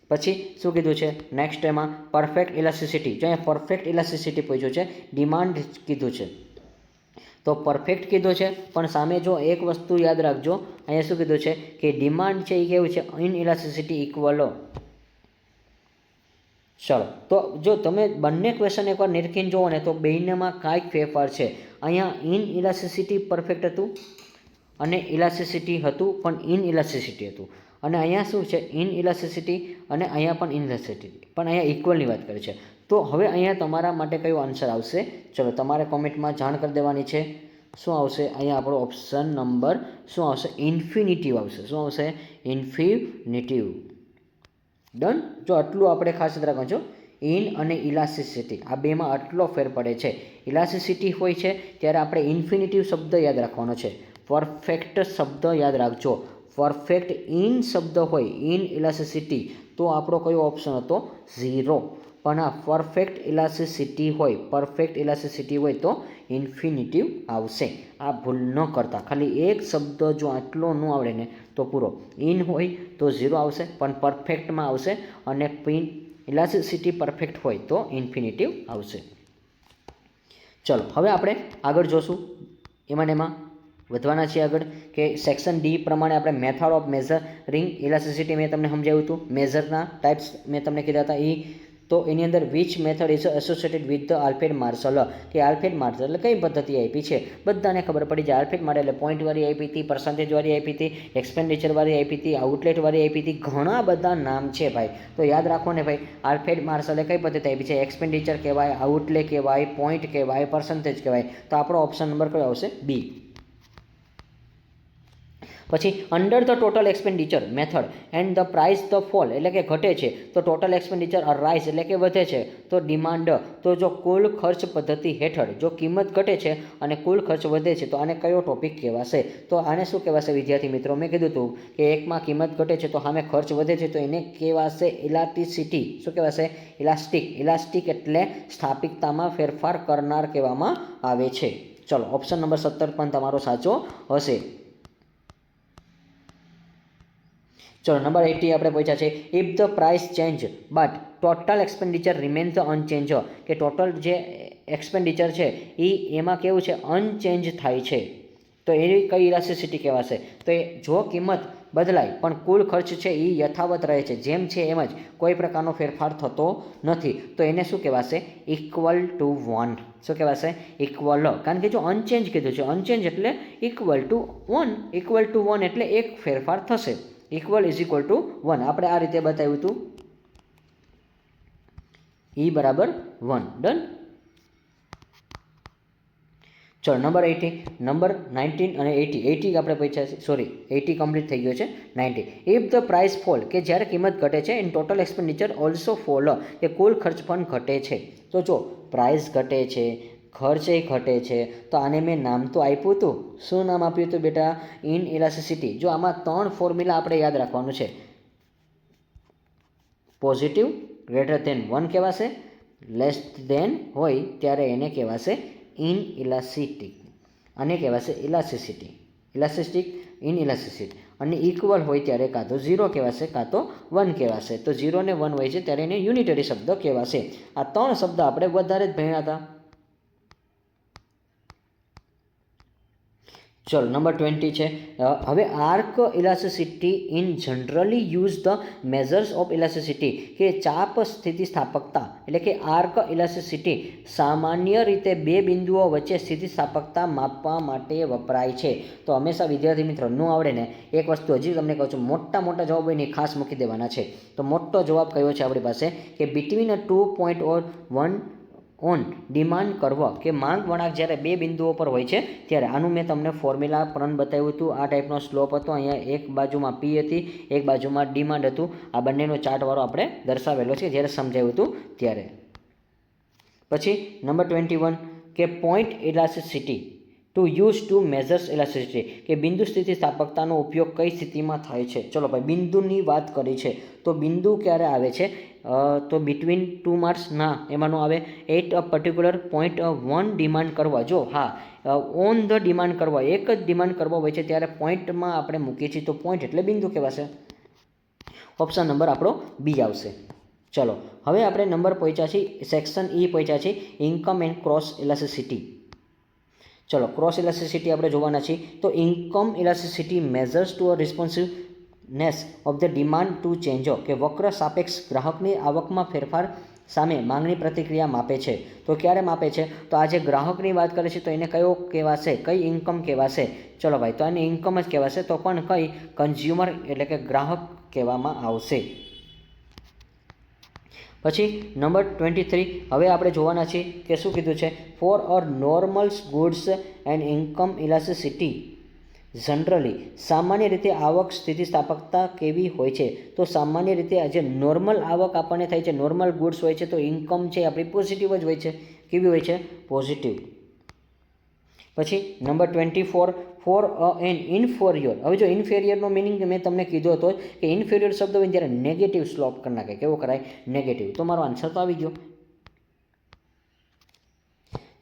પછી શું કીધું છે નેક્સ્ટ એમાં? Perfect elasticity. જો અહીંયા પરફેક્ટ ઇલાસ્ટિસિટી પૂછ્યું છે, ડિમાન્ડ કીધું છે તો પરફેક્ટ કીધું છે, પણ સામે જો એક વસ્તુ યાદ રાખજો, અહીંયા શું કીધું છે કે ડિમાન્ડ છે એ કેવું છે? In elasticity equal. ચલો, તો જો તમે બંને ક્વેશ્ચન એકવાર નિરખીને જુઓ ને તો બેયનામાં કાંઈક ફેરફાર છે. અહીંયા ઇન ઇલાસ્ટિસિટી પરફેક્ટ હતું અને ઇલાસ્ટિસિટી હતું પણ ઇન ઇલાસ્ટિસિટી હતું. અને અહીંયા શું છે? ઇન ઇલાસ્ટિસિટી અને અહીંયા પણ ઇન ઇલાસ્ટિસિટી, પણ અહીંયા ઇક્વલની વાત કરે છે. તો હવે અહીંયા તમારા માટે કયો આન્સર આવશે? ચલો, તમારે કોમેન્ટમાં જાણ કરી દેવાની છે. શું આવશે? અહીંયા આપણો ઓપ્શન નંબર શું આવશે? ઇન્ફિનિટિવ આવશે. શું આવશે? ઇન્ફિનિટિવ. ડન. જો આટલું આપણે ખાસ યાદ રાખવાનું છો. ઇન અને ઇલાસ્ટિસિટી આ બેમાં આટલો ફેર પડે છે. ઇલાસ્ટિસિટી હોય છે ત્યારે આપણે ઇન્ફિનિટિવ શબ્દ યાદ રાખવાનો છે. પરફેક્ટ શબ્દ યાદ રાખજો. પરફેક્ટ ઇન શબ્દ હોય, ઇન ઇલાસ્ટિસિટી, તો આપણો કયો ઓપ્શન હતો? 0. પણ આ પરફેક્ટ ઇલાસ્ટિસિટી હોય, પરફેક્ટ ઇલાસ્ટિસિટી હોય તો ઇન્ફિનિટિવ આવશે. આ ભૂલ ન કરતા. ખાલી એક શબ્દ જો આટલો ન આવડે ને તો પૂરો. ઇન હોય તો 0 આવશે, પણ પરફેક્ટમાં આવશે, અને ઇલાસ્ટિસિટી પરફેક્ટ હોય તો ઇન્ફિનિટિવ આવશે. ચલો, હવે આપણે આગળ જોશું. એમાં વધવાના છીએ આગળ, કે સેક્શન ડી પ્રમાણે આપણે મેથડ ઓફ મેઝરિંગ ઇલાસ્ટિસિટી મેં તમને સમજાવ્યું હતું. મેઝરના ટાઈપ્સ મેં તમને કીધા હતા એ. તો એની અંદર which method is associated with the Alfred Marshall, કે આલ્ફ્રેડ માર્શલ એટલે કઈ પદ્ધતિ આપી છે બધાને ખબર પડી જાય. આલ્ફ્રેડ માર્શલ એટલે પોઈન્ટવાળી આપી હતી, પર્સન્ટેજવાળી આપી હતી, એક્સપેન્ડિચરવાળી આપી હતી, આઉટલેટવાળી આપી હતી, ઘણા બધા નામ છે ભાઈ. તો યાદ રાખો ને ભાઈ, આલ્ફ્રેડ માર્શલે કઈ પદ્ધતિ આપી છે? એક્સપેન્ડિચર કહેવાય, આઉટલે કહેવાય, પોઈન્ટ કહેવાય, પર્સન્ટેજ કહેવાય. તો આપણો ઓપ્શન નંબર કયો આવશે? બી. પછી under the total expenditure method and the price the fall, એટલે કે ઘટે છે તો ટોટલ એક્સપેન્ડિચર રાઇઝ એટલે કે વધે છે તો ડિમાન્ડ. તો જો કુલ ખર્ચ પદ્ધતિ હેઠળ જો કિંમત ઘટે છે અને કુલ ખર્ચ વધે છે તો આને કયો ટોપિક કહેવાશે? તો આને શું કહેવાશે વિદ્યાર્થી મિત્રો? મેં કીધું હતું કે એકમાં કિંમત ઘટે છે તો સામે ખર્ચ વધે છે તો એને કહેવાશે ઇલાસ્ટિસિટી. શું કહેવાશે? ઇલાસ્ટિક. ઇલાસ્ટિક એટલે સ્થાપિકતામાં ફેરફાર કરનાર કહેવામાં આવે છે. ચલો, ઓપ્શન નંબર 17 પણ તમારો સાચો હશે. ચલો, નંબર 80 આપણે પૂછ્યા છે. If the price change but total expenditure remains unchanged, કે ટોટલ જે એક્સપેન્ડિચર છે એમાં કેવું છે? અનચેન્જ થાય છે, તો એની કઈ ઇલાસ્ટિસિટી કહેવાશે? તો એ જો કિંમત બદલાય પણ કુલ ખર્ચ છે એ યથાવત રહે છે, જેમ છે એમ જ, કોઈ પ્રકારનો ફેરફાર થતો નથી, તો એને શું કહેવાશે? Equal to 1. શું કહેવાશે? ઇક્વલ. કારણ કે જો અનચેન્જ કીધું છે, અનચેન્જ એટલે ઇક્વલ ટુ 1. ઇક્વલ ટુ 1 એટલે એક ફેરફાર થશે. ઇક્વલ ઇઝ ઇક્વલ ટુ 1 આપણે આ રીતે બતાવ્યું હતું. ઈ બરાબર 1. ડન. ચલો, નંબર 80, નંબર 19 અને 80. 80 આપણે પૂછ્યા છે, સોરી 80 કમ્પ્લીટ થઈ ગયો છે. 90. ઇફ ધ પ્રાઇસ ફોલ, કે જ્યારે કિંમત ઘટે છે, in total expenditure also fall, કે કુલ ખર્ચ પણ ઘટે છે. તો જો પ્રાઇસ ઘટે છે, ખર્ચ એ ઘટે છે, તો આને મેં નામ તો આપ્યું હતું. શું નામ આપ્યું હતું બેટા? In elasticity. જો આમાં 3 ફોર્મ્યુલા આપણે યાદ રાખવાનું છે. પોઝિટિવ ગ્રેટર ધેન 1 કહેવાશે, લેસ ધેન હોય ત્યારે એને કહેવાશે ઇનઇલાસ્ટિક, આને કહેવાશે ઇલાસ્ટિક ઇનઇલાસ્ટિસિટી. અને ઇક્વલ હોય ત્યારે કાં તો 0 કહેવાશે કાં તો 1 કહેવાશે. તો 0 ને 1 હોય છે ત્યારે એને યુનિટરી શબ્દ કહેવાશે. આ 3 શબ્દ આપણે વધારે જ ભણ્યા હતા. ચલો નંબર 20 છે. હવે arc elasticity in generally use the measures of elasticity, કે ચાપ સ્થિતિસ્થાપકતા એટલે કે આર્ક ઇલાસ્ટિસિટી સામાન્ય રીતે બે બિંદુઓ વચ્ચે સ્થિતિસ્થાપકતા માપવા માટે વપરાય છે. તો હંમેશા વિદ્યાર્થી મિત્રો ન આવડે ને એક વસ્તુ હજી તમને કહું છું, મોટા જવાબ હોય ને ખાસ મૂકી દેવાના છે. તો મોટો જવાબ કયો છે આપણી પાસે કે between a 2 point or 1 on demand curve, કે માંગ વળાંક જ્યારે બે બિંદુઓ પર હોય છે ત્યારે આનું મેં તમને ફોર્મ્યુલા પણ બતાવ્યું હતું. આ ટાઈપનો સ્લોપ હતો. અહીંયા એક બાજુમાં પી હતી, એક બાજુમાં ડિમાન્ડ હતું. આ બંનેનો ચાર્ટવાળો આપણે દર્શાવેલો છે જ્યારે સમજાવ્યું હતું ત્યારે. પછી નંબર 21 કે point elasticity to use to measures elasticity, કે બિંદુ સ્થિતિસ્થાપકતાનો ઉપયોગ કઈ સ્થિતિમાં થાય છે. ચલો ભાઈ બિંદુની વાત કરી છે તો બિંદુ ક્યારે આવે છે, તો બિટવીન 2 માર્ક્સ ના એમાં આવે at a particular point 1 demand કરવા. જો હા ઓન ધ ડિમાન્ડ કરવા, એક જ ડિમાન્ડ કરવા હોય છે ત્યારે પોઈન્ટમાં આપણે મૂકીએ છીએ તો પોઈન્ટ એટલે બિંદુ કહેવાશે. ઓપ્શન નંબર આપણો બી આવશે. ચલો હવે આપણે નંબર પહોંચ્યા છીએ, સેક્શન ઈ પહોંચ્યા છીએ, ઇન્કમ એન્ડ ક્રોસ ઇલાસ્ટિસિટી. ચલો ક્રોસ ઇલાસ્ટિસિટી આપણે જોવાના છીએ. તો income elasticity measures to a responsiveness of the demand to ચેન્જો, કે વક્ર સાપેક્ષ ગ્રાહકની આવકમાં ફેરફાર સામે માંગની પ્રતિક્રિયા માપે છે. તો ક્યારે માપે છે, તો આ જે ગ્રાહકની વાત કરે છે તો એને કયો કહેવાશે, કઈ ઇન્કમ કહેવાશે. ચલો ભાઈ તો આને ઇન્કમ જ કહેવાશે, તો પણ કઈ કન્ઝ્યુમર એટલે કે ગ્રાહક કહેવામાં આવશે. પછી નંબર 23 હવે આપણે જોવાના છીએ કે શું કીધું છે, for a normal goods and income elasticity generally, સામાન્ય રીતે આવક સ્થિતિસ્થાપકતા કેવી હોય છે. તો સામાન્ય રીતે જે નોર્મલ આવક આપણને થાય છે, નોર્મલ ગુડ્સ હોય છે તો ઇન્કમ છે આપણી પોઝિટિવ જ હોય છે. કેવી હોય છે, પોઝિટિવ. પછી નંબર 24 ફોર એન ઇન્ફોરિયર. હવે જો ઇન્ફેરિયરનો મિનિંગ મેં તમને કીધો હતો કે ઇન્ફેરિયર શબ્દ હોય ત્યારે નેગેટિવ સ્લોપ કરી નાખે. કેવો કરાય, નેગેટિવ. તો મારો આન્સર તો આવી ગયો.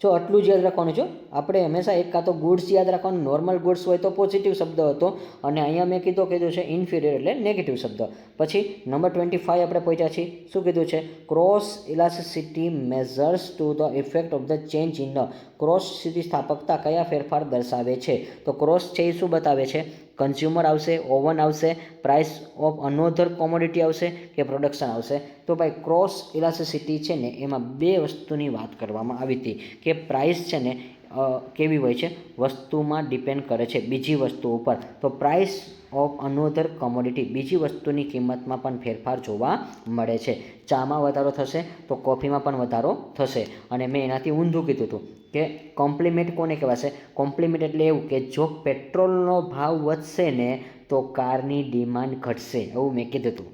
જો આટલું જ યાદ રાખવાનું છે. આપણે હંમેશા એક કાં તો ગુડ્સ યાદ રાખવાનું, નોર્મલ ગુડ્સ હોય તો પોઝિટિવ શબ્દ હતો અને અહીંયા મેં કીધું છે ઇન્ફિરિયર એટલે નેગેટિવ શબ્દ. પછી નંબર 25 આપણે પહોંચ્યા છીએ. શું કીધું છે, cross elasticity measures to the effect of the change in the, cross સ્થિતિસ્થાપકતા કયા ફેરફાર દર્શાવે છે. તો ક્રોસ છે એ શું બતાવે છે, કન્ઝ્યુમર આવશે, ઓવન આવશે, પ્રાઇસ ઓફ અનોધર કોમોડિટી આવશે કે પ્રોડક્શન આવશે. તો ભાઈ ક્રોસ ઇલાસ્ટિસિટી છે ને એમાં બે વસ્તુની વાત કરવામાં આવી હતી કે પ્રાઇસ છે ને કેવી હોય છે, વસ્તુમાં ડિપેન્ડ કરે છે બીજી વસ્તુ ઉપર. તો પ્રાઇસ ઓફ અનોધર કોમોડિટી, બીજી વસ્તુની કિંમતમાં પણ ફેરફાર જોવા મળે છે. ચામાં વધારો થશે તો કોફીમાં પણ વધારો થશે. અને મેં એનાથી ઊંધું કીધું હતું કે કોમ્પ્લિમેન્ટ કોને કહેવાશે, કોમ્પ્લિમેન્ટ એટલે એવું કે જો પેટ્રોલનો ભાવ વધશે ને તો કારની ડિમાન્ડ ઘટશે, એવું મેં કીધું હતું.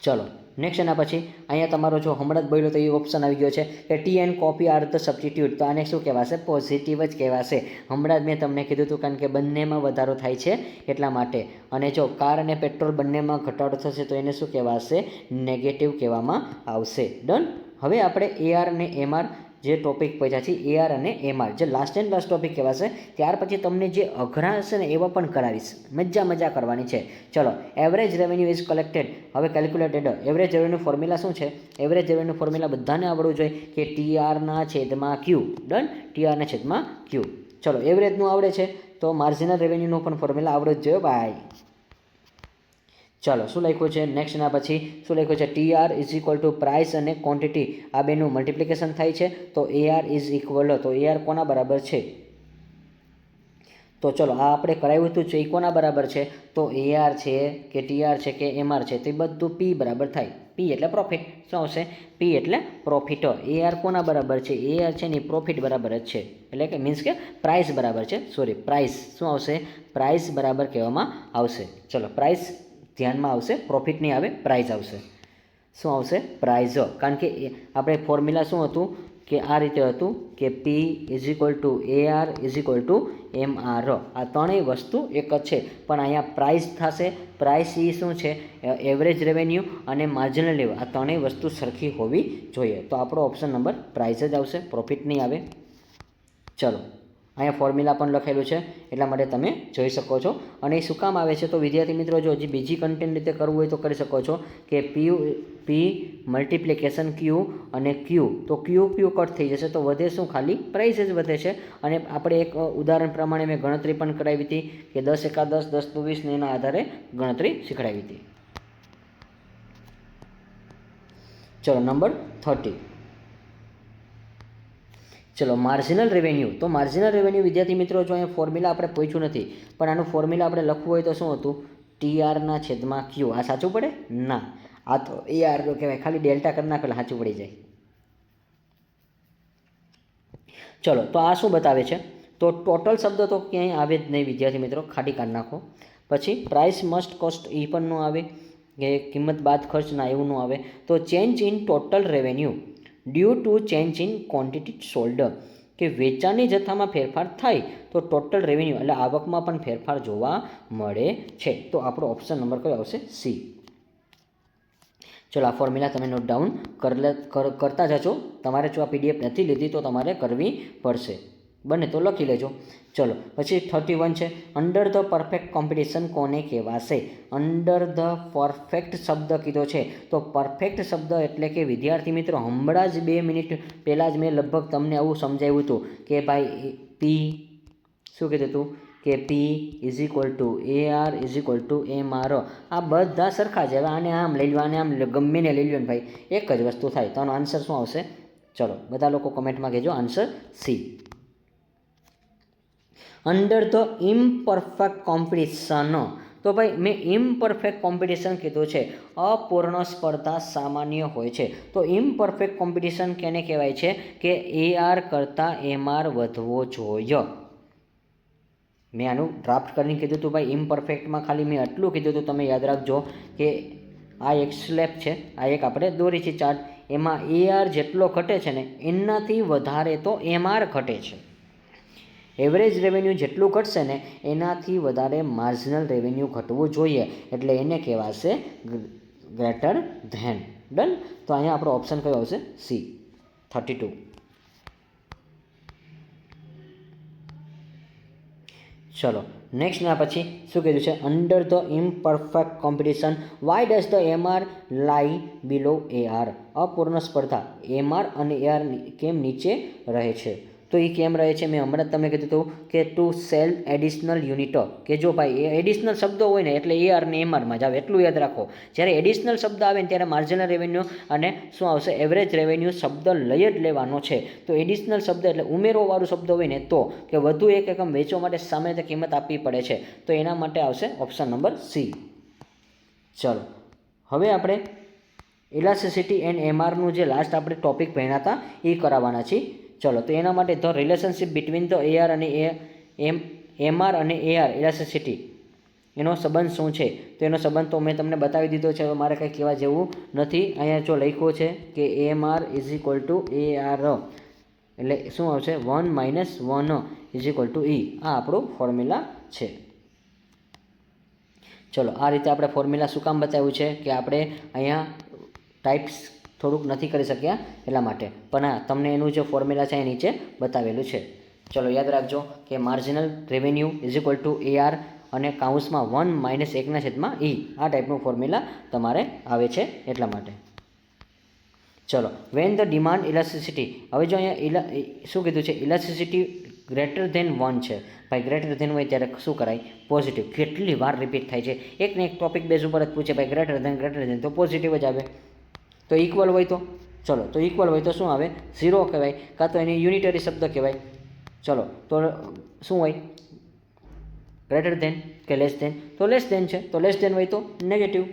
ચલો નેક્સ્ટ એના પછી અહીંયા તમારો જો હમણાં જ બોલ્યો તો એ ઓપ્શન આવી ગયો છે કે T and coffee are the substitute. તો આને શું કહેવાશે, પોઝિટિવ જ કહેવાશે. હમણાં જ મેં તમને કીધું હતું કારણ કે બંનેમાં વધારો થાય છે એટલા માટે. અને જો કાર અને પેટ્રોલ બંનેમાં ઘટાડો થશે તો એને શું કહેવાશે, નેગેટિવ કહેવામાં આવશે. ડન. હવે આપણે એઆર અને એમઆર જે ટોપિક પહોંચ્યા છે, એઆર અને એમઆર જે લાસ્ટ એન્ડ લાસ્ટ ટોપિક કહેવાશે. ત્યાર પછી તમને જે અઘરા હશે ને એવા પણ કરાવીશ, મજા કરવાની છે. ચલો એવરેજ રેવન્યુ ઇઝ કલેક્ટેડ. હવે કેલ્ક્યુલેટેડ એવરેજ રેવન્યુ ફોર્મ્યુલા શું છે, એવરેજ રેવન્યુ ફોર્મ્યુલા બધાને આવડવું જોઈએ કે ટીઆરના છેદમાં ક્યુ. ડન, ટીઆરના છેદમાં ક્યુ. ચલો એવરેજનું આવડે છે તો માર્જિનલ રેવન્યુનો પણ ફોર્મ્યુલા આવડવું જ જોઈએ ભાઈ. ચલો શું લખ્યું છે નેક્સ્ટ ના પછી શું લખ્યું છે, TR is equal to price અને ક્વોન્ટિટી, આ બેનું મલ્ટિપ્લિકેશન થાય છે તો એઆર ઇઝ ઇક્વલ, તો એઆર કોના બરાબર છે. તો ચલો આ આપણે કરાવ્યું હતું એ કોના બરાબર છે, તો એઆર છે કે ટીઆર છે કે એમઆર છે તો એ બધું પી બરાબર થાય. પી એટલે પ્રોફિટ. શું આવશે, પી એટલે પ્રોફિટ. એઆર કોના બરાબર છે, એઆર છે ને પ્રોફિટ બરાબર જ છે, એટલે કે મીન્સ કે પ્રાઇસ બરાબર છે. સોરી પ્રાઇસ શું આવશે, પ્રાઇસ બરાબર કહેવામાં આવશે. ચલો પ્રાઇસ ધ્યાનમાં આવશે, પ્રોફિટ નહીં આવે, પ્રાઇઝ આવશે. શું આવશે, પ્રાઇઝ. કારણ કે આપણે ફોર્મ્યુલા શું હતું કે આ રીતે હતું કે પી is equal two AR is equal two MR. આ ત્રણેય વસ્તુ એક જ છે, પણ અહીંયા પ્રાઇસ થશે. પ્રાઇસ એ શું છે? એવરેજ રેવન્યુ અને માર્જિનલ રેવન્યુ, આ ત્રણેય વસ્તુ સરખી હોવી જોઈએ. તો આપણો ઓપ્શન નંબર પ્રાઇસ જ આવશે, પ્રોફિટ નહીં આવે. ચલો, અહીંયા ફોર્મ્યુલા પણ લખેલું છે, એટલા માટે તમે જોઈ શકો છો. અને એ શું કામ આવે છે? તો વિદ્યાર્થી મિત્રો, જો હજી બીજી કન્ટેન્ટ રીતે કરવું હોય તો કરી શકો છો કે પી મલ્ટિપ્લિકેશન ક્યુ અને ક્યુ. તો ક્યુ કટ થઈ જશે, તો વધે શું? ખાલી પ્રાઇસ જ વધે છે. અને આપણે એક ઉદાહરણ પ્રમાણે મેં ગણતરી પણ કરાવી હતી કે 10 એકા 10, 10 દુ 20 ને એના આધારે ગણતરી શીખડાવી હતી. ચલો, નંબર 30. ચલો, માર્જિનલ રેવન્યુ. તો માર્જિનલ રેવન્યુ વિદ્યાર્થી મિત્રો, જો અહીંયા ફોર્મ્યુલા આપણે પૂછ્યું નથી, પણ આનું ફોર્મ્યુલા આપણે લખવું હોય તો શું હતું? TR/Q. આ સાચું પડે? ના, આ તો AR કહેવાય. ખાલી ડેલ્ટા કરી નાખો એટલે સાચું પડી જાય. ચલો, તો આ શું બતાવે છે? તો ટોટલ શબ્દ તો ક્યાંય આવે જ નહીં વિદ્યાર્થી મિત્રો, ખાલી કાઢી નાખો. પછી પ્રાઇસ મસ્ટ કોસ્ટ, એ પણ ન આવે, કે કિંમત બાદ ખર્ચ, ના એવું ન આવે. તો change in total revenue due to change in quantity sold, કે વેચાણની જથ્થામાં ફેરફાર થાય તો ટોટલ રેવન્યુ એટલે આવકમાં પણ ફેરફાર જોવા મળે છે. તો આપણો ઓપ્શન નંબર કયો આવશે? સી. ચલો, આ ફોર્મ્યુલા તમે નોટ ડાઉન કરતા જજો. તમારે જો આ PDF નથી લીધી તો તમારે કરવી પડશે. બને તો લખી લેજો. ચલો, પછી 31 છે. અંડર ધ પરફેક્ટ કોમ્પિટિશન કોને કહેવાશે? અંડર ધ પરફેક્ટ શબ્દ કીધો છે. તો પરફેક્ટ શબ્દ એટલે કે વિદ્યાર્થી મિત્રો, હમણાં જ 2 મિનિટ પહેલાં જ મેં લગભગ તમને આવું સમજાવ્યું હતું કે ભાઈ પી શું કીધું હતું? કે પી is equal two AR is equal two MR. આ બધા સરખા જ. હવે આને આમ લઈ લો, આને આમ ગમે ને લઈ લો ને ભાઈ, એક જ વસ્તુ થાય. તો આનો આન્સર શું આવશે? ચલો, બધા લોકો કમેન્ટમાં કહેજો answer C. Under the imperfect competition. તો ભાઈ મેં ઇમ્પરફેક્ટ કોમ્પિટિશન કીધું છે. અપૂર્ણ સ્પર્ધા સામાન્ય હોય છે. તો ઇમ્પરફેક્ટ કોમ્પિટિશન કેને કહેવાય છે? કે AR કરતાં MR વધવો જોઈએ. મેં આનું ડ્રાફ્ટ કરીને કીધું હતું ભાઈ. ઇમ્પરફેક્ટમાં ખાલી મેં આટલું કીધું હતું, તમે યાદ રાખજો કે આ એક સ્લેબ છે, આ એક આપણે દોરી છે ચાર્ટ, એમાં AR જેટલો ઘટે છે ને એનાથી વધારે તો MR ઘટે છે. એવરેજ રેવન્યુ જેટલું ઘટશે ને એનાથી વધારે માર્જિનલ રેવન્યુ ઘટવું જોઈએ, એટલે એને કહેવાશે ગ્રેટર ધેન. ડન. તો અહીંયા આપણો ઓપ્શન કયો આવશે? સી, 32. ચલો, નેક્સ્ટના પછી શું કીધું છે? Under the imperfect competition why does the MR lie below AR. અપૂર્ણ સ્પર્ધા MR અને AR કેમ નીચે રહે છે? તો એ કેમ રહે છે? મેં હમણાં જ તમને કીધું હતું કે ટુ સેલ એડિશનલ યુનિટ. કે જો ભાઈ એ એડિશનલ શબ્દો હોય ને એટલે AR ને MRમાં જ આવે, એટલું યાદ રાખો. જ્યારે એડિશનલ શબ્દ આવે ને ત્યારે માર્જિનલ રેવન્યુ અને શું આવશે? એવરેજ રેવન્યુ શબ્દ લઈ જ લેવાનો છે. તો એડિશનલ શબ્દ એટલે ઉમેરોવાળું શબ્દ હોય ને તો, કે વધુ એક એકમ વેચવા માટે સામાન્ય કિંમત આપવી પડે છે, તો એના માટે આવશે ઓપ્શન નંબર સી. ચલો, હવે આપણે ઇલાસ્ટિસિટી એન્ડ MRનું જે લાસ્ટ આપણે ટોપિક ભણ્યા હતા એ કરાવવાના છીએ. ચલો, તો એના માટે the relationship between the AR અને MR અને AR ઇલાસ્ટિસિટી, એનો સંબંધ શું છે? તો એનો સંબંધ તો મેં તમને બતાવી દીધો છે. હવે મારે કંઈ કહેવા જેવું નથી. અહીંયા જો લખ્યું છે કે AMR is equal two AR, એટલે શું આવશે? 1 - 1 ઇઝ ઇક્વલ ટુ E. આ આપણું ફોર્મ્યુલા છે. ચલો, આ રીતે આપણે ફોર્મ્યુલા શું કામ બતાવ્યું છે? કે આપણે અહીંયા ટાઈપ્સ થોડુંક નથી કરી શક્યા એટલા માટે, પણ હા તમને એનું જે ફોર્મ્યુલા છે એ નીચે બતાવેલું છે. ચલો, યાદ રાખજો કે marginal revenue is equal two AR અને કાઉન્સમાં 1 - 1/E. આ ટાઈપનું ફોર્મ્યુલા તમારે આવે છે એટલા માટે. ચલો, વેન ધ ડિમાન્ડ ઇલાસ્ટિસિટી. હવે જો અહીંયા શું કીધું છે? ઇલાસ્ટિસિટી ગ્રેટર ધેન 1 છે. ભાઈ ગ્રેટર ધેન હોય ત્યારે શું કરાય? પોઝિટિવ. કેટલી વાર રિપીટ થાય છે? એક ને એક ટોપિક બેઝ ઉપર જ પૂછે ભાઈ ગ્રેટર ધેન, તો પોઝિટિવ જ આવે. તો ઇક્વલ હોય તો ચલો, તો ઇક્વલ હોય તો શું આવે? 0 કહેવાય, કાં તો એની યુનિટરી શબ્દ કહેવાય. ચલો, તો શું હોય? ગ્રેટર ધેન કે લેસ ધેન? તો લેસ ધેન છે. તો લેસ ધેન હોય તો નેગેટિવ.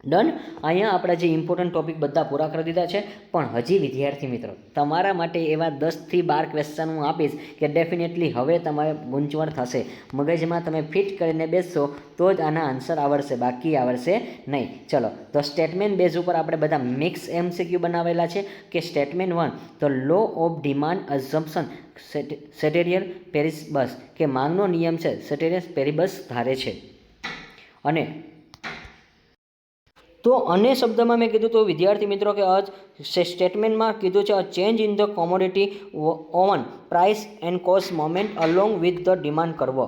ડન. અહીંયા આપણા જે ઇમ્પોર્ટન્ટ ટોપિક બધા પૂરા કરી દીધા છે, પણ હજી વિદ્યાર્થી મિત્રો તમારા માટે એવા 10થી 12 ક્વેશ્ચન હું આપીશ કે ડેફિનેટલી હવે તમારે ગૂંચવણ થશે, મગજમાં તમે ફિટ કરીને બેસશો તો જ આના આન્સર આવડશે, બાકી આવડશે નહીં. ચલો, તો સ્ટેટમેન્ટ બેઝ ઉપર આપણે બધા મિક્સ MCQ બનાવેલા છે કે statement 1, the law of demand assumption ceteris paribus, કે માંગનો નિયમ છે સેટેરિયસ પેરિબસ ધારે છે. અને તો અન્ય શબ્દમાં મેં કીધું તો વિદ્યાર્થી મિત્રો કે સ્ટેટમેન્ટમાં કીધું છે change in the commodity oven price and cost moment along with the demand કરવો.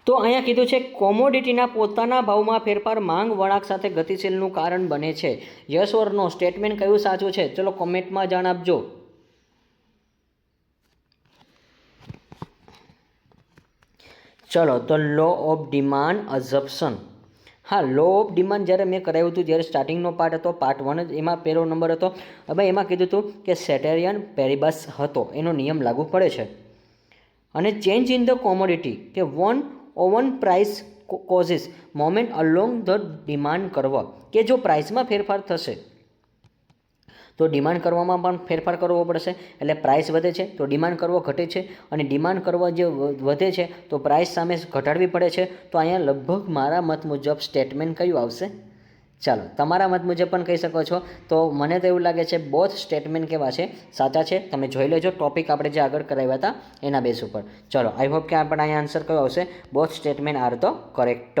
તો અહીંયા કીધું છે કોમોડિટીના પોતાના ભાવમાં ફેરફાર માંગ વળાંક સાથે ગતિશીલનું કારણ બને છે. યસ ઓર નો સ્ટેટમેન્ટ કયું સાચું છે? ચલો કોમેન્ટમાં જણાવજો. ચલો, the law of demand assumption. હા, લો ઓફ ડિમાન્ડ જ્યારે મેં કરાવ્યું હતું, જ્યારે સ્ટાર્ટિંગનો પાર્ટ હતો, પાર્ટ 1 જ, એમાં પહેલો નંબર હતો. હવે એમાં કીધું હતું કે સેટેરિયન પેરિબસ હતો, એનો નિયમ લાગુ પડે છે. અને ચેન્જ ઇન ધ કોમોડિટી કે one oven price causes moment along the demand કરવો, કે જો પ્રાઇસમાં ફેરફાર થશે તો ડિમાન્ડ કરવામાં પણ ફેરફાર કરવો પડશે, એટલે પ્રાઇસ વધે છે તો ડિમાન્ડ કરવો ઘટે છે, અને ડિમાન્ડ કરવા જે વધે છે તો પ્રાઇસ સામે ઘટાડવી પડે છે. તો અહીંયા લગભગ મારા મત મુજબ સ્ટેટમેન્ટ કયું આવશે? ચાલો, તમારા મત મુજબ પણ કહી શકો છો. તો મને તો એવું લાગે છે બોથ સ્ટેટમેન્ટ કેવા છે? સાચા છે. તમે જોઈ લેજો ટોપિક આપણે જે આગળ કરાવ્યા હતા એના બેઝ ઉપર. ચલો, આઈ હોપ કે આપણે અહીંયા આન્સર કયો આવશે? Both statement are the correct.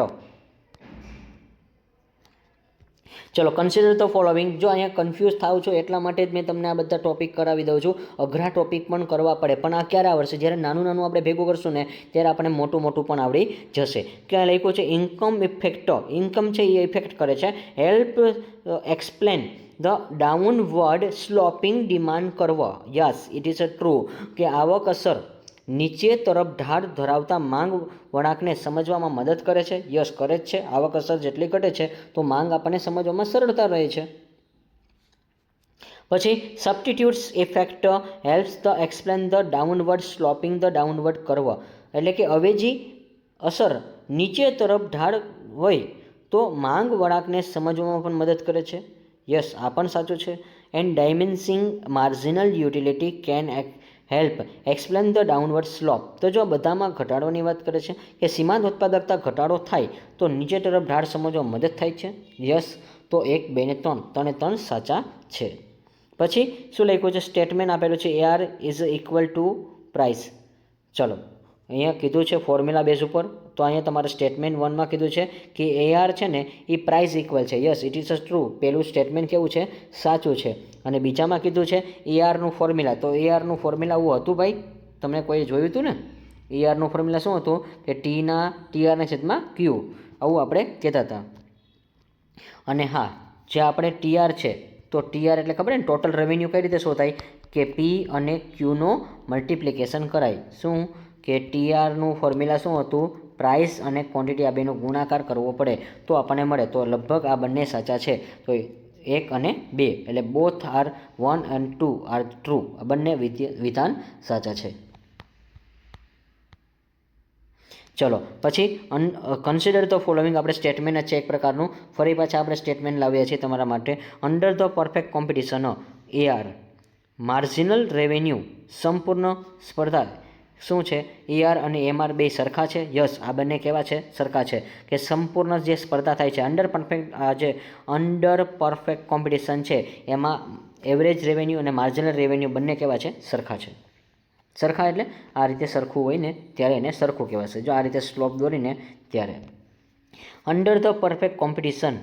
ચલો, કન્સિડર ધ ફોલોવિંગ. જો અહીંયા કન્ફ્યુઝ થાવ છો એટલા માટે જ મેં તમને આ બધા ટોપિક કરાવી દઉં છું. અઘરા ટોપિક પણ કરવા પડે, પણ આ ક્યારે આવડશે? જ્યારે નાનું નાનું આપણે ભેગું કરશું ને ત્યારે આપણે મોટું મોટું પણ આવડી જશે. ક્યાં લખ્યું છે? Income effect. ઇન્કમ છે એ ઇફેક્ટ કરે છે. Help explain the downward sloping demand કરવો. Yes, it is a true કે આવક અસર નીચે તરફ ઢાળ ધરાવતા માંગ વળાંકને સમજવામાં મદદ કરે છે. યસ, કરે જ છે. આવક અસર જેટલી ઘટે છે તો માંગ આપણને સમજવામાં સરળતા રહે છે. પછી substitutes effect helps the explain the downward sloping the downward કરવો, એટલે કે અવેજી અસર નીચે તરફ ઢાળ હોય તો માંગ વળાંકને સમજવામાં પણ મદદ કરે છે. યસ, આ પણ સાચું છે. And diminishing marginal utility can help explain the downward slope. તો જો બધામાં ઘટાડોની વાત કરે છે કે સીમાંત ઉત્પાદકતા ઘટાડો થાય તો નીચે તરફ ઢાળ સમજવા મદદ થાય છે. યસ, તો 1, 2 ને 3, 3 એ 3 સાચા છે. પછી શું લખ્યું છે? સ્ટેટમેન્ટ આપેલું છે AR is equal to price. ચલો, અહીંયા કીધું છે ફોર્મ્યુલા બેઝ ઉપર. તો અહીંયા તમારે સ્ટેટમેન્ટ 1માં કીધું છે કે AR છે ને એ પ્રાઇસ ઇક્વલ છે. Yes, it is a true. પહેલું સ્ટેટમેન્ટ કેવું છે? સાચું છે. અને બીજામાં કીધું છે ARનું ફોર્મ્યુલા. તો ARનું ફોર્મ્યુલા આવું હતું ભાઈ, તમને કોઈ જોયું હતું ને? ARનું ફોર્મ્યુલા શું હતું? કે TRના છેદમાં Q, આવું આપણે કહેતા હતા. અને હા, જે આપણે TR છે તો TR એટલે ખબર ને ટોટલ રેવન્યુ કઈ રીતે શોધાય? કે P અને Qનો મલ્ટિપ્લિકેશન કરાય. શું? કે TRનું ફોર્મ્યુલા શું હતું? પ્રાઇસ અને ક્વોન્ટિટી આ બેનો ગુણાકાર કરવો પડે તો આપણને મળે. તો લગભગ આ બંને સાચા છે. તો 1 અને 2 એટલે both are 1 and 2 are true. આ બંને વિધાન સાચા છે. ચલો, પછી કન્સિડર ધ ફોલોવિંગ. આપણે સ્ટેટમેન્ટ જ છે એક પ્રકારનું. ફરી પાછા આપણે સ્ટેટમેન્ટ લાવ્યા છીએ તમારા માટે. Under the perfect competition AR marginal revenue સંપૂર્ણ સ્પર્ધા શું છે? AR અને MR બે સરખા છે. યસ, આ બંને કેવા છે? સરખા છે. કે સંપૂર્ણ જે સ્પર્ધા થાય છે અંડર પરફેક્ટ કોમ્પિટિશન છે એમાં એવરેજ રેવન્યુ અને માર્જિનલ રેવન્યુ બંને કેવા છે? સરખા છે. સરખા એટલે આ રીતે સરખું હોય ને ત્યારે એને સરખું કહેવાશે. જો આ રીતે સ્લોપ દોરીને ત્યારે. Under the perfect competition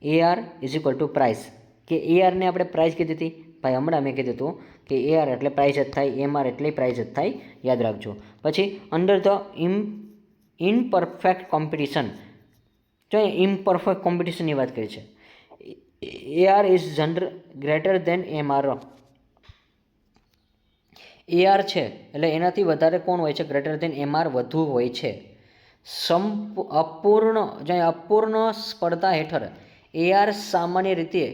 AR is equal to price. કે ARને આપણે પ્રાઇસ કીધી હતી ભાઈ, હમણાં મેં કીધું હતું કે AR એટલે પ્રાઇસ જ થાય, MR એટલે પ્રાઇસ જ થાય, યાદ રાખજો. પછી અંડર ધ ઇનપરફેક્ટ કોમ્પિટિશન. જો ઇમ્પરફેક્ટ કોમ્પિટિશનની વાત કરી છે. AR is greater than MR. AR છે એટલે એનાથી વધારે કોણ હોય છે? ગ્રેટર દેન MR વધુ હોય છે. અપૂર્ણ સ્પર્ધા હેઠળ AR સામાન્ય રીતે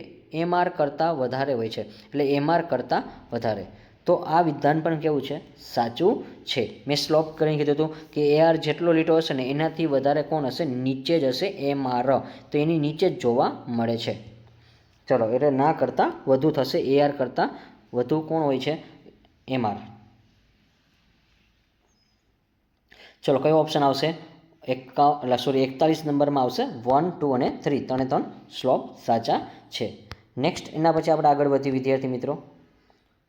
MR કરતાં વધારે હોય છે. એટલે MR કરતાં વધારે. તો આ વિધાન પણ કેવું છે? સાચું છે. મેં સ્લોપ કરીને કીધું હતું કે AR જેટલો લીટો હશે ને એનાથી વધારે કોણ હશે? નીચે જ હશે MR, તો એની નીચે જ જોવા મળે છે. ચલો, એટલે ના કરતાં વધુ થશે, AR કરતાં વધુ કોણ હોય છે? MR. ચલો, કયો ઓપ્શન આવશે? 41 નંબરમાં આવશે 1, 2 અને 3. 3 સ્લોપ સાચા છે. નેક્સ્ટ એના પછી આપણે આગળ વધીએ વિદ્યાર્થી મિત્રો.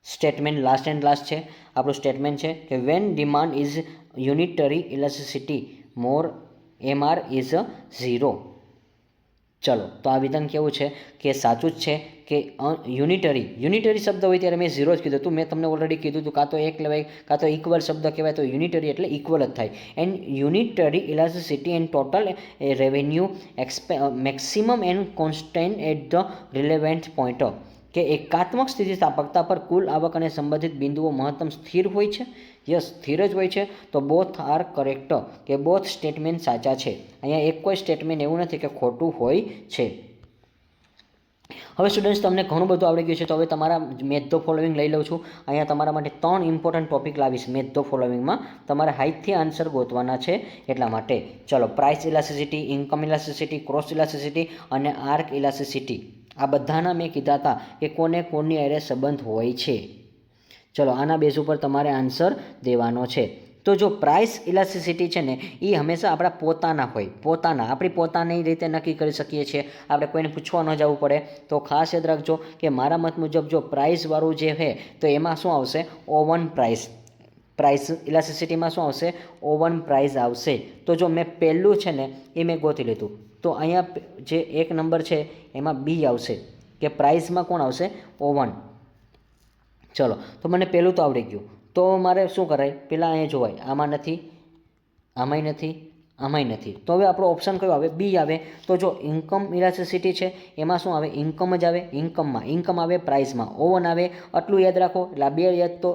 સ્ટેટમેન્ટ લાસ્ટ એન્ડ લાસ્ટ છે આપણું સ્ટેટમેન્ટ છે કે when demand is unitary elasticity more MR ઇઝ 0. ચલો, તો આ વિધાન કેવું છે? કે સાચું જ છે કે યુનિટરી શબ્દ હોય ત્યારે મેં 0 જ કીધું હતું. મેં તમને ઓલરેડી કીધું હતું કાં તો એક લેવાય કાં તો ઇક્વલ શબ્દ કહેવાય, તો યુનિટરી એટલે ઇક્વલ જ થાય. And unitary elasticity and total revenue maximum and constant at the relevant point, કે એકાત્મક સ્થિતિસ્થાપકતા પર કુલ આવક અને સંબંધિત બિંદુઓ મહત્તમ સ્થિર હોય છે. યસ, સ્થિર જ હોય છે. તો બોથ આર કરેક્ટ, કે બોથ સ્ટેટમેન્ટ સાચા છે. અહીંયા એક કોઈ સ્ટેટમેન્ટ એવું નથી કે ખોટું હોય છે. હવે સ્ટુડન્ટ્સ, તમને ઘણું બધું આવડી ગયું છે, તો હવે તમારા મેથ ધ ફોલોવિંગ લઈ લઉં છું. અહીંયા તમારા માટે 3 ઇમ્પોર્ટન્ટ ટોપિક લાવીશ મેથ ધ ફોલોવિંગમાં. તમારે હાઈટથી આન્સર ગોતવાના છે એટલા માટે. ચલો, price elasticity, income elasticity, cross elasticity અને આર્ક ઇલાસ્ટિસિટી, આ બધાના મેં કીધા હતા કે કોની અરે સંબંધ હોય છે. ચલો, આના બેઝ ઉપર તમારે આન્સર દેવાનો છે. તો જો પ્રાઇસ ઇલાસ્ટિસિટી છે ને એ હંમેશા આપણા પોતાના હોય, આપણી પોતાની રીતે નક્કી કરી શકીએ છીએ. આપણે કોઈને પૂછવા ન જવું પડે. તો ખાસ યાદ રાખજો કે મારા મત મુજબ જો પ્રાઇસવાળું જે છે તો એમાં શું આવશે? ઓવન પ્રાઇસ ઇલાસ્ટિસિટીમાં શું આવશે? ઓવન પ્રાઇસ આવશે. તો જો મેં પહેલું છે ને એ મેં ગોતી લીધું, તો અહીંયા જે 1 નંબર છે એમાં B આવશે, કે પ્રાઇસમાં કોણ આવશે? ઓવન. ચલો, તો મને પહેલું તો આવડી ગયું. તો મારે શું કરાય? પહેલાં અહીંયા જોવાય, આમાં નથી, આમાંય નથી, આમાંય નથી. તો હવે આપણો ઓપ્શન કયો આવે? B આવે. તો જો ઇન્કમ ઇલાસ્ટિસિટી છે એમાં શું આવે? ઇન્કમ જ આવે. ઇન્કમ આવે, પ્રાઇસમાં ઓવન આવે. આટલું યાદ રાખો એટલે આ 2 યાદ તો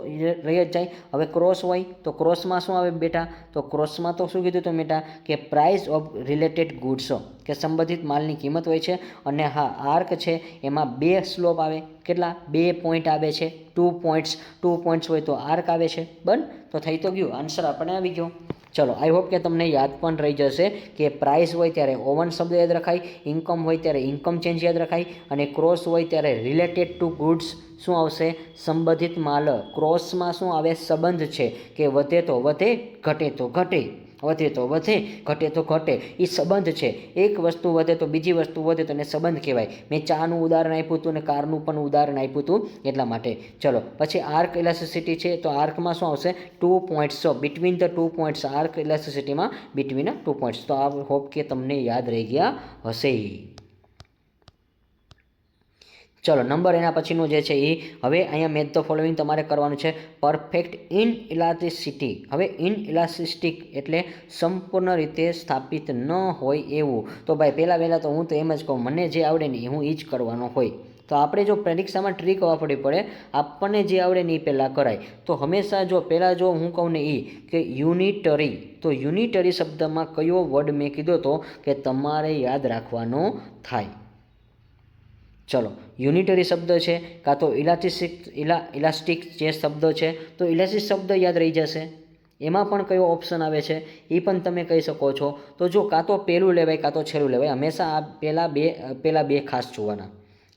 રહી જ જાય. હવે ક્રોસ હોય તો ક્રોસમાં શું આવે બેટા? તો ક્રોસમાં તો શું કીધું હતું બેટા? કે પ્રાઇસ ઓફ રિલેટેડ ગુડ્સ, કે સંબંધિત માલની કિંમત હોય છે. અને હા, આર્ક છે એમાં 2 સ્લોપ આવે. કેટલા? 2 પોઈન્ટ આવે છે. 2 પોઈન્ટ્સ હોય તો આર્ક આવે છે. તો થઈ તો ગયું, આન્સર આપણે આવી ગયો. ચલો, આઈ હોપ કે તમને યાદ પણ રહી જશે કે પ્રાઇસ હોય ત્યારે ઓવન શબ્દ યાદ રખાય, ઇન્કમ હોય ત્યારે ઇન્કમ ચેન્જ યાદ રખાય, અને ક્રોસ હોય ત્યારે રિલેટેડ ટુ ગુડ્સ શું આવશે? સંબંધિત માલ. ક્રોસમાં શું આવે? સંબંધ છે, કે વધે તો વધે, ઘટે તો ઘટે, વધે તો વધે, ઘટે તો ઘટે. એ સંબંધ છે. એક વસ્તુ વધે તો બીજી વસ્તુ વધે તો એને સંબંધ કહેવાય. મેં ચાનું ઉદાહરણ આપ્યું હતું અને કારનું પણ ઉદાહરણ આપ્યું હતું એટલા માટે. ચલો, પછી આર્ક ઇલાસ્ટિસિટી છે, તો આર્કમાં શું આવશે? 2 points. Between the 2 points, arc ઇલાસ્ટિસિટીમાં બિટવીન 2 પોઈન્ટ્સ. તો આ હોપ કે તમને યાદ રહી ગયા હશે. ચલો, નંબર એના પછીનું જે છે એ હવે અહીંયા મેથ ધ ફોલોવિંગ તમારે કરવાનું છે. Perfect in elasticity. હવે ઇન ઇલાસ્ટિક એટલે સંપૂર્ણ રીતે સ્થાપિત ન હોય એવું. તો ભાઈ પહેલાં તો હું તો એમ જ કહું, મને જે આવડે ને હું એ જ કરવાનો હોય. તો આપણે જો પરીક્ષામાં ટ્રીક વાપરવી પડે, આપણને જે આવડે ને એ પહેલાં કરાય. તો હંમેશા જો પહેલાં જો હું કહું ને એ કે યુનિટરી, તો યુનિટરી શબ્દમાં કયો વર્ડ મેં કીધો હતો કે તમારે યાદ રાખવાનો થાય. ચલો, યુનિટરી શબ્દ છે કાં તો ઇલાસ્ટિક જે શબ્દ છે, તો ઇલાસ્ટિક શબ્દ યાદ રહી જશે. એમાં પણ કયો ઓપ્શન આવે છે એ પણ તમે કહી શકો છો. તો જો કાં તો પહેલું લેવાય કાં તો છેલ્લું લેવાય. હંમેશા આ પહેલાં બે ખાસ જોવાના.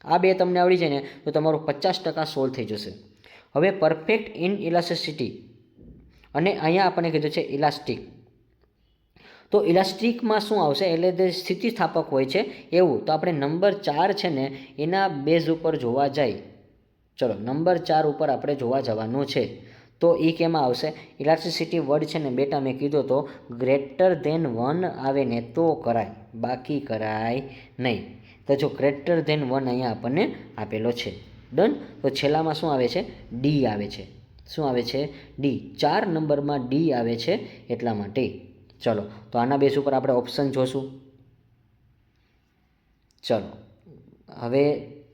આ 2 તમને આવડી જાય ને તો તમારું 50% સોલ્વ થઈ જશે. હવે પરફેક્ટ ઇન ઇલાસ્ટિસિટી, અને અહીંયા આપણને કીધું છે ઇલાસ્ટિક. તો ઇલાસ્ટિકમાં શું આવશે? એટલે જે સ્થિતિસ્થાપક હોય છે એવું. તો આપણે નંબર 4 છે ને એના બેઝ ઉપર જોવા જાય. ચલો, નંબર 4 ઉપર આપણે જોવા જવાનું છે. તો એ કેમાં આવશે? ઇલાસ્ટિસિટી વર્ડ છે ને બેટા મેં કીધો તો ગ્રેટર ધેન 1 આવે ને તો કરાય, બાકી કરાય નહીં. તો જો ગ્રેટર ધેન 1 અહીંયા આપણને આપેલો છે. ડન. તો છેલ્લામાં શું આવે છે? ડી આવે છે. શું આવે છે? ડી. 4 નંબરમાં ડી આવે છે એટલા માટે. ચલો, તો આના બેઝ ઉપર આપણે ઓપ્શન જોશું. ચલો, હવે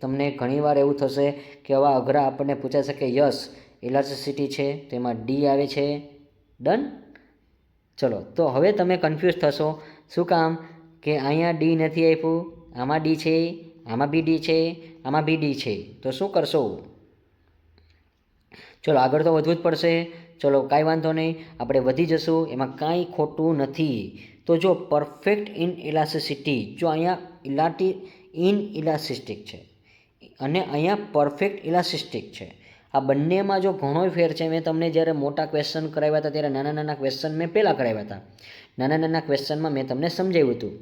તમને ઘણીવાર એવું થશે કે આવા અઘરા આપણને પૂછાશે કે યસ ઇલાસ્ટિસિટી છે તેમાં ડી આવે છે. ડન. ચલો, તો હવે તમે કન્ફ્યુઝ થશો. શું કામ? કે અહીંયા ડી નથી આપ્યું, આમાં ડી છે, આમાં બી ડી છે, આમાં બી ડી છે. તો શું કરશો? ચલો આગળ તો વધવું જ પડશે. ચલો કાંઈ વાંધો નહીં, આપણે વધી જશું, એમાં કાંઈ ખોટું નથી. તો જો પરફેક્ટ ઇન ઇલાસ્ટિસિટી, જો અહીંયા ઇન ઇલાસ્ટિક છે અને અહીંયા પરફેક્ટ ઇલાસ્ટિક છે. આ બંનેમાં જો ઘણો ફેર છે. મેં તમને જ્યારે મોટા ક્વેશ્ચન કરાવ્યા હતા ત્યારે નાના નાના ક્વેશ્ચન મેં પહેલાં કરાવ્યા હતા. નાના નાના ક્વેશ્ચનમાં મેં તમને સમજાવ્યું હતું.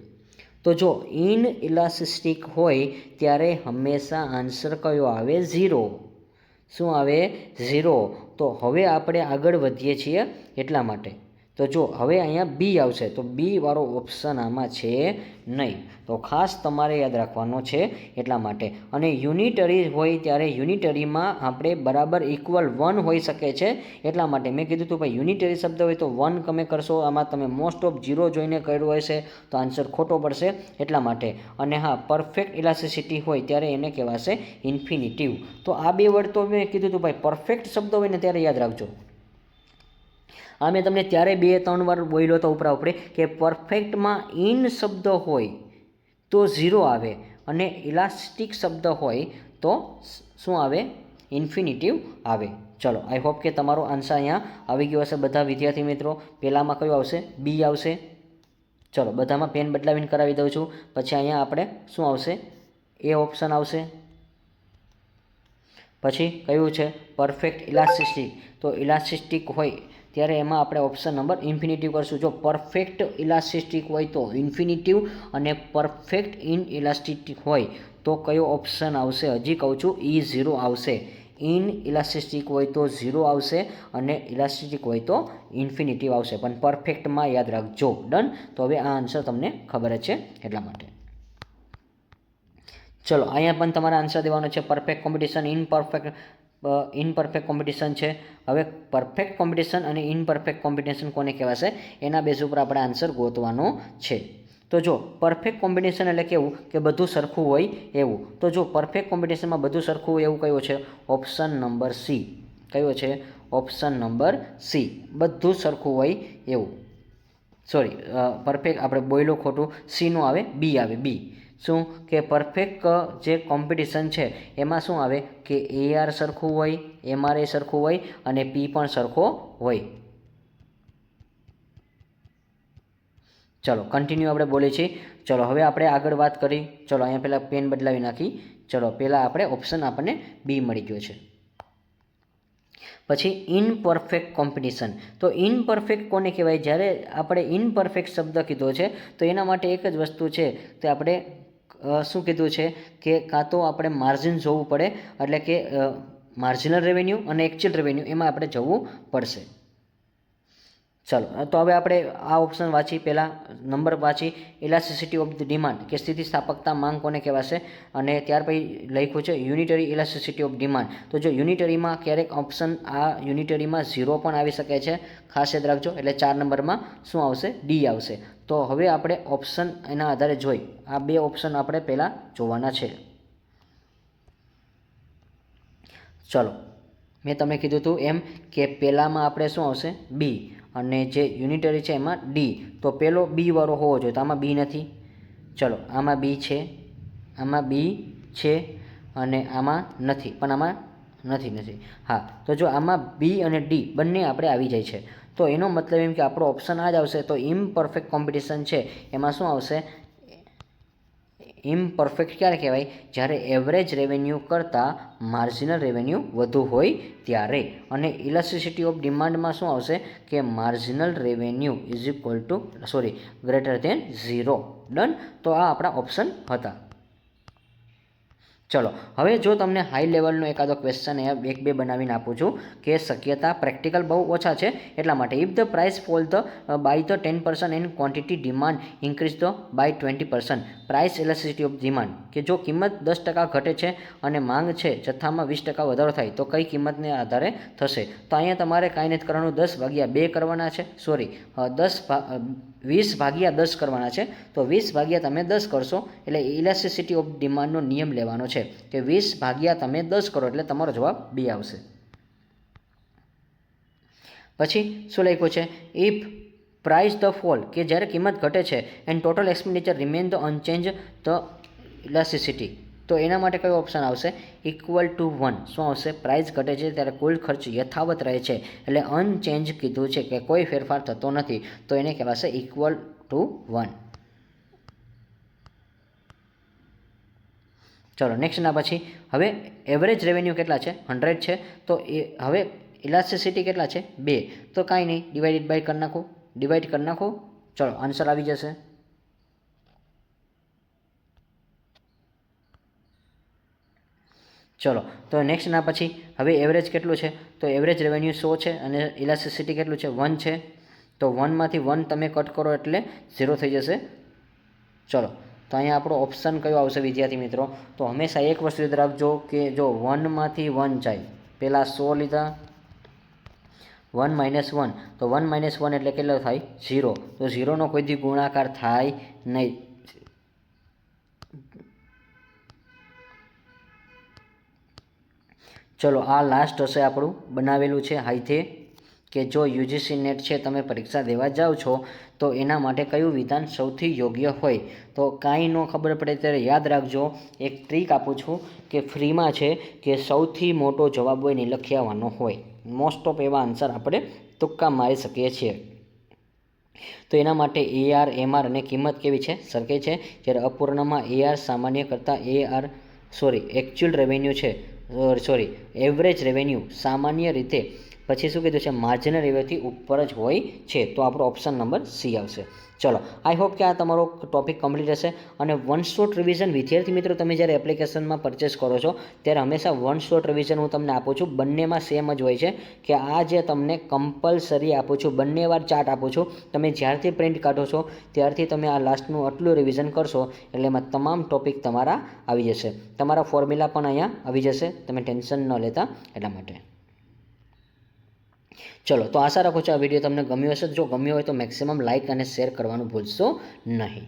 તો જો ઇન ઇલાસ્ટિક હોય ત્યારે હંમેશા આન્સર કયો આવે? 0. શું આવે? 0. તો હવે આપણે આગળ વધીએ છીએ એટલા માટે. તો જો હવે અહીંયા બી આવશે, તો બી વાળો ઓપ્શન આમાં છે નહીં. તો ખાસ તમારે યાદ રાખવાનો છે એટલા માટે. અને યુનિટરી હોય ત્યારે યુનિટરીમાં આપણે બરાબર ઇક્વલ 1 હોઈ શકે છે એટલા માટે મેં કીધું હતું ભાઈ યુનિટરી શબ્દ હોય તો 1 તમે કરશો. આમાં તમે મોસ્ટ ઓફ 0 જોઈને કર્યું હશે તો આન્સર ખોટો પડશે એટલા માટે. અને હા, પરફેક્ટ ઇલાસ્ટિસિટી હોય ત્યારે એને કહેવાશે ઇન્ફિનિટિવ. તો આ બે વર્ડ તો મેં કીધું હતું ભાઈ પરફેક્ટ શબ્દ હોય ને ત્યારે યાદ રાખજો. આ મેં તમને ત્યારે 2-3 વાર બોલ્યો હતો ઉપરે કે પરફેક્ટમાં ઇન શબ્દ હોય તો 0 આવે અને ઇલાસ્ટિક શબ્દ હોય તો શું આવે? ઇન્ફિનિટિવ આવે. ચલો, આઈ હોપ કે તમારો આન્સર અહીંયા આવી ગયો હશે બધા વિદ્યાર્થી મિત્રો. પહેલામાં કયું આવશે? બી આવશે. ચલો, બધામાં પેન બદલાવીને કરાવી દઉં છું. પછી અહીંયા આપણે શું આવશે? એ ઓપ્શન આવશે. પછી કયું છે? Perfect elastic. તો ઇલાસ્ટિક હોય ત્યારે એમાં આપણે ઓપ્શન નંબર ઇન્ફિનિટિવ કરશું. જો પરફેક્ટ ઇલાસ્ટિક હોય તો ઇન્ફિનિટિવ અને પરફેક્ટ ઇન ઇલાસ્ટિક હોય તો કયો ઓપ્શન આવશે? હજી કહું છું, E0 આવશે. ઇન ઇલાસ્ટિક હોય તો 0 આવશે અને ઇલાસ્ટિક હોય તો ઇન્ફિનિટિવ આવશે. પણ પરફેક્ટમાં યાદ રાખજો. ડન. તો હવે આ આન્સર તમને ખબર જ છે એટલા માટે. ચલો, અહીંયા પણ તમારે આન્સર દેવાનો છે. પરફેક્ટ કોમ્પિટિશન, ઇનપરફેક્ટ કોમ્પિટિશન છે. હવે પરફેક્ટ કોમ્પિટિશન અને ઇનપરફેક્ટ કોમ્પિટિશન કોને કહેવાશે એના બેઝ ઉપર આપણે આન્સર ગોતવાનો છે. તો જો પરફેક્ટ કોમ્પિટિશન એટલે કેવું કે બધું સરખું હોય એવું. તો જો પરફેક્ટ કોમ્પિટિશનમાં બધું સરખું હોય એવું કયો છે? Option number C. કયો છે? Option number C. બધું સરખું હોય એવું. સોરી, પરફેક્ટ આપણે બોલ્યો ખોટું. સીનું આવે, બી આવે. બી શું કે પરફેક્ટ જે કોમ્પિટિશન છે એમાં શું આવે કે AR સરખું હોય, MRA સરખું હોય અને P પણ સરખો હોય. ચલો, કન્ટિન્યુ આપણે બોલીએ છીએ. ચલો, હવે આપણે આગળ વાત કરી. ચલો, અહીંયા પહેલાં પેન બદલાવી નાખી. ચલો, પહેલાં આપણે ઓપ્શન આપણને બી મળી ગયો છે. પછી ઇનપરફેક્ટ કોમ્પિટિશન. તો ઇનપરફેક્ટ કોને કહેવાય? જ્યારે આપણે ઇનપરફેક્ટ શબ્દ કીધો છે તો એના માટે એક જ વસ્તુ છે, તો આપણે શું કીધું છે કે કાં તો આપણે માર્જિન જોવું પડે, એટલે કે માર્જિનલ રેવન્યુ અને એકચ્યુઅલ રેવન્યુ એમાં આપણે જવું પડશે. ચલો, તો હવે આપણે આ ઓપ્શન વાંચી. પહેલાં નંબર વાંચી, ઇલાસ્ટિસિટી ઓફ ધ ડિમાન્ડ કે સ્થિતિસ્થાપકતા માંગ કોને કહેવાશે. અને ત્યાર પછી લખ્યું છે યુનિટરી ઇલાસ્ટિસિટી ઓફ ડિમાન્ડ. તો જો યુનિટરીમાં ક્યારેક ઓપ્શન આ યુનિટરીમાં 0 પણ આવી શકે છે, ખાસ યાદ રાખજો. એટલે 4 નંબરમાં શું આવશે? ડી આવશે. તો હવે આપણે ઓપ્શન એના આધારે જોઈ. આ બે ઓપ્શન આપણે પહેલાં જોવાના છે. ચલો, મેં તમને કીધું હતું એમ કે પહેલાંમાં આપણે શું આવશે? બી. અને જે યુનિટરી છે એમાં ડી. તો પહેલો બી વાળો હોવો જોઈએ. તો આમાં બી નથી. ચલો, આમાં બી છે, આમાં બી છે અને આમાં નથી. પણ આમાં નથી. હા, તો જો આમાં બી અને ડી બંને આપણે આવી જાય છે તો એનો મતલબ એમ કે આપણો ઓપ્શન આ જ આવશે. તો ઇમ્પરફેક્ટ કોમ્પિટિશન છે એમાં શું આવશે? ઇમ્પરફેક્ટ ક્યારે કહેવાય? જ્યારે એવરેજ રેવન્યુ કરતાં માર્જિનલ રેવન્યુ વધુ હોય ત્યારે. અને ઇલાસ્ટિસિટી ઓફ ડિમાન્ડમાં શું આવશે કે marginal revenue is equal to greater than 0. Done. તો આ આપણા ઓપ્શન હતા. ચલો, હવે જો તમને હાઈ લેવલનો એકાદો ક્વેશ્ચન 1-2 બનાવીને આપું છું કે શક્યતા પ્રેક્ટિકલ બહુ ઓછા છે એટલા માટે. If the price fall by the 10% and quantity demand increase by 20%, price elasticity of demand કે જો કિંમત 10% ઘટે છે અને માંગ છે જથ્થામાં 20% વધારો થાય તો કઈ કિંમતને આધારે થશે? તો અહીંયા તમારે કાંઈ નથી કરવાનું, 10/2 કરવાના છે. 20/10 કરવાના છે. તો 20 તમે 10 કરશો એટલે ઇલાસ્ટિસિટી ઓફ ડિમાન્ડનો નિયમ લેવાનો છે કે 20 તમે 10 કરો એટલે તમારો જવાબ બી આવશે. પછી શું લખ્યું છે? ઇફ પ્રાઇસ ધ ફોલ કે જ્યારે કિંમત ઘટે છે end total expenditure remain the unchanged the elasticity. તો એના માટે કયો ઓપ્શન આવશે? Equal to 1. શું આવશે? પ્રાઇસ ઘટે છે ત્યારે કુલ ખર્ચ યથાવત રહે છે, એટલે અનચેન્જ કીધું છે કે કોઈ ફેરફાર થતો નથી, તો એને કહેવાશે ઇક્વલ ટુ 1. ચલો નેક્સ્ટના પછી હવે એવરેજ રેવન્યુ કેટલા છે? 100 છે. તો એ હવે ઇલાસ્ટિસિટી કેટલા છે? 2. તો કાંઈ નહીં, ડિવાઈડ કરી નાખો. ચલો આન્સર આવી જશે. ચલો તો નેક્સ્ટના પછી હવે એવરેજ કેટલું છે? તો એવરેજ રેવન્યુ 100 છે અને ઇલાસ્ટિસિટી કેટલું છે? 1 છે. તો 1માંથી 1 તમે કટ કરો એટલે 0 થઈ જશે. ચલો તો અહીંયા આપણો ઓપ્શન કયો આવશે વિદ્યાર્થી મિત્રો? તો હંમેશા એક વસ્તુ યાદ રાખજો કે જો 1માંથી 1 જાય, પહેલાં 100 લીધા, 1 - 1, તો 1 - 1 એટલે કેટલો થાય? 0. તો 0નો કોઈ દી ગુણાકાર થાય નહીં. ચલો આ લાસ્ટ હશે આપણું બનાવેલું છે હાઈથે, કે જો યુજીસી નેટ છે તમે પરીક્ષા દેવા જાઓ છો તો એના માટે કયું વિધાન સૌથી યોગ્ય હોય? તો કાંઈ ન ખબર પડે ત્યારે યાદ રાખજો, એક ટ્રીક આપું છું કે ફ્રીમાં છે કે સૌથી મોટો જવાબ હોય ને લખી આવવાનો હોય. મોસ્ટ ઓફ એવા આન્સર આપણે તુક્કા મારી શકીએ છીએ. તો એના માટે AR, MR અને કિંમત કેવી છે? સરખી છે. જ્યારે અપૂર્ણમાં AR સામાન્ય કરતાં એકચ્યુઅલ રેવન્યુ છે, એવરેજ રેવન્યુ સામાન્ય રીતે પછી શું કીધું છે? માર્જિનલ રેવન્યુથી ઉપર જ હોય છે. તો આપણો ઓપ્શન નંબર સી આવશે. ચલો આઈ હોપ કે આ તમારો ટોપિક કમ્પ્લીટ હશે. અને વન શોટ રિવિઝન વિદ્યાર્થી મિત્રો તમે જ્યારે એપ્લિકેશનમાં પરચેસ કરો છો ત્યારે હંમેશા વન શોટ રિવિઝન હું તમને આપું છું. બંનેમાં સેમ જ હોય છે કે આ જે તમને કમ્પલસરી આપું છું, બંને વાર ચાર્ટ આપું છું. તમે જ્યારથી પ્રિન્ટ કાઢો છો ત્યારથી તમે આ લાસ્ટનું આટલું રિવિઝન કરશો એટલે એમાં તમામ ટોપિક તમારા આવી જશે. તમારા ફોર્મ્યુલા પણ અહીંયા આવી જશે, તમે ટેન્શન ન લેતા એટલા માટે. ચલો તો આશા રાખું છું આ વિડીયો તમને ગમ્યો હશે. જો ગમ્યો હોય તો મેક્સિમમ લાઇક અને શેર કરવાનું ભૂલશો નહીં.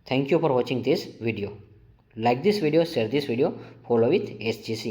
Thank you for watching this video. Like this video, share this video, follow with SGC.